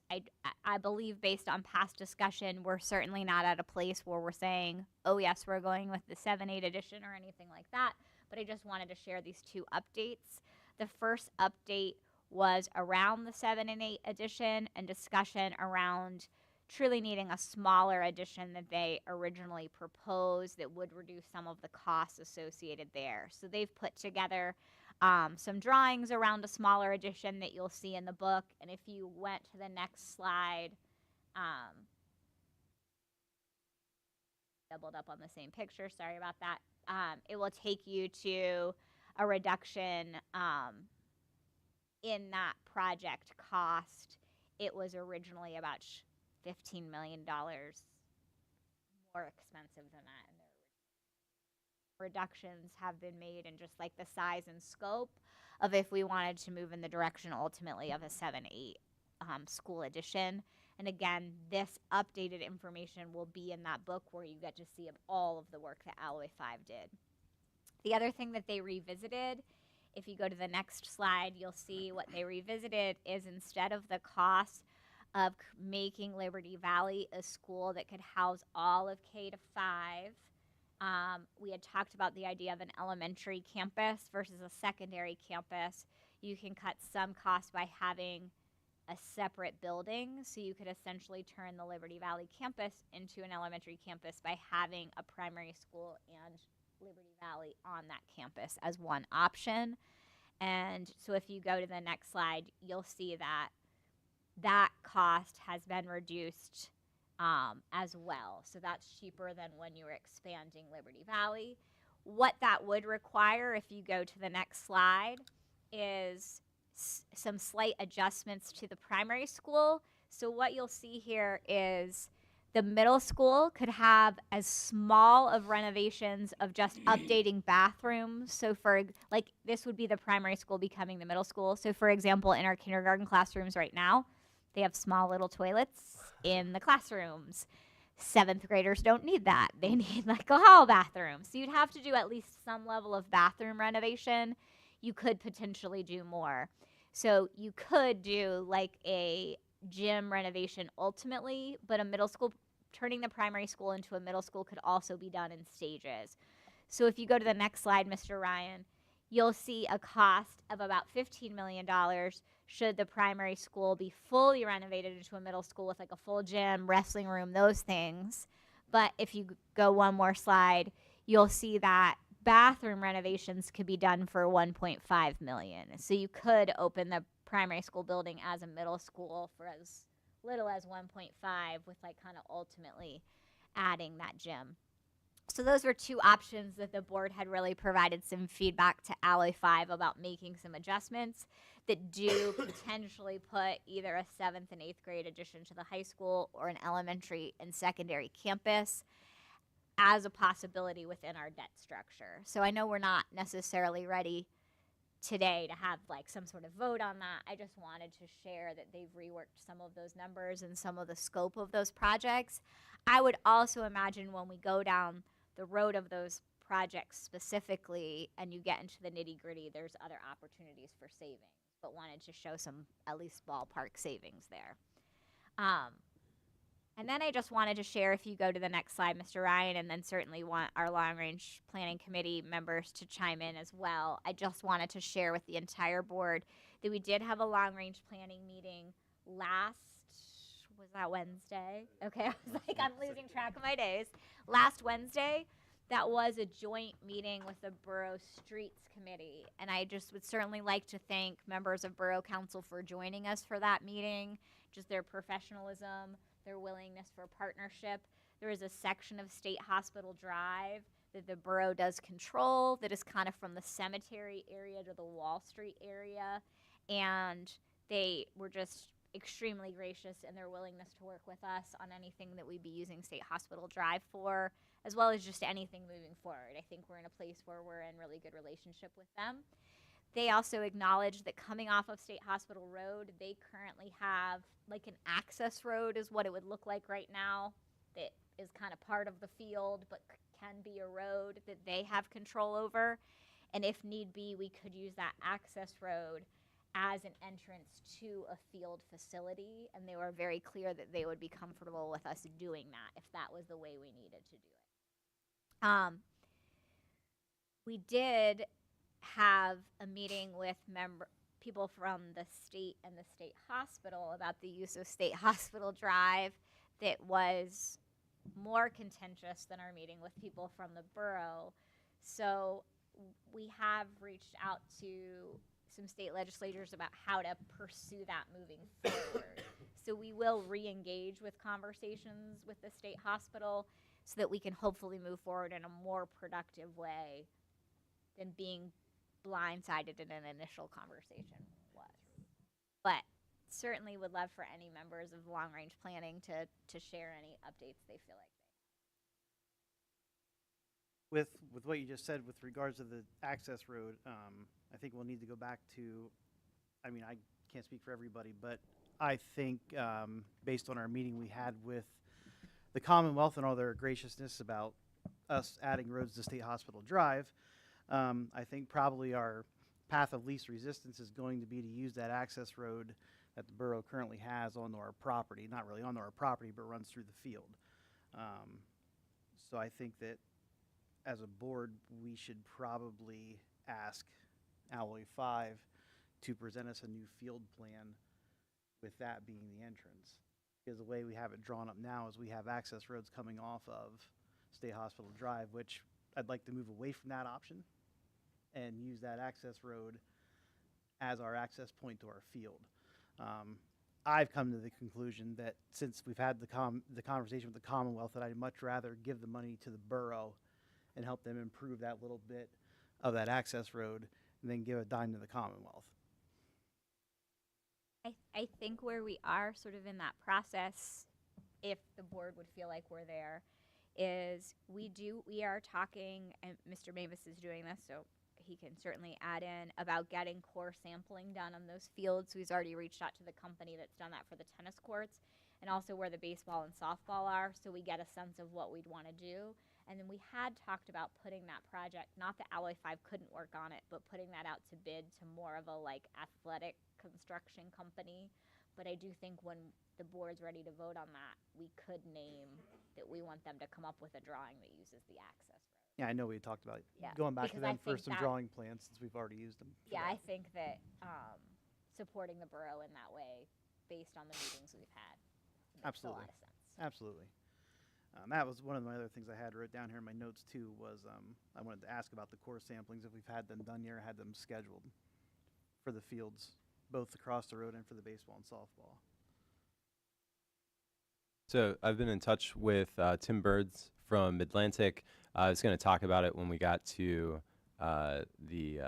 I believe, based on past discussion, we're certainly not at a place where we're saying, oh yes, we're going with the 7-8 edition or anything like that, but I just wanted to share these 2 updates. The first update was around the 7 and 8 edition and discussion around truly needing a smaller edition than they originally proposed that would reduce some of the costs associated there. So they've put together some drawings around a smaller edition that you'll see in the book. And if you went to the next slide, doubled up on the same picture, sorry about that. It will take you to a reduction in that project cost. It was originally about $15 million more expensive than that. And reductions have been made in just like the size and scope of if we wanted to move in the direction ultimately of a 7-8 school edition. And again, this updated information will be in that book where you get to see all of the work that Alloy 5 did. The other thing that they revisited, if you go to the next slide, you'll see what they revisited is instead of the cost of making Liberty Valley a school that could house all of K to 5, we had talked about the idea of an elementary campus versus a secondary campus. You can cut some costs by having a separate building, so you could essentially turn the Liberty Valley campus into an elementary campus by having a primary school and Liberty Valley on that campus as one option. And so if you go to the next slide, you'll see that that cost has been reduced as well. So that's cheaper than when you were expanding Liberty Valley. What that would require, if you go to the next slide, is some slight adjustments to the primary school. So what you'll see here is the middle school could have as small of renovations of just updating bathrooms. So for, like, this would be the primary school becoming the middle school. So for example, in our kindergarten classrooms right now, they have small little toilets in the classrooms. 7th graders don't need that. They need like a hall bathroom. So you'd have to do at least some level of bathroom renovation. You could potentially do more. So you could do like a gym renovation ultimately, but a middle school, turning the primary school into a middle school could also be done in stages. So if you go to the next slide, Mr. Ryan, you'll see a cost of about $15 million should the primary school be fully renovated into a middle school with like a full gym, wrestling room, those things. But if you go one more slide, you'll see that bathroom renovations could be done for 1.5 million. So you could open the primary school building as a middle school for as little as 1.5 with like kind of ultimately adding that gym. So those were two options that the board had really provided some feedback to Alloy 5 about making some adjustments that do potentially put either a 7th and 8th grade addition to the high school or an elementary and secondary campus as a possibility within our debt structure. So I know we're not necessarily ready today to have like some sort of vote on that. I just wanted to share that they've reworked some of those numbers and some of the scope of those projects. I would also imagine when we go down the road of those projects specifically and you get into the nitty gritty, there's other opportunities for savings, but wanted to show some at least ballpark savings there. And then I just wanted to share, if you go to the next slide, Mr. Ryan, and then certainly want our long-range planning committee members to chime in as well. I just wanted to share with the entire board that we did have a long-range planning meeting was that Wednesday? Okay, I was like, I'm losing track of my days. Last Wednesday, that was a joint meeting with the Borough Streets Committee. And I just would certainly like to thank members of Borough Council for joining us for that meeting, just their professionalism, their willingness for partnership. There is a section of State Hospital Drive that the borough does control that is kind of from the cemetery area to the Wall Street area. And they were just extremely gracious in their willingness to work with us on anything that we'd be using State Hospital Drive for, as well as just anything moving forward. I think we're in a place where we're in really good relationship with them. They also acknowledged that coming off of State Hospital Road, they currently have like an access road is what it would look like right now that is kind of part of the field but can be a road that they have control over. And if need be, we could use that access road as an entrance to a field facility, and they were very clear that they would be comfortable with us doing that if that was the way we needed to do it. We did have a meeting with people from the state and the state hospital about the use of State Hospital Drive that was more contentious than our meeting with people from the borough. So we have reached out to some state legislators about how to pursue that moving forward. So we will re-engage with conversations with the state hospital so that we can hopefully move forward in a more productive way than being blindsided in an initial conversation was. But certainly would love for any members of long-range planning to share any updates they feel like they have. With what you just said with regards to the access road, I think we'll need to go back to, I mean, I can't speak for everybody, but I think based on our meeting we had with the Commonwealth and all their graciousness about us adding roads to State Hospital Drive, I think probably our path of least resistance is going to be to use that access road that the borough currently has onto our property, not really onto our property, but runs through the field. So I think that as a board, we should probably ask Alloy 5 to present us a new field plan with that being the entrance. Because the way we have it drawn up now is we have access roads coming off of State Hospital Drive, which I'd like to move away from that option and use that access road as our access point to our field. I've come to the conclusion that since we've had the conversation with the Commonwealth, that I'd much rather give the money to the borough and help them improve that little bit of that access road and then give a dime to the Commonwealth. I think where we are sort of in that process, if the board would feel like we're there, is we are talking, and Mr. Mavis is doing this, so he can certainly add in, about getting core sampling done on those fields. So he's already reached out to the company that's done that for the tennis courts and also where the baseball and softball are, so we get a sense of what we'd want to do. And then we had talked about putting that project, not that Alloy 5 couldn't work on it, but putting that out to bid to more of a like athletic construction company. But I do think when the board's ready to vote on that, we could name that we want them to come up with a drawing that uses the access road. Yeah, I know we talked about Yeah, going back to because I them for think some that- drawing plans since we've already used them. for Yeah, that. I think that supporting the borough in that way, based on the meetings we've had, makes Absolutely. a lot of sense. Absolutely. That was one of my other things I had wrote down here in my notes too. Was I wanted to ask about the core samplings if we've had them done yet or had them scheduled for the fields, both across the road and for the baseball and softball. So I've been in touch with Tim Birds from Midlantic. I was going to talk about it when we got to the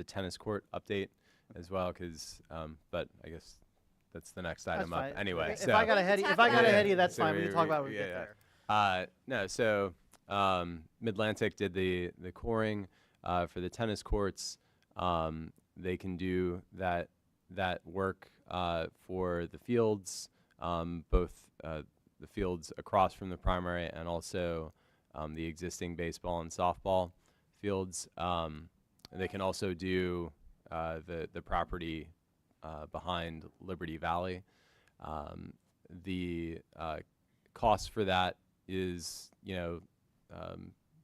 tennis court update as well, but I guess that's the next item up fine. anyway. If I got ahead, if I got ahead of you, that's So fine. We can talk about it when we yeah, get yeah. there. No, so Midlantic did the coring for the tennis courts. They can do that work for the fields, both the fields across from the primary and also the existing baseball and softball fields. They can also do the property behind Liberty Valley. The cost for that is,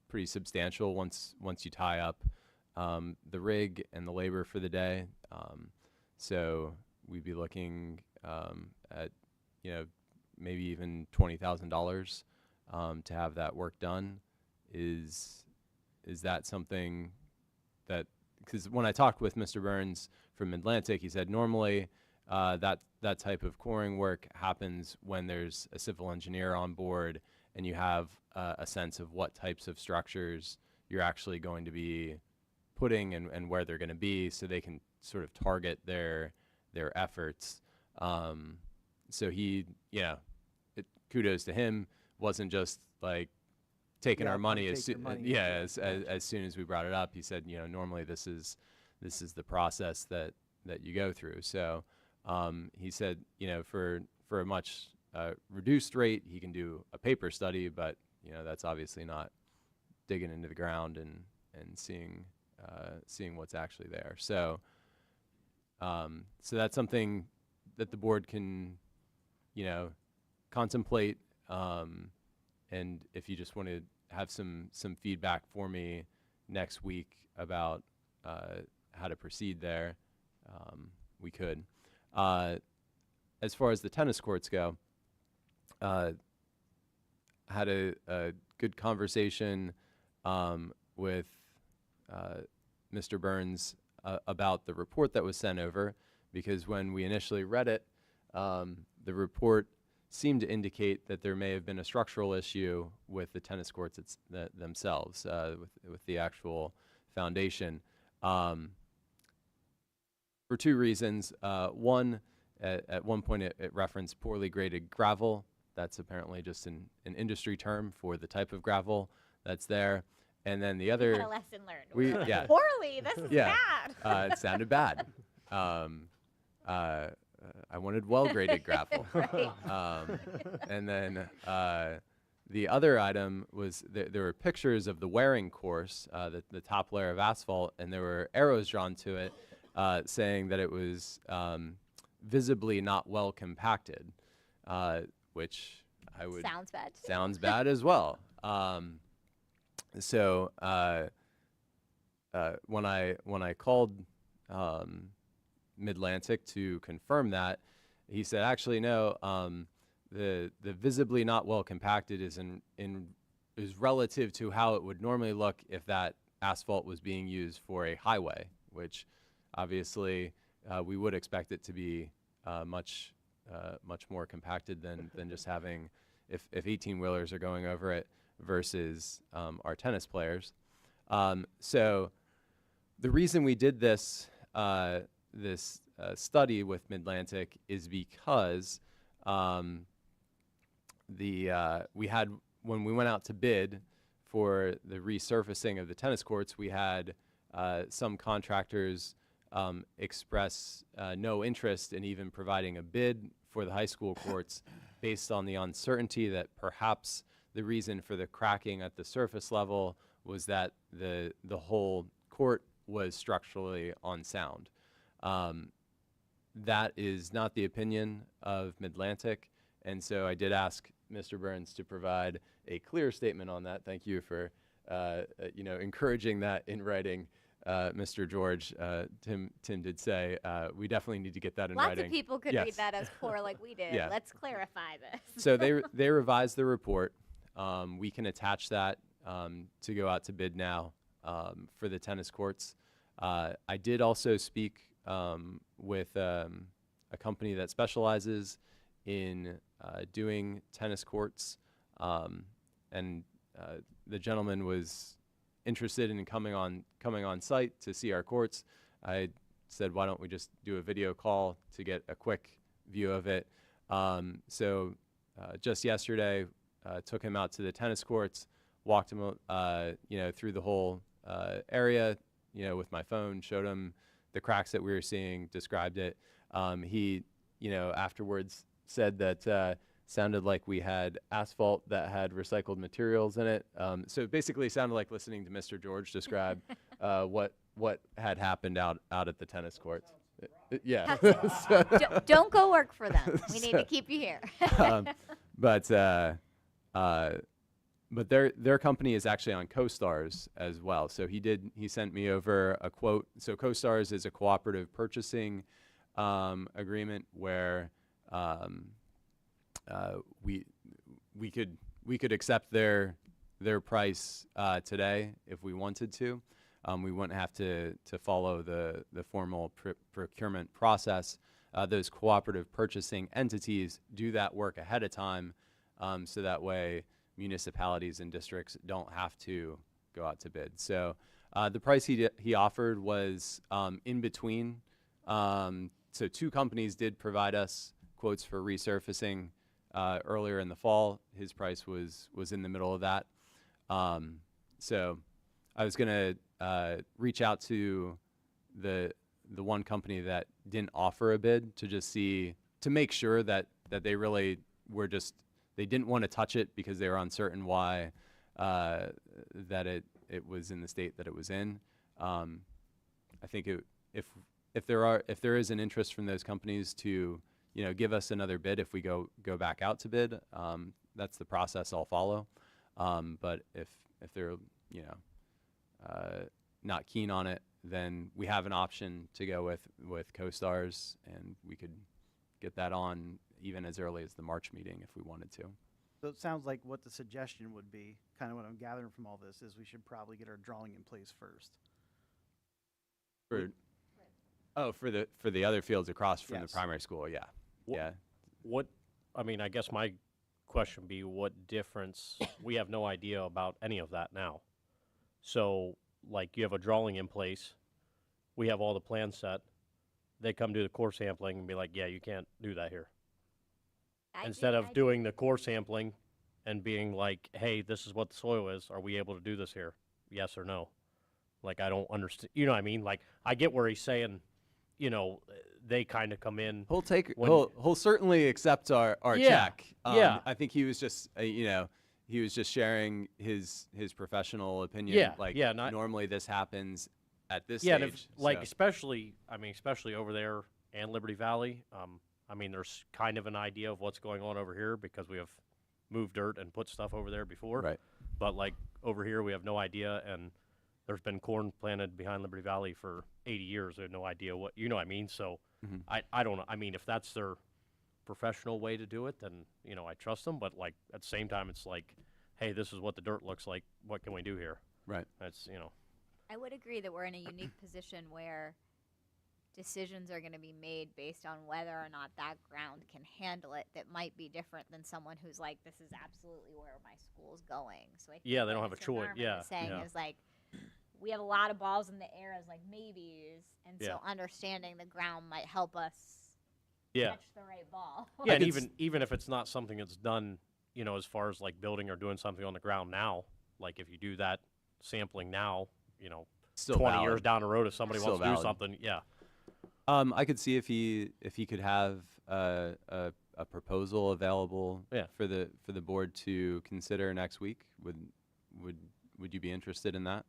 pretty substantial once you tie up the rig and the labor for the day. So we'd be looking at, maybe even $20,000 to have that work done. Is that something that, because when I talked with Mr. Burns from Atlantic, he said normally that type of coring work happens when there's a civil engineer on board and you have a sense of what types of structures you're actually going to be putting and where they're going to be, so they can sort of target their efforts. So he, kudos to him, wasn't just like taking Yeah, our money take your money. as soon as we brought it up. He said, normally this is the process that you go through. So he said, for a much reduced rate, he can do a paper study, but that's obviously not digging into the ground and seeing what's actually there. So so that's something that the board can contemplate, and if you just want to have some feedback for me next week about how to proceed there, we could. As far as the tennis courts go, had a good conversation with Mr. Burns about the report that was sent over, because when we initially read it, the report seemed to indicate that there may have been a structural issue with the tennis courts themselves, with the actual foundation. For two reasons. One, at one point it referenced poorly graded gravel. That's apparently just an industry term for the type of gravel that's there. And then the other... We had a lesson learned. We- We were like, yeah. poorly, this is Yeah. bad. It sounded bad. I wanted well-graded gravel. Right. And then the other item was there were pictures of the wearing course, the top layer of asphalt, and there were arrows drawn to it saying that it was visibly not well compacted, which I would... Sounds bad. too. Sounds bad as well. So when I called Midlantic to confirm that, he said, actually no, the visibly not well compacted is is relative to how it would normally look if that asphalt was being used for a highway, which obviously we would expect it to be much more compacted than just having, if 18-wheelers are going over it versus our tennis players. So the reason we did this study with Midlantic is because we had, when we went out to bid for the resurfacing of the tennis courts, we had some contractors express no interest in even providing a bid for the high school courts based on the uncertainty that perhaps the reason for the cracking at the surface level was that the whole court was structurally unsound. That is not the opinion of Midlantic, and so I did ask Mr. Burns to provide a clear statement on that. Thank you for encouraging that in writing. Mr. George, Tim did say we definitely need to get that in Lots writing. of people could Yes. read that as poor like we did. Yeah. Let's clarify this. So they revised the report. We can attach that to go out to bid now for the tennis courts. I did also speak with a company that specializes in doing tennis courts, and the gentleman was interested in coming on site to see our courts. I said, why don't we just do a video call to get a quick view of it? So just yesterday, took him out to the tennis courts, walked him, through the whole area, with my phone, showed him the cracks that we were seeing, described it. He, afterwards said that sounded like we had asphalt that had recycled materials in it. So it basically sounded like listening to Mr. George describe what had happened out at the tennis courts. Yeah. Don't go work for them. We need to keep you here. But their company is actually on CoStars as well. So he sent me over a quote. So CoStars is a cooperative purchasing agreement where we could accept their price today if we wanted to. We wouldn't have to follow the formal procurement process. Those cooperative purchasing entities do that work ahead of time, so that way municipalities and districts don't have to go out to bid. So the price he offered was in between. So two companies did provide us quotes for resurfacing earlier in the fall. His price was in the middle of that. So I was going to reach out to the one company that didn't offer a bid to just see, to make sure that they really were just, they didn't want to touch it because they were uncertain why that it was in the state that it was in. I think if there is an interest from those companies to give us another bid if we go back out to bid, that's the process I'll follow. But if they're not keen on it, then we have an option to go with CoStars, and we could get that on even as early as the March meeting if we wanted to. So it sounds like what the suggestion would be, kind of what I'm gathering from all this, is we should probably get our drawing in place first. For the other fields across from the Yes. primary school, yeah. Yeah. I guess my question would be what difference, we have no idea about any of that now. So, like, you have a drawing in place, we have all the plans set, they come do the core sampling and be like, yeah, you can't do that here. Instead of doing the core sampling and being like, hey, this is what the soil is, are we able to do this here? Yes or no? Like, I don't understand, you know what I mean? Like, I get where he's saying, they kind of come in. He'll certainly accept our Yeah, check. yeah. I think he was just he was just sharing his professional opinion. Yeah, like yeah, normally this happens at this Yeah, stage. and so- especially over there and Liberty Valley. There's kind of an idea of what's going on over here because we have moved dirt and put stuff over there before. Right. But like over here, we have no idea, and there's been corn planted behind Liberty Valley for 80 years. We have no idea what, you know what I mean? So Mhm. I don't know. I mean, if that's their professional way to do it, then, I trust them. But like at the same time, it's like, hey, this is what the dirt looks like. What can we do here? Right. That's, I would agree that we're in a unique position where decisions are going to be made based on whether or not that ground can handle it. That might be different than someone who's like, this is absolutely where my school's going. So I think Yeah, they don't what have a Mr. choice. Garman Yeah, is saying yeah. is like, we have a lot of balls in the air as like maybes, and Yeah. so understanding the ground might help us yeah. catch the right ball. Yeah, and could s- even if it's not something that's done, as far as like building or doing something on the ground now, like if you do that sampling now, Still 20 valid. years down the road, if somebody Still wants to do valid. something, yeah, I could see if he could have a a proposal available Yeah. for the board to consider next week. Would you be interested in that?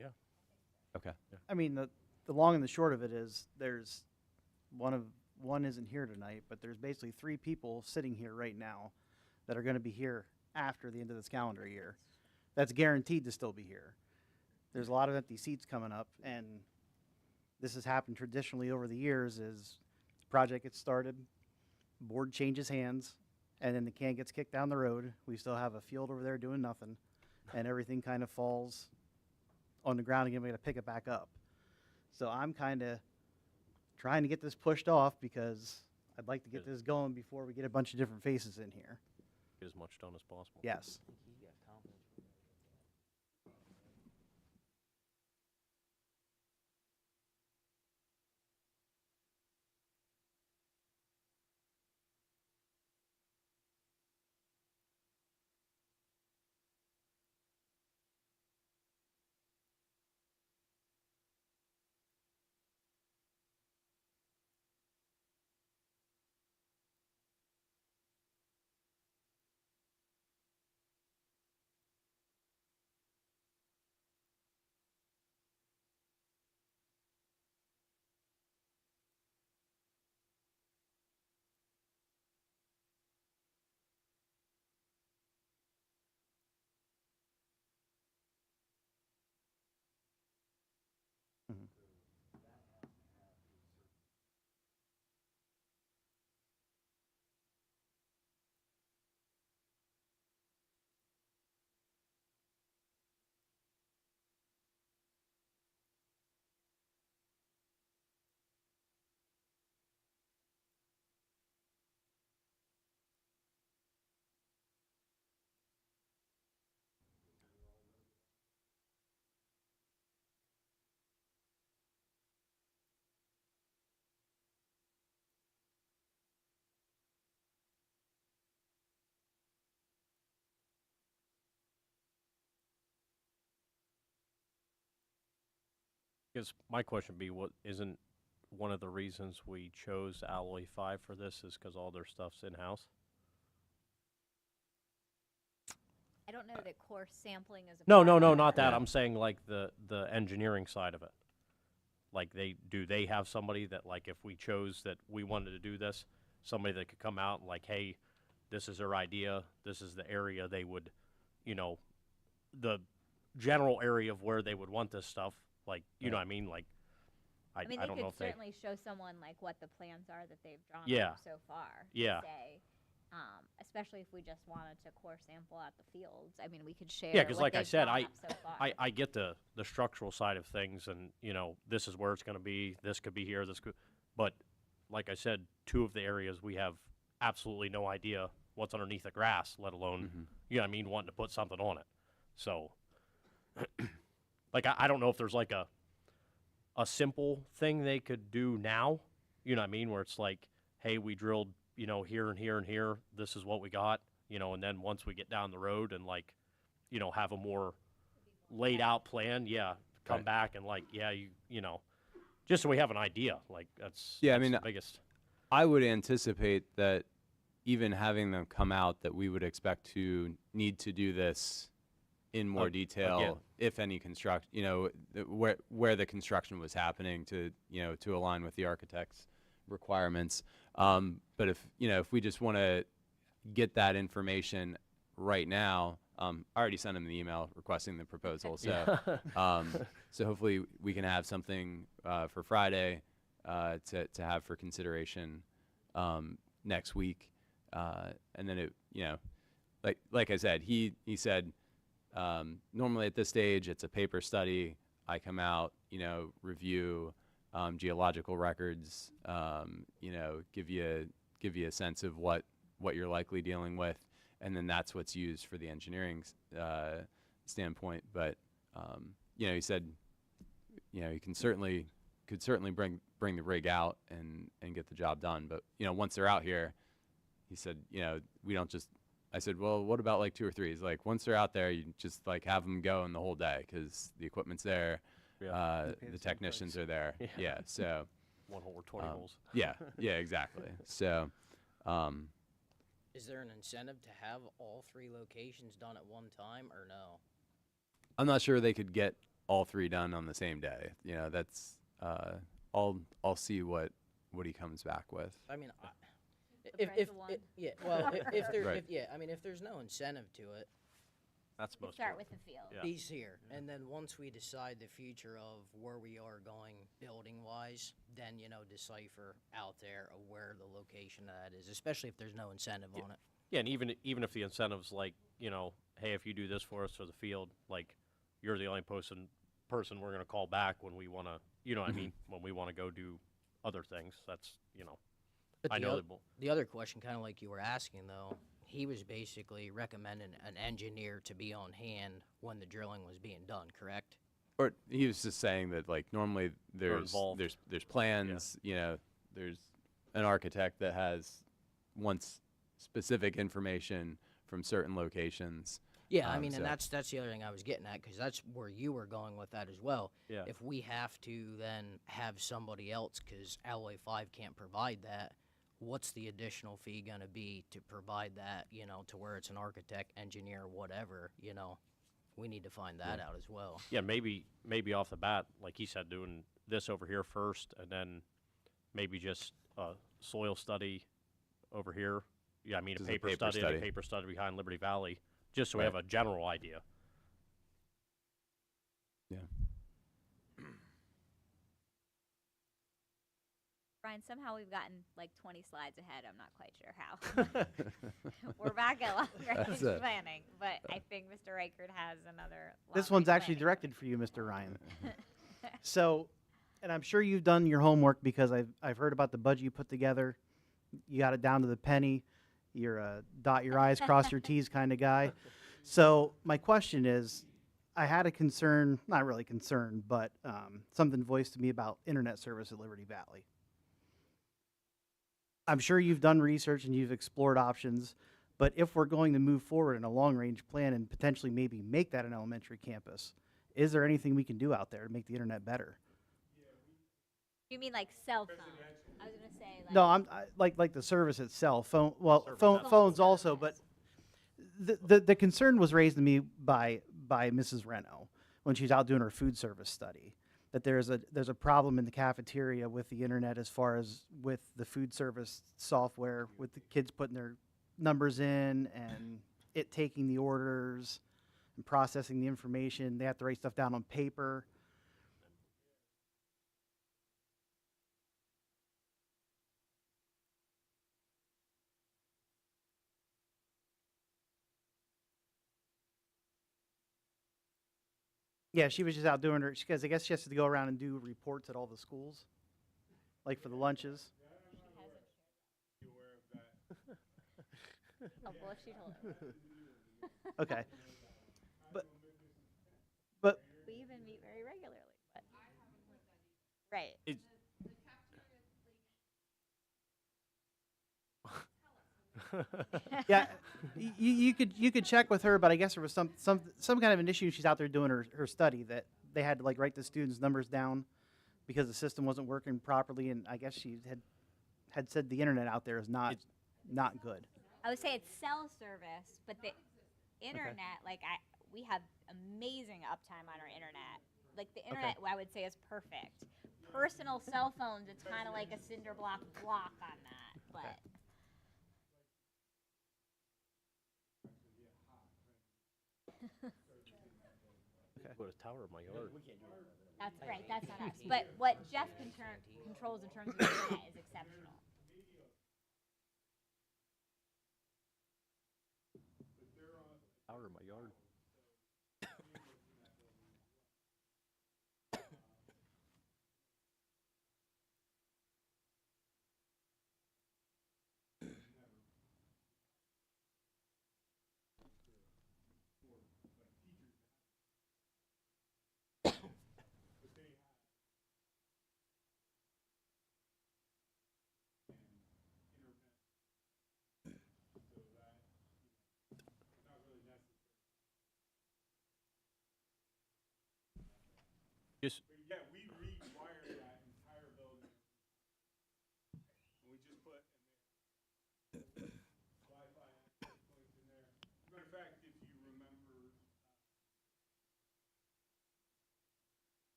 Yeah. Okay. I mean, the long and the short of it is there's one isn't here tonight, but there's basically 3 people sitting here right now that are going to be here after the end of this calendar year. That's guaranteed to still be here. There's a lot of empty seats coming up, and this has happened traditionally over the years is project gets started, board changes hands, and then the can gets kicked down the road. We still have a field over there doing nothing, and everything kind of falls on the ground again. We got to pick it back up. So I'm kind of trying to get this pushed off because I'd like to get this going before we get a bunch of different faces in here. Get as much done as possible. Yes. Mhm. Because my question would be, what isn't one of the reasons we chose Alloy 5 for this is because all their stuff's in-house? I don't know that course sampling is a No, part no, of no, that. not that. Yeah. I'm saying like the engineering side of it. Like they have somebody that, like, if we chose that we wanted to do this, somebody that could come out and like, hey, this is their idea, this is the area they would, the general area of where they would want this stuff. Like, you know what I mean? Like, I I mean, don't they know could if they. certainly show someone like what the plans are that they've drawn Yeah. up so far. Yeah. Say, especially if we just wanted to core sample at the fields. I mean, we could share. Yeah, because what like I they've said, drawn up so far. I get the structural side of things, and this is where it's going to be. This could be here. This could, but like I said, 2 of the areas we have absolutely no idea what's underneath the grass, let alone you know what I mean, wanting to put something on it. So, like I don't know if there's like a simple thing they could do now. You know what I mean, where it's like, hey, we drilled here and here and here. This is what we got. And then once we get down the road and like, have a more laid out plan, come Right. back and like, just so we have an idea. Like that's Yeah, I that's mean, the biggest. I would anticipate that even having them come out, that we would expect to need to do this in more detail, again. if any where the construction was happening to align with the architect's requirements. But if we just want to get that information right now, I already sent him the email requesting the proposal. So, so hopefully we can have something for Friday to have for consideration next week, and then like I said, he said normally at this stage it's a paper study. I come out, review geological records, give you a sense of what you're likely dealing with, and then that's what's used for the engineering standpoint. But he said, you could certainly bring the rig out and get the job done. But once they're out here, he said, we don't just. I said, well, what about like 2 or 3? He's like, once they're out there, you just like have them going the whole day because the equipment's there, Yeah. Pay the the same technicians price. are there. Yeah. Yeah. So, 1 hole or 20 holes. Yeah, yeah, exactly. So, Is there an incentive to have all 3 locations done at one time, or no? I'm not sure they could get all 3 done on the same day. You know, that's I'll see what he comes back with. I mean, The price of one. yeah, well, if there, Right. if, yeah, I mean, if there's no incentive to it, That's You most start of with the field. Yeah. he's here, and then once we decide the future of where we are going building-wise, then, decipher out there of where the location of that is, especially if there's no incentive on it. Yeah, and even if the incentive's like, hey, if you do this for us for the field, like, you're the only person we're gonna call back when we wanna, you know what I mean, when we wanna go do other things. That's, But I the know oth- that. The other question, kind of like you were asking, though, he was basically recommending an engineer to be on hand when the drilling was being done, correct? Or he was just saying that like normally involved. there's plans, there's an architect that wants specific information from certain locations. Yeah, I mean, so- and that's the other thing I was getting at, because that's where you were going with that as well. Yeah. If we have to then have somebody else, because Alloy 5 can't provide that, what's the additional fee going to be to provide that, to where it's an architect, engineer, whatever, we need to find that out as well. Yeah, maybe off the bat, like he said, doing this over here first, and then maybe just a soil study over here. Yeah, I mean Just a paper study and a paper study behind Liberty Valley, just so we Right. have a general idea. Yeah. Brian, somehow we've gotten like 20 slides ahead. I'm not quite sure how. We're back at long-range That's it. planning, but I think Mr. Reichert has another. This long-range one's actually planning. directed for you, Mr. Ryan. So, and I'm sure you've done your homework because I've heard about the budget you put together. You got it down to the penny. You're a dot your I's, cross your T's kind of guy. So my question is, I had a concern, not really concern, but something voiced to me about internet service at Liberty Valley. I'm sure you've done research and you've explored options, but if we're going to move forward in a long-range plan and potentially maybe make that an elementary campus, is there anything we can do out there to make the internet better? You mean like cell phone? I was gonna say like. No, like the service itself. Phones also, but the concern was raised to me by Mrs. Reno when she's out doing her food service study, that there's a problem in the cafeteria with the internet as far as with the food service software, with the kids putting their numbers in and it taking the orders and processing the information. They have to write stuff down on paper. Yeah, she was just out doing her, because I guess she has to go around and do reports at all the schools, like for the lunches. Oh, well, if she told her. Okay. But We even meet very regularly, but. Right. yeah, you could check with her, but I guess there was some kind of an issue. She's out there doing her study that they had to like write the students' numbers down because the system wasn't working properly, and I guess she had said the internet out there is not good. I would say it's cell service, but the internet, we have amazing uptime on our internet. Like the internet, I would say is perfect. Personal cell phones, it's kind of like a cinder block on that, but. Put a tower in my yard. That's right. That's not us. But what Jeff controls in terms of the internet is exceptional. Tower in my yard. Just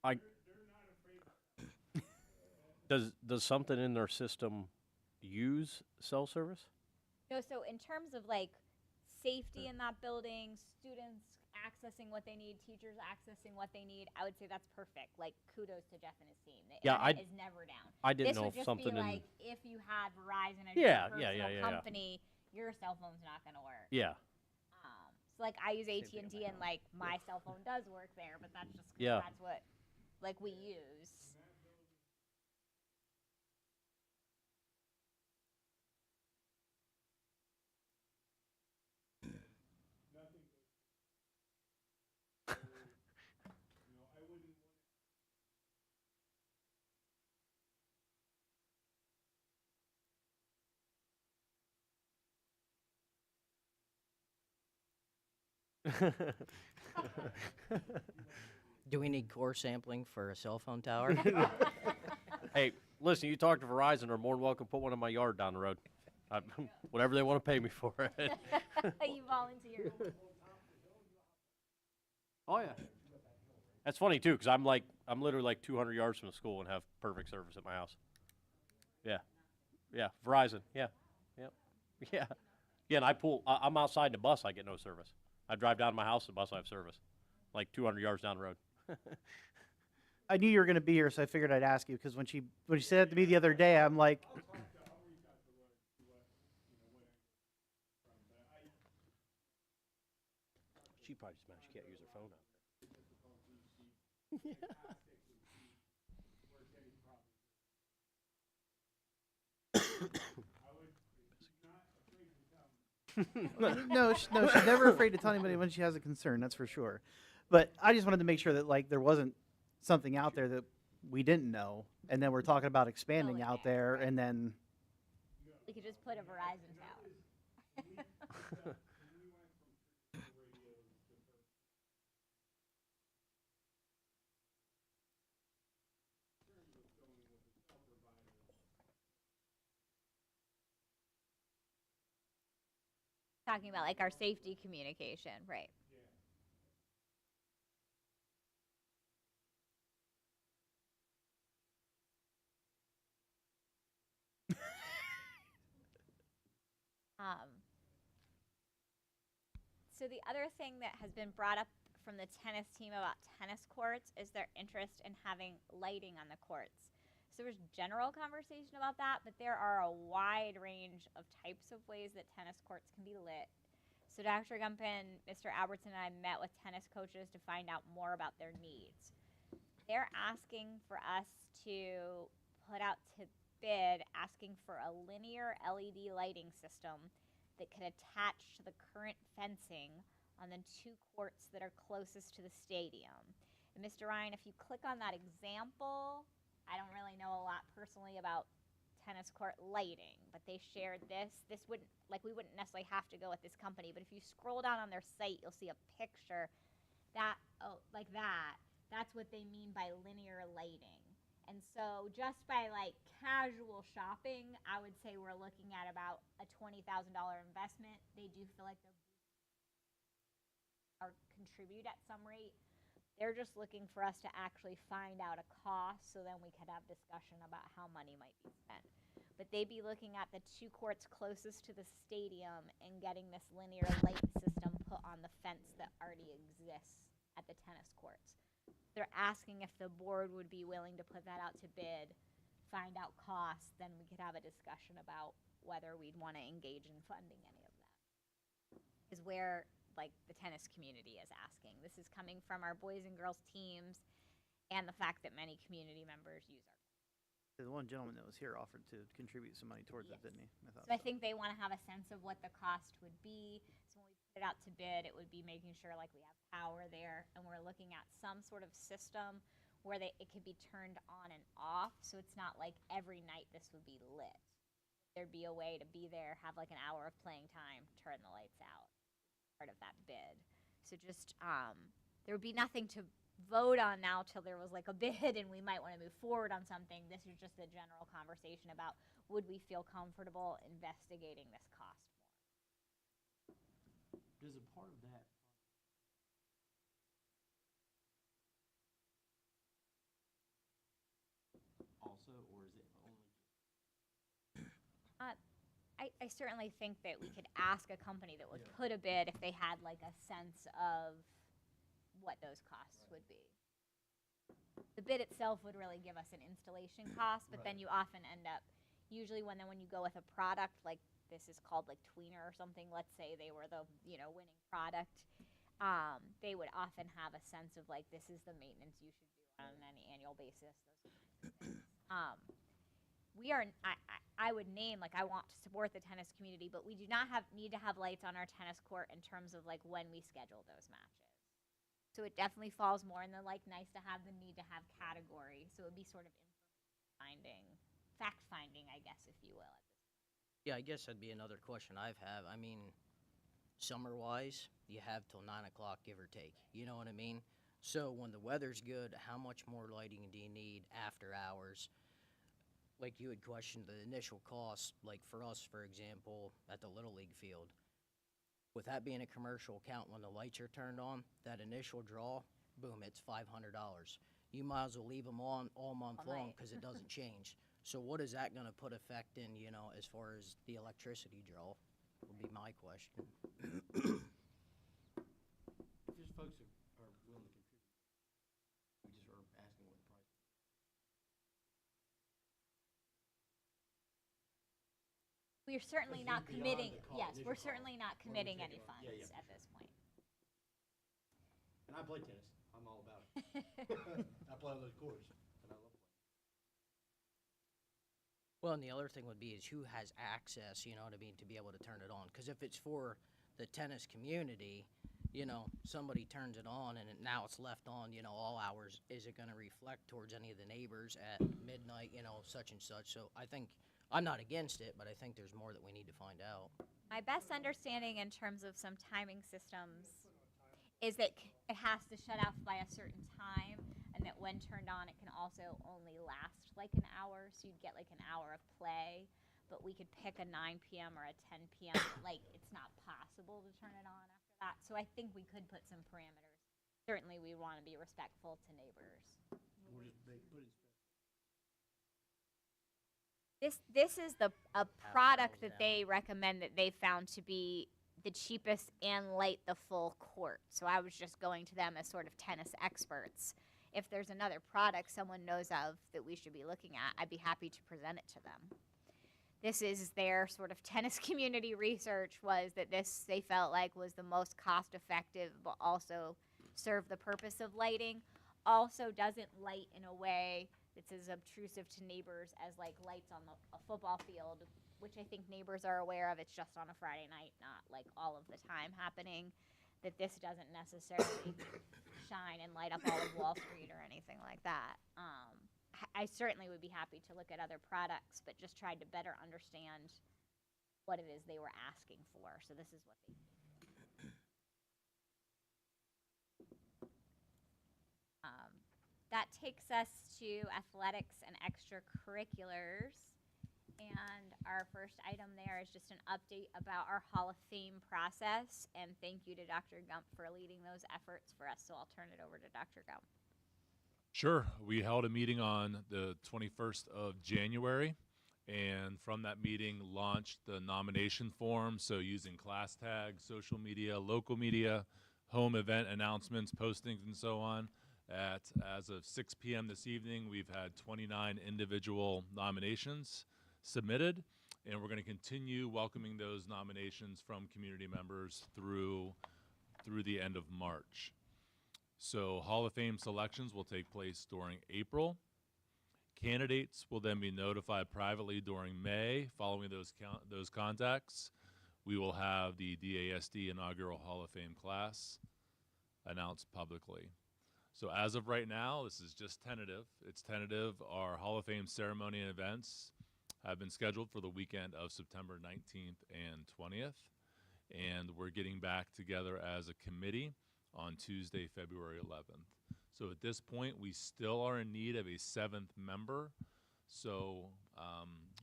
I does something in their system use cell service? No, so in terms of like safety in that building, students accessing what they need, teachers accessing what they need, I would say that's perfect. Like kudos to Jeff and his team. The Yeah, internet is never down. I didn't This know would if just something be in like if you had Verizon as Yeah, your yeah, personal yeah. company, your cell phone's not going to work. Yeah. So like I use Same AT thing and on T, my and like my cell phone does work there, but that's just 'cause Yeah. that's what like we use. Do we need core sampling for a cell phone tower? Hey, listen, you talk to Verizon, they're more than welcome to put one in my yard down the road. Whatever they want to pay me for it. You volunteer. Oh yeah. That's funny too, because I'm literally like 200 yards from the school and have perfect service at my house. Yeah, yeah, Verizon. Yeah, yeah, yeah, yeah. And I'm outside in the bus. I get no service. I drive down to my house. The bus I have service, like 200 yards down the road. I knew you were going to be here, so I figured I'd ask you because when she said it to me the other day, I'm like, She probably just mad she can't use her phone out no, she's never afraid to tell anybody when she has a concern. That's for sure. But I just wanted to make sure that like there wasn't something out there that we didn't know, and then we're talking about expanding out there, and then We could just put a Verizon tower. Talking about like our safety communication, right? So the other thing that has been brought up from the tennis team about tennis courts is their interest in having lighting on the courts. So there's general conversation about that, but there are a wide range of types of ways that tennis courts can be lit. So Dr. Gumpin, Mr. Albertson, and I met with tennis coaches to find out more about their needs. They're asking for us to put out to bid, asking for a linear LED lighting system that could attach to the current fencing on the two courts that are closest to the stadium. And Mr. Ryan, if you click on that example, I don't really know a lot personally about tennis court lighting, but they shared this. This wouldn't, like, we wouldn't necessarily have to go with this company, but if you scroll down on their site, you'll see a picture that, like that. That's what they mean by linear lighting. And so just by like casual shopping, I would say we're looking at about a $20,000 investment. They do feel like they'll contribute at some rate. They're just looking for us to actually find out a cost so then we could have discussion about how money might be spent. But they'd be looking at the two courts closest to the stadium and getting this linear light system put on the fence that already exists at the tennis courts. They're asking if the board would be willing to put that out to bid, find out costs, then we could have a discussion about whether we'd want to engage in funding any of that. Is where like the tennis community is asking. This is coming from our boys and girls teams and the fact that many community members use our. the one gentleman that was here offered to contribute some money towards it, didn't he? So I think they want to have a sense of what the cost would be. So when we put it out to bid, it would be making sure like we have power there, and we're looking at some sort of system where it could be turned on and off. So it's not like every night this would be lit. There'd be a way to be there, have like an hour of playing time, turn the lights out. Part of that bid. So just there would be nothing to vote on now till there was like a bid and we might want to move forward on something. This is just a general conversation about would we feel comfortable investigating this cost more. Does a part of that or is it only? I certainly think that we could ask a company that would put a bid if they had like a sense of what those costs would be. The bid itself would really give us an installation cost, but then you often end up, usually when you go with a product like this is called like Tweener or something, let's say they were the winning product, they would often have a sense of like this is the maintenance you should do on an annual basis. Those kinds of things. We are. I would name like I want to support the tennis community, but we do not need to have lights on our tennis court in terms of like when we schedule those matches. So it definitely falls more in the like nice to have than need to have category. So it would be sort of fact finding, I guess, if you will. At this point. Yeah, I guess that'd be another question I've have. I mean, summer wise, you have till 9 o'clock, give or take. You know what I mean? So when the weather's good, how much more lighting do you need after hours? Like you had questioned the initial cost, like for us, for example, at the Little League field. With that being a commercial account, when the lights are turned on, that initial draw, boom, it's $500. You might as well leave them on all month All long night. because it doesn't change. So what is that going to put effect in, as far as the electricity draw, would be my question. If there's folks that are willing to contribute, we just are asking what the price is. We're certainly But not it's beyond committing. the cost, Yes, initial we're cost. certainly not What are we committing thinking any about? funds Yeah, yeah, at for this point. And I play tennis. I'm all about it. I play on those courts, and I love playing. Well, and the other thing would be is who has access, you know what I mean, to be able to turn it on. Because if it's for the tennis community, somebody turns it on and now it's left on, all hours, is it going to reflect towards any of the neighbors at midnight, such and such? So I think, I'm not against it, but I think there's more that we need to find out. My best understanding in terms of some timing systems is that it has to shut off by a certain time, and that when turned on, it can also only last like an hour, so you'd get like an hour of play. But we could pick a 9 p.m. or a 10 p.m. Like it's not possible to turn it on after that. So I think we could put some parameters. Certainly, we want to be respectful to neighbors. We'll just put it. This is a product that they recommend that they found to be the cheapest and light the full court. So I was just going to them as sort of tennis experts. If there's another product someone knows of that we should be looking at, I'd be happy to present it to them. This is their sort of tennis community research, was that this they felt like was the most cost effective, but also serve the purpose of lighting. Also doesn't light in a way that's as obtrusive to neighbors as like lights on a football field, which I think neighbors are aware of. It's just on a Friday night, not like all of the time happening. That this doesn't necessarily shine and light up all of Wall Street or anything like that. I certainly would be happy to look at other products, but just tried to better understand what it is they were asking for. So this is what they did. That takes us to athletics and extracurriculars. And our first item there is just an update about our Hall of Fame process. And thank you to Dr. Gump for leading those efforts for us. So I'll turn it over to Dr. Gump. Sure. We held a meeting on the 21st of January, and from that meeting launched the nomination form. So using class tags, social media, local media, home event announcements, postings, and so on. As of 6 p.m. this evening, we've had 29 individual nominations submitted, and we're going to continue welcoming those nominations from community members through the end of March. So Hall of Fame selections will take place during April. Candidates will then be notified privately during May. Following those contacts, we will have the DASD inaugural Hall of Fame class announced publicly. So as of right now, this is just tentative. It's tentative. Our Hall of Fame ceremony and events have been scheduled for the weekend of September 19th and 20th. And we're getting back together as a committee on Tuesday, February 11th. So at this point, we still are in need of a 7th member. So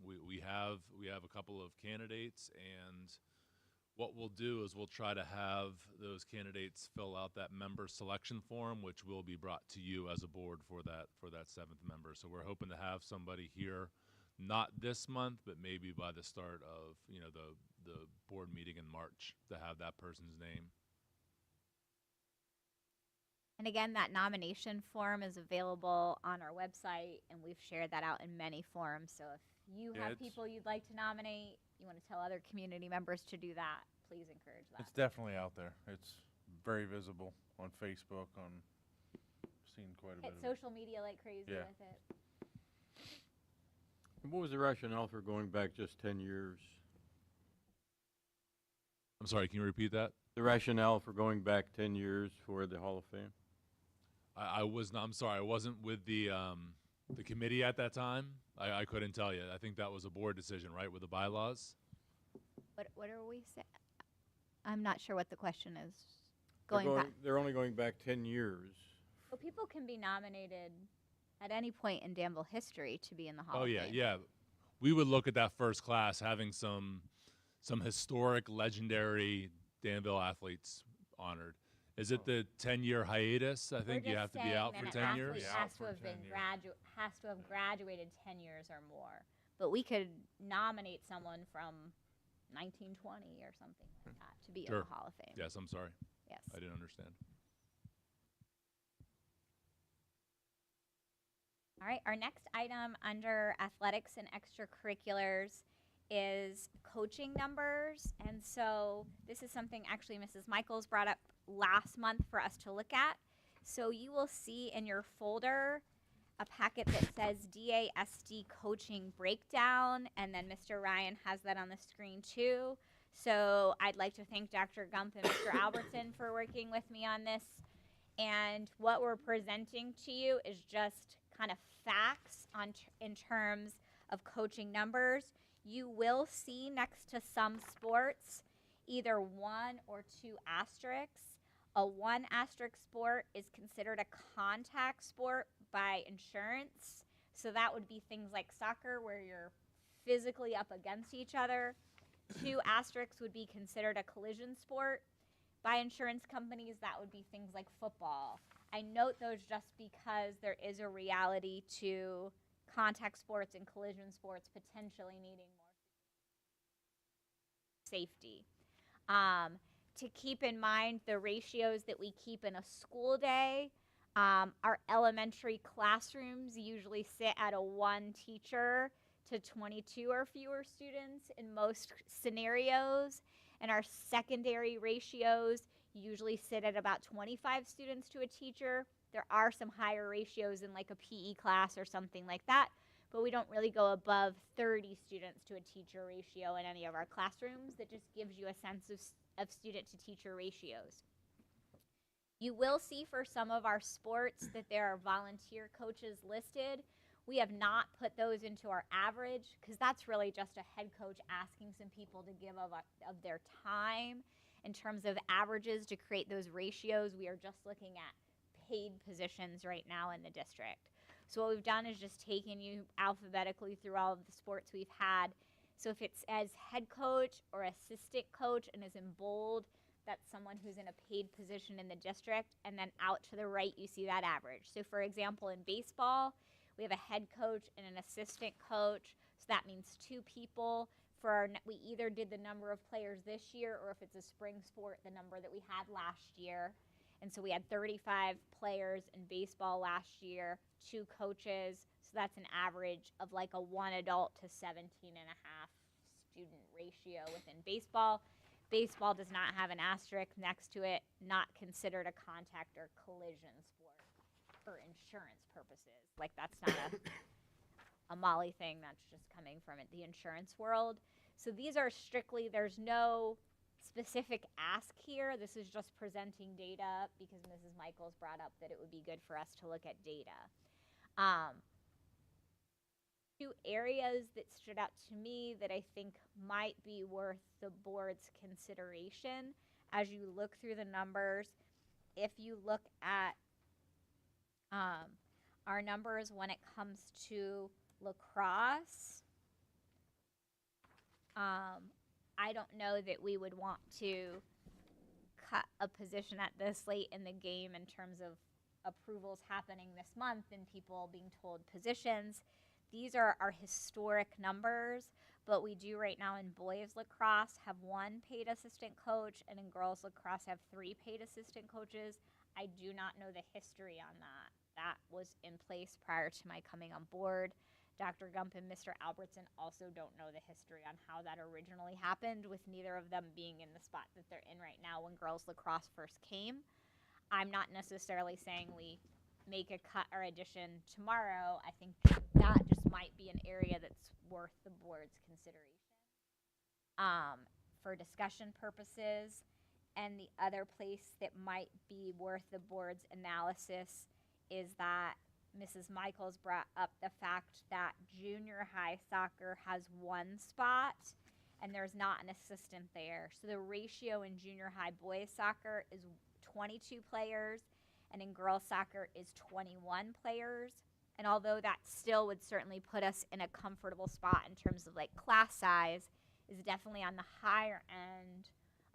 we have a couple of candidates, and What we'll do is we'll try to have those candidates fill out that member selection form, which will be brought to you as a board for that seventh member. So we're hoping to have somebody here, not this month, but maybe by the start of the board meeting in March to have that person's name. And again, that nomination form is available on our website, and we've shared that out in many forms. So if you Yeah, have it's- people you'd like to nominate, you want to tell other community members to do that, please encourage that. It's definitely out there. It's very visible on Facebook, seen quite a bit Hit of it. social media like crazy Yeah. with it. And what was the rationale for going back just 10 years? I'm sorry, can you repeat that? The rationale for going back 10 years for the Hall of Fame? I was not, I'm sorry, I wasn't with the committee at that time. I couldn't tell you. I think that was a board decision, right, with the bylaws? What are we saying? I'm not sure what the question is. They're only going back 10 years. Well, people can be nominated at any point in Danville history to be in the Hall Oh of yeah, Fame. yeah. We would look at that first class having some historic, legendary Danville athletes honored. Is it the 10-year hiatus? I think you have to be out for 10 years. Has to have has to have graduated 10 years or more. But we could nominate someone from 1920 or something like that to be in Sure. the Hall of Fame. Yes, I'm sorry. Yes. I didn't understand. All right, our next item under athletics and extracurriculars is coaching numbers. And so this is something actually Mrs. Michaels brought up last month for us to look at. So you will see in your folder a packet that says DASD coaching breakdown, and then Mr. Ryan has that on the screen too. So I'd like to thank Dr. Gump and Mr. Albertson for working with me on this. And what we're presenting to you is just kind of facts in terms of coaching numbers. You will see next to some sports either 1 or 2 asterisks. A 1 asterisk sport is considered a contact sport by insurance. So that would be things like soccer where you're physically up against each other. 2 asterisks would be considered a collision sport. By insurance companies, that would be things like football. I note those just because there is a reality to contact sports and collision sports potentially needing more safety. To keep in mind the ratios that we keep in a school day, our elementary classrooms usually sit at a 1 teacher to 22 or fewer students in most scenarios, and our secondary ratios usually sit at about 25 students to a teacher. There are some higher ratios in like a PE class or something like that, but we don't really go above 30 students to a teacher ratio in any of our classrooms. That just gives you a sense of student to teacher ratios. You will see for some of our sports that there are volunteer coaches listed. We have not put those into our average because that's really just a head coach asking some people to give of their time. In terms of averages to create those ratios, we are just looking at paid positions right now in the district. So what we've done is just taken you alphabetically through all of the sports we've had. So if it's as head coach or assistant coach and is in bold, that's someone who's in a paid position in the district. And then out to the right, you see that average. So for example, in baseball, we have a head coach and an assistant coach. So that means 2 people. We either did the number of players this year, or if it's a spring sport, the number that we had last year. And so we had 35 players in baseball last year, 2 coaches. So that's an average of like a 1 adult to 17 and a half student ratio within baseball. Baseball does not have an asterisk next to it, not considered a contact or collision sport for insurance purposes. Like that's not a Molly thing, that's just coming from the insurance world. So these are strictly, there's no specific ask here. This is just presenting data because Mrs. Michaels brought up that it would be good for us to look at data. 2 areas that stood out to me that I think might be worth the board's consideration as you look through the numbers. If you look at our numbers when it comes to lacrosse, I don't know that we would want to cut a position at this late in the game in terms of approvals happening this month and people being told positions. These are our historic numbers, but we do right now in boys lacrosse have 1 paid assistant coach, and in girls lacrosse have 3 paid assistant coaches. I do not know the history on that. That was in place prior to my coming on board. Dr. Gump and Mr. Albertson also don't know the history on how that originally happened, with neither of them being in the spot that they're in right now when girls lacrosse first came. I'm not necessarily saying we make a cut or addition tomorrow. I think that just might be an area that's worth the board's consideration for discussion purposes. And the other place that might be worth the board's analysis is that Mrs. Michaels brought up the fact that junior high soccer has 1 spot and there's not an assistant there. So the ratio in junior high boys soccer is 22 players, and in girls soccer is 21 players. And although that still would certainly put us in a comfortable spot in terms of like class size, is definitely on the higher end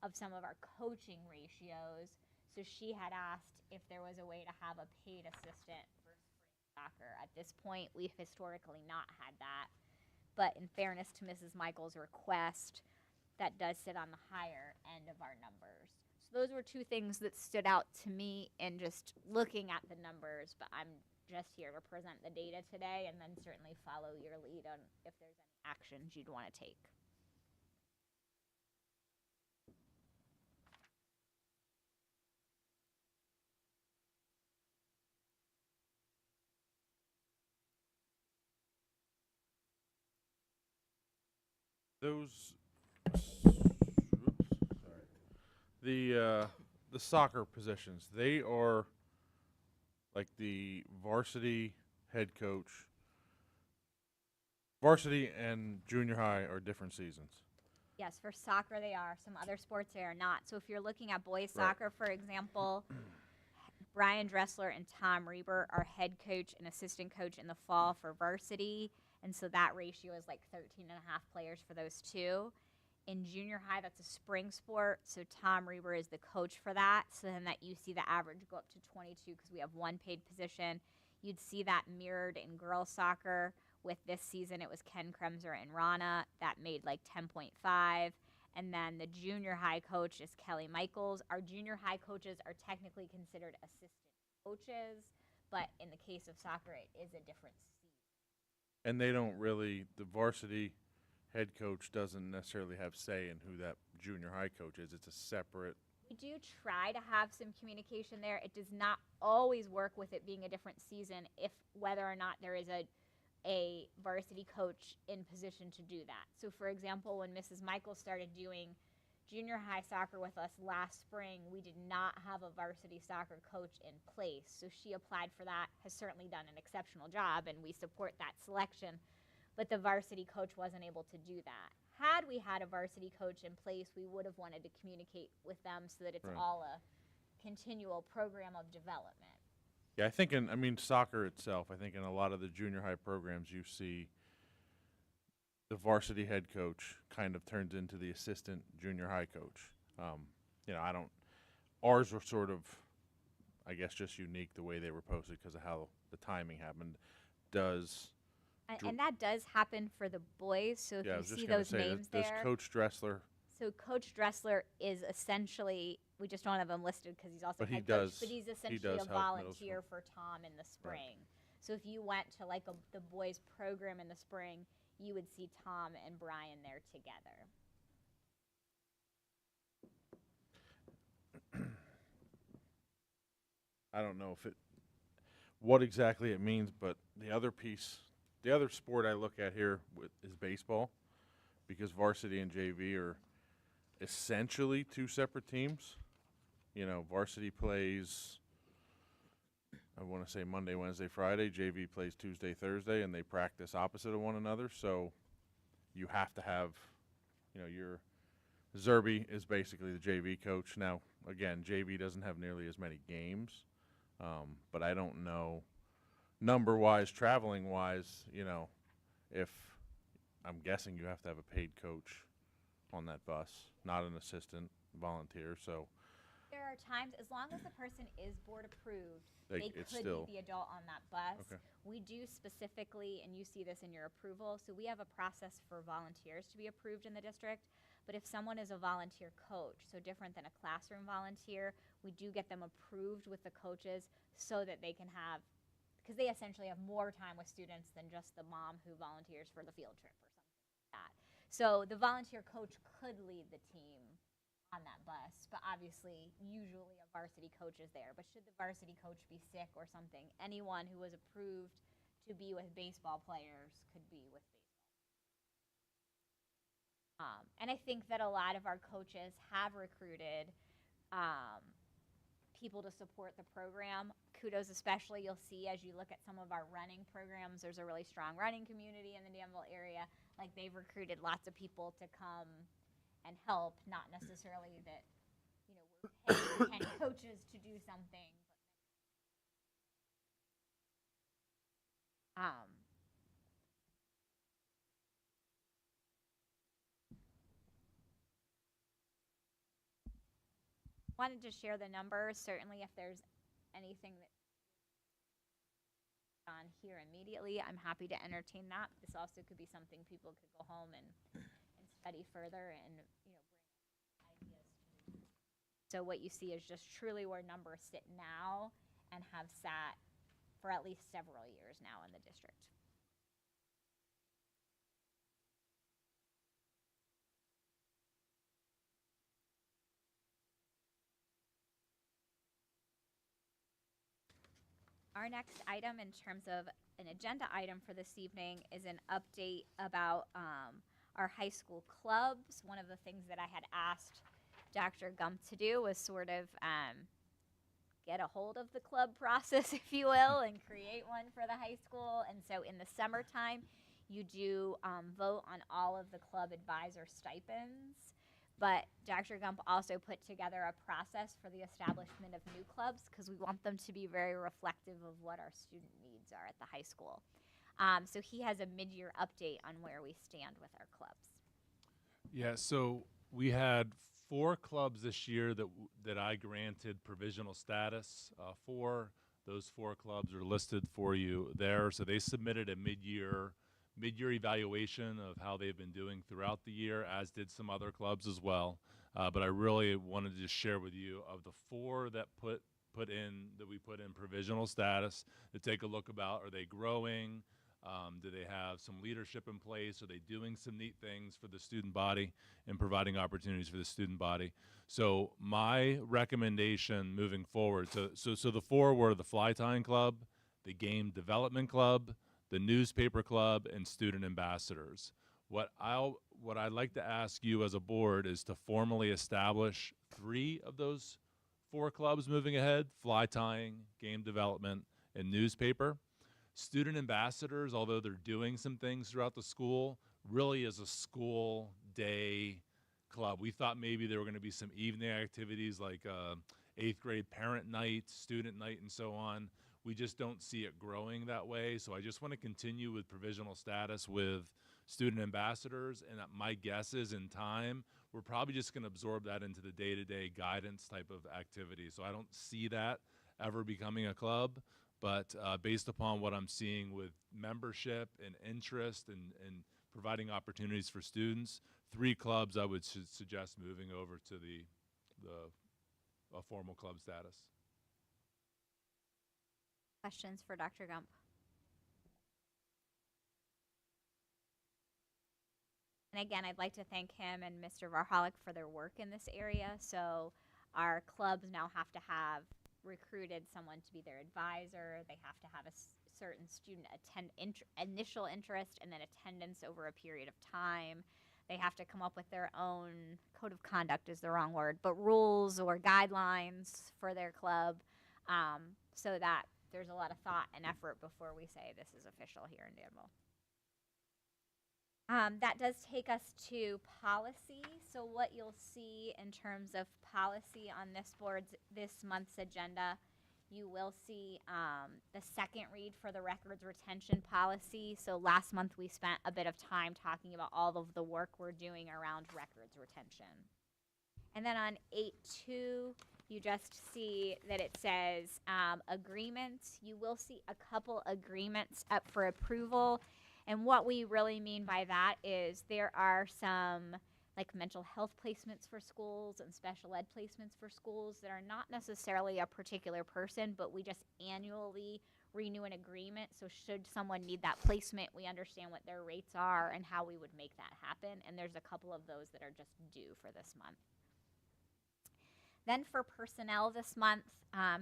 of some of our coaching ratios. So she had asked if there was a way to have a paid assistant for spring soccer. At this point, we've historically not had that. But in fairness to Mrs. Michaels' request, that does sit on the higher end of our numbers. So those were 2 things that stood out to me in just looking at the numbers, but I'm just here to present the data today and then certainly follow your lead on if there's any actions you'd want to take. Those, the soccer positions, they are like the varsity head coach. Varsity and junior high are different seasons. Yes, for soccer they are. Some other sports they are not. So if you're looking at boys Right. soccer, for example, Brian Dressler and Tom Reber are head coach and assistant coach in the fall for varsity. And so that ratio is like 13 and a half players for those 2. In junior high, that's a spring sport. So Tom Reber is the coach for that. So then that you see the average go up to 22 because we have 1 paid position. You'd see that mirrored in girls soccer. With this season, it was Ken Kremser and Rana that made like 10.5. And then the junior high coach is Kelly Michaels. Our junior high coaches are technically considered assistant coaches, but in the case of soccer, it is a different season. And they don't really, the varsity head coach doesn't necessarily have say in who that junior high coach is. It's a separate. We do try to have some communication there. It does not always work with it being a different season if whether or not there is a varsity coach in position to do that. So for example, when Mrs. Michaels started doing junior high soccer with us last spring, we did not have a varsity soccer coach in place. So she applied for that, has certainly done an exceptional job, and we support that selection. But the varsity coach wasn't able to do that. Had we had a varsity coach in place, we would have wanted to communicate with them so that it's Right. all a continual program of development. Yeah, I think soccer itself, I think in a lot of the junior high programs you see the varsity head coach kind of turns into the assistant junior high coach. Ours were sort of, I guess, just unique the way they were posted because of how the timing happened. And that does happen for the boys, so if Yeah, I you was just see gonna those say, names does there. Coach Dressler, So Coach Dressler is essentially, we just don't have him listed because he's also But he head coach, does- but he's he essentially does a help middle volunteer for Tom in the spring. So if you went to like the boys program in the spring, you would see Tom and Brian there together. I don't know what exactly it means, but the other sport I look at here is baseball, because varsity and JV are essentially 2 separate teams. Varsity plays, I want to say Monday, Wednesday, Friday. JV plays Tuesday, Thursday, and they practice opposite of one another. So you have to have, your Zerby is basically the JV coach. Now, again, JV doesn't have nearly as many games, but I don't know number-wise, traveling-wise, if I'm guessing you have to have a paid coach on that bus, not an assistant volunteer. So There are times, as long as the person is board approved, They- they it's could still- be the adult on that bus. Okay. We do specifically, and you see this in your approval, so we have a process for volunteers to be approved in the district. But if someone is a volunteer coach, so different than a classroom volunteer, we do get them approved with the coaches so that they can have, because they essentially have more time with students than just the mom who volunteers for the field trip or something like that. So the volunteer coach could lead the team on that bus, but obviously, usually a varsity coach is there. But should the varsity coach be sick or something, anyone who was approved to be with baseball players could be with baseball. And I think that a lot of our coaches have recruited people to support the program. Kudos, especially, you'll see as you look at some of our running programs, there's a really strong running community in the Danville area. Like, they've recruited lots of people to come and help, not necessarily that, we're paying 10 coaches to do something. But, wanted to share the numbers. Certainly, if there's anything that on here immediately, I'm happy to entertain that. This also could be something people could go home and study further and bring ideas to. So what you see is just truly where numbers sit now and have sat for at least several years now in the district. Our next item in terms of an agenda item for this evening is an update about our high school clubs. One of the things that I had asked Dr. Gump to do was sort of get a hold of the club process, if you will, and create one for the high school. And so in the summertime, you do vote on all of the club advisor stipends. But Dr. Gump also put together a process for the establishment of new clubs because we want them to be very reflective of what our student needs are at the high school. So he has a mid-year update on where we stand with our clubs. Yeah, so we had 4 clubs this year that I granted provisional status for. Those 4 clubs are listed for you there. So they submitted a mid-year evaluation of how they've been doing throughout the year, as did some other clubs as well. But I really wanted to just share with you of the 4 that we put in provisional status to take a look about, are they growing? Do they have some leadership in place? Are they doing some neat things for the student body and providing opportunities for the student body? So my recommendation moving forward, so the 4 were the Fly Tying Club, the Game Development Club, the Newspaper Club, and Student Ambassadors. What I'd like to ask you as a board is to formally establish 3 of those 4 clubs moving ahead: Fly Tying, Game Development, and Newspaper. Student Ambassadors, although they're doing some things throughout the school, really is a school day club. We thought maybe there were going to be some evening activities like 8th grade parent night, student night, and so on. We just don't see it growing that way. So I just want to continue with provisional status with Student Ambassadors. And my guess is in time, we're probably just going to absorb that into the day-to-day guidance type of activity. So I don't see that ever becoming a club. But based upon what I'm seeing with membership and interest and providing opportunities for students, 3 clubs I would suggest moving over to a formal club status. Questions for Dr. Gump? And again, I'd like to thank him and Mr. Varholic for their work in this area. So our clubs now have to have recruited someone to be their advisor. They have to have a certain student initial interest and then attendance over a period of time. They have to come up with their own code of conduct is the wrong word, but rules or guidelines for their club, so that there's a lot of thought and effort before we say this is official here in Danville. That does take us to policy. So what you'll see in terms of policy on this month's agenda you will see the second read for the records retention policy. So last month we spent a bit of time talking about all of the work we're doing around records retention. And then on 8.2, you just see that it says agreements. You will see a couple agreements up for approval. And what we really mean by that is there are some like mental health placements for schools and special ed placements for schools that are not necessarily a particular person, but we just annually renew an agreement. So should someone need that placement, we understand what their rates are and how we would make that happen. And there's a couple of those that are just due for this month. Then for personnel this month,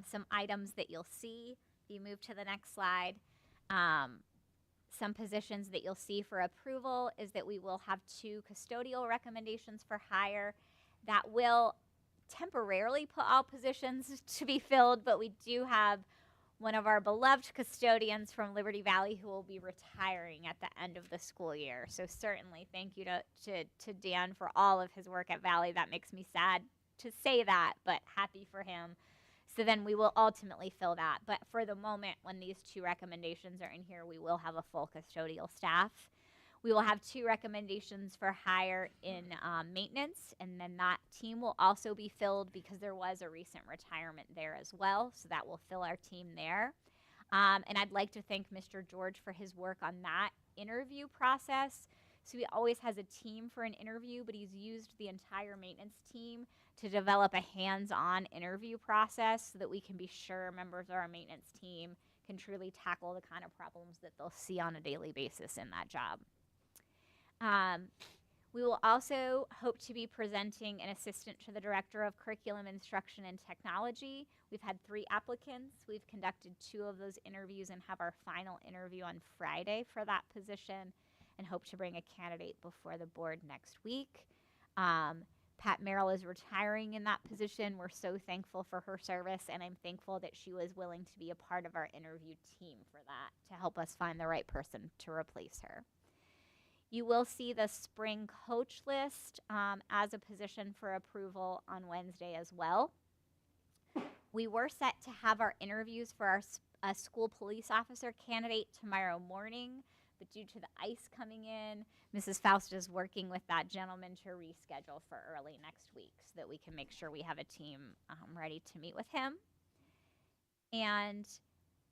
some items that you'll see, if you move to the next slide, some positions that you'll see for approval is that we will have 2 custodial recommendations for hire that will temporarily put all positions to be filled, but we do have one of our beloved custodians from Liberty Valley who will be retiring at the end of the school year. So certainly thank you to Dan for all of his work at Valley. That makes me sad to say that, but happy for him. So then we will ultimately fill that. But for the moment, when these 2 recommendations are in here, we will have a full custodial staff. We will have 2 recommendations for hire in maintenance, and then that team will also be filled because there was a recent retirement there as well. So that will fill our team there. And I'd like to thank Mr. George for his work on that interview process. So he always has a team for an interview, but he's used the entire maintenance team to develop a hands-on interview process so that we can be sure members of our maintenance team can truly tackle the kind of problems that they'll see on a daily basis in that job. We will also hope to be presenting an assistant to the Director of Curriculum Instruction and Technology. We've had 3 applicants. We've conducted 2 of those interviews and have our final interview on Friday for that position, and hope to bring a candidate before the board next week. Pat Merrill is retiring in that position. We're so thankful for her service, and I'm thankful that she was willing to be a part of our interview team for that to help us find the right person to replace her. You will see the spring coach list as a position for approval on Wednesday as well. We were set to have our interviews for our school police officer candidate tomorrow morning, but due to the ice coming in, Mrs. Faust is working with that gentleman to reschedule for early next week so that we can make sure we have a team ready to meet with him. And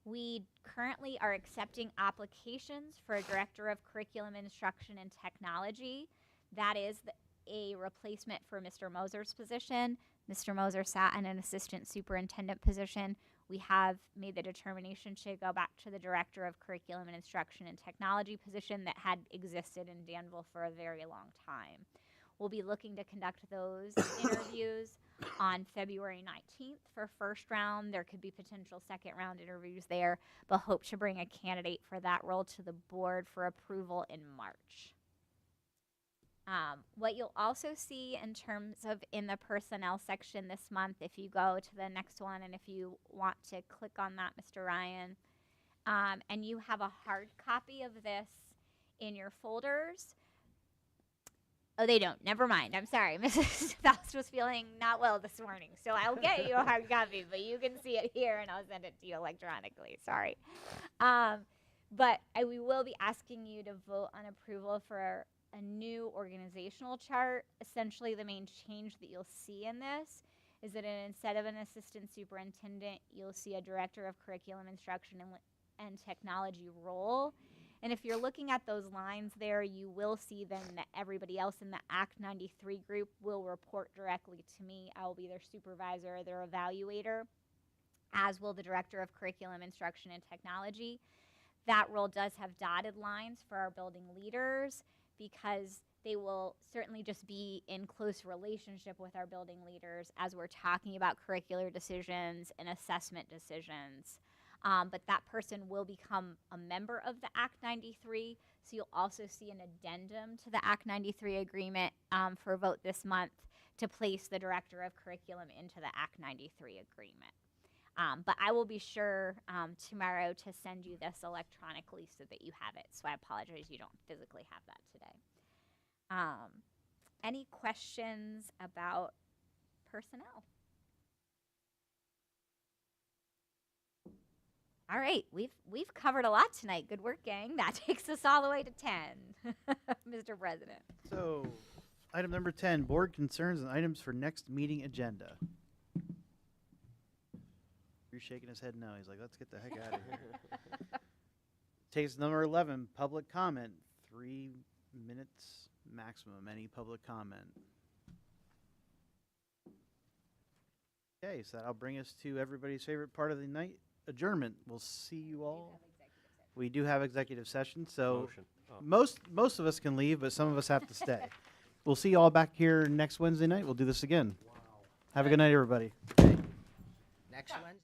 we currently are accepting applications for a Director of Curriculum Instruction and Technology. That is a replacement for Mr. Moser's position. Mr. Moser sat in an assistant superintendent position. We have made the determination to go back to the Director of Curriculum and Instruction and Technology position that had existed in Danville for a very long time. We'll be looking to conduct those interviews on February 19th for first round. There could be potential second round interviews there, but hope to bring a candidate for that role to the board for approval in March. What you'll also see in terms of in the personnel section this month, if you go to the next one and if you want to click on that, Mr. Ryan, and you have a hard copy of this in your folders. Oh, they don't. Never mind. I'm sorry. Mrs. Faust was feeling not well this morning, so I'll get you a hard copy, but you can see it here and I'll send it to you electronically. Sorry. But we will be asking you to vote on approval for a new organizational chart. Essentially, the main change that you'll see in this is that instead of an assistant superintendent, you'll see a Director of Curriculum Instruction and Technology role. And if you're looking at those lines there, you will see then that everybody else in the Act 93 group will report directly to me. I will be their supervisor or their evaluator, as will the Director of Curriculum Instruction and Technology. That role does have dotted lines for our building leaders because they will certainly just be in close relationship with our building leaders as we're talking about curricular decisions and assessment decisions. But that person will become a member of the Act 93, so you'll also see an addendum to the Act 93 agreement for a vote this month to place the Director of Curriculum into the Act 93 agreement. But I will be sure tomorrow to send you this electronically so that you have it, so I apologize you don't physically have that today. Any questions about personnel? All right, we've covered a lot tonight. Good work, gang. That takes us all the way to 10, Mr. President. So, item number 10, board concerns and items for next meeting agenda. You're shaking his head no. He's like, let's get the heck out of here. Takes number 11, public comment. 3 minutes maximum, any public comment. Okay, so that'll bring us to everybody's favorite part of the night, adjournment. We'll see you all. We do have executive session, so Motion. Oh. most of us can leave, but some of us have to stay. We'll see you all back here next Wednesday night. We'll do this again. Have a good night, everybody. Next Wednesday.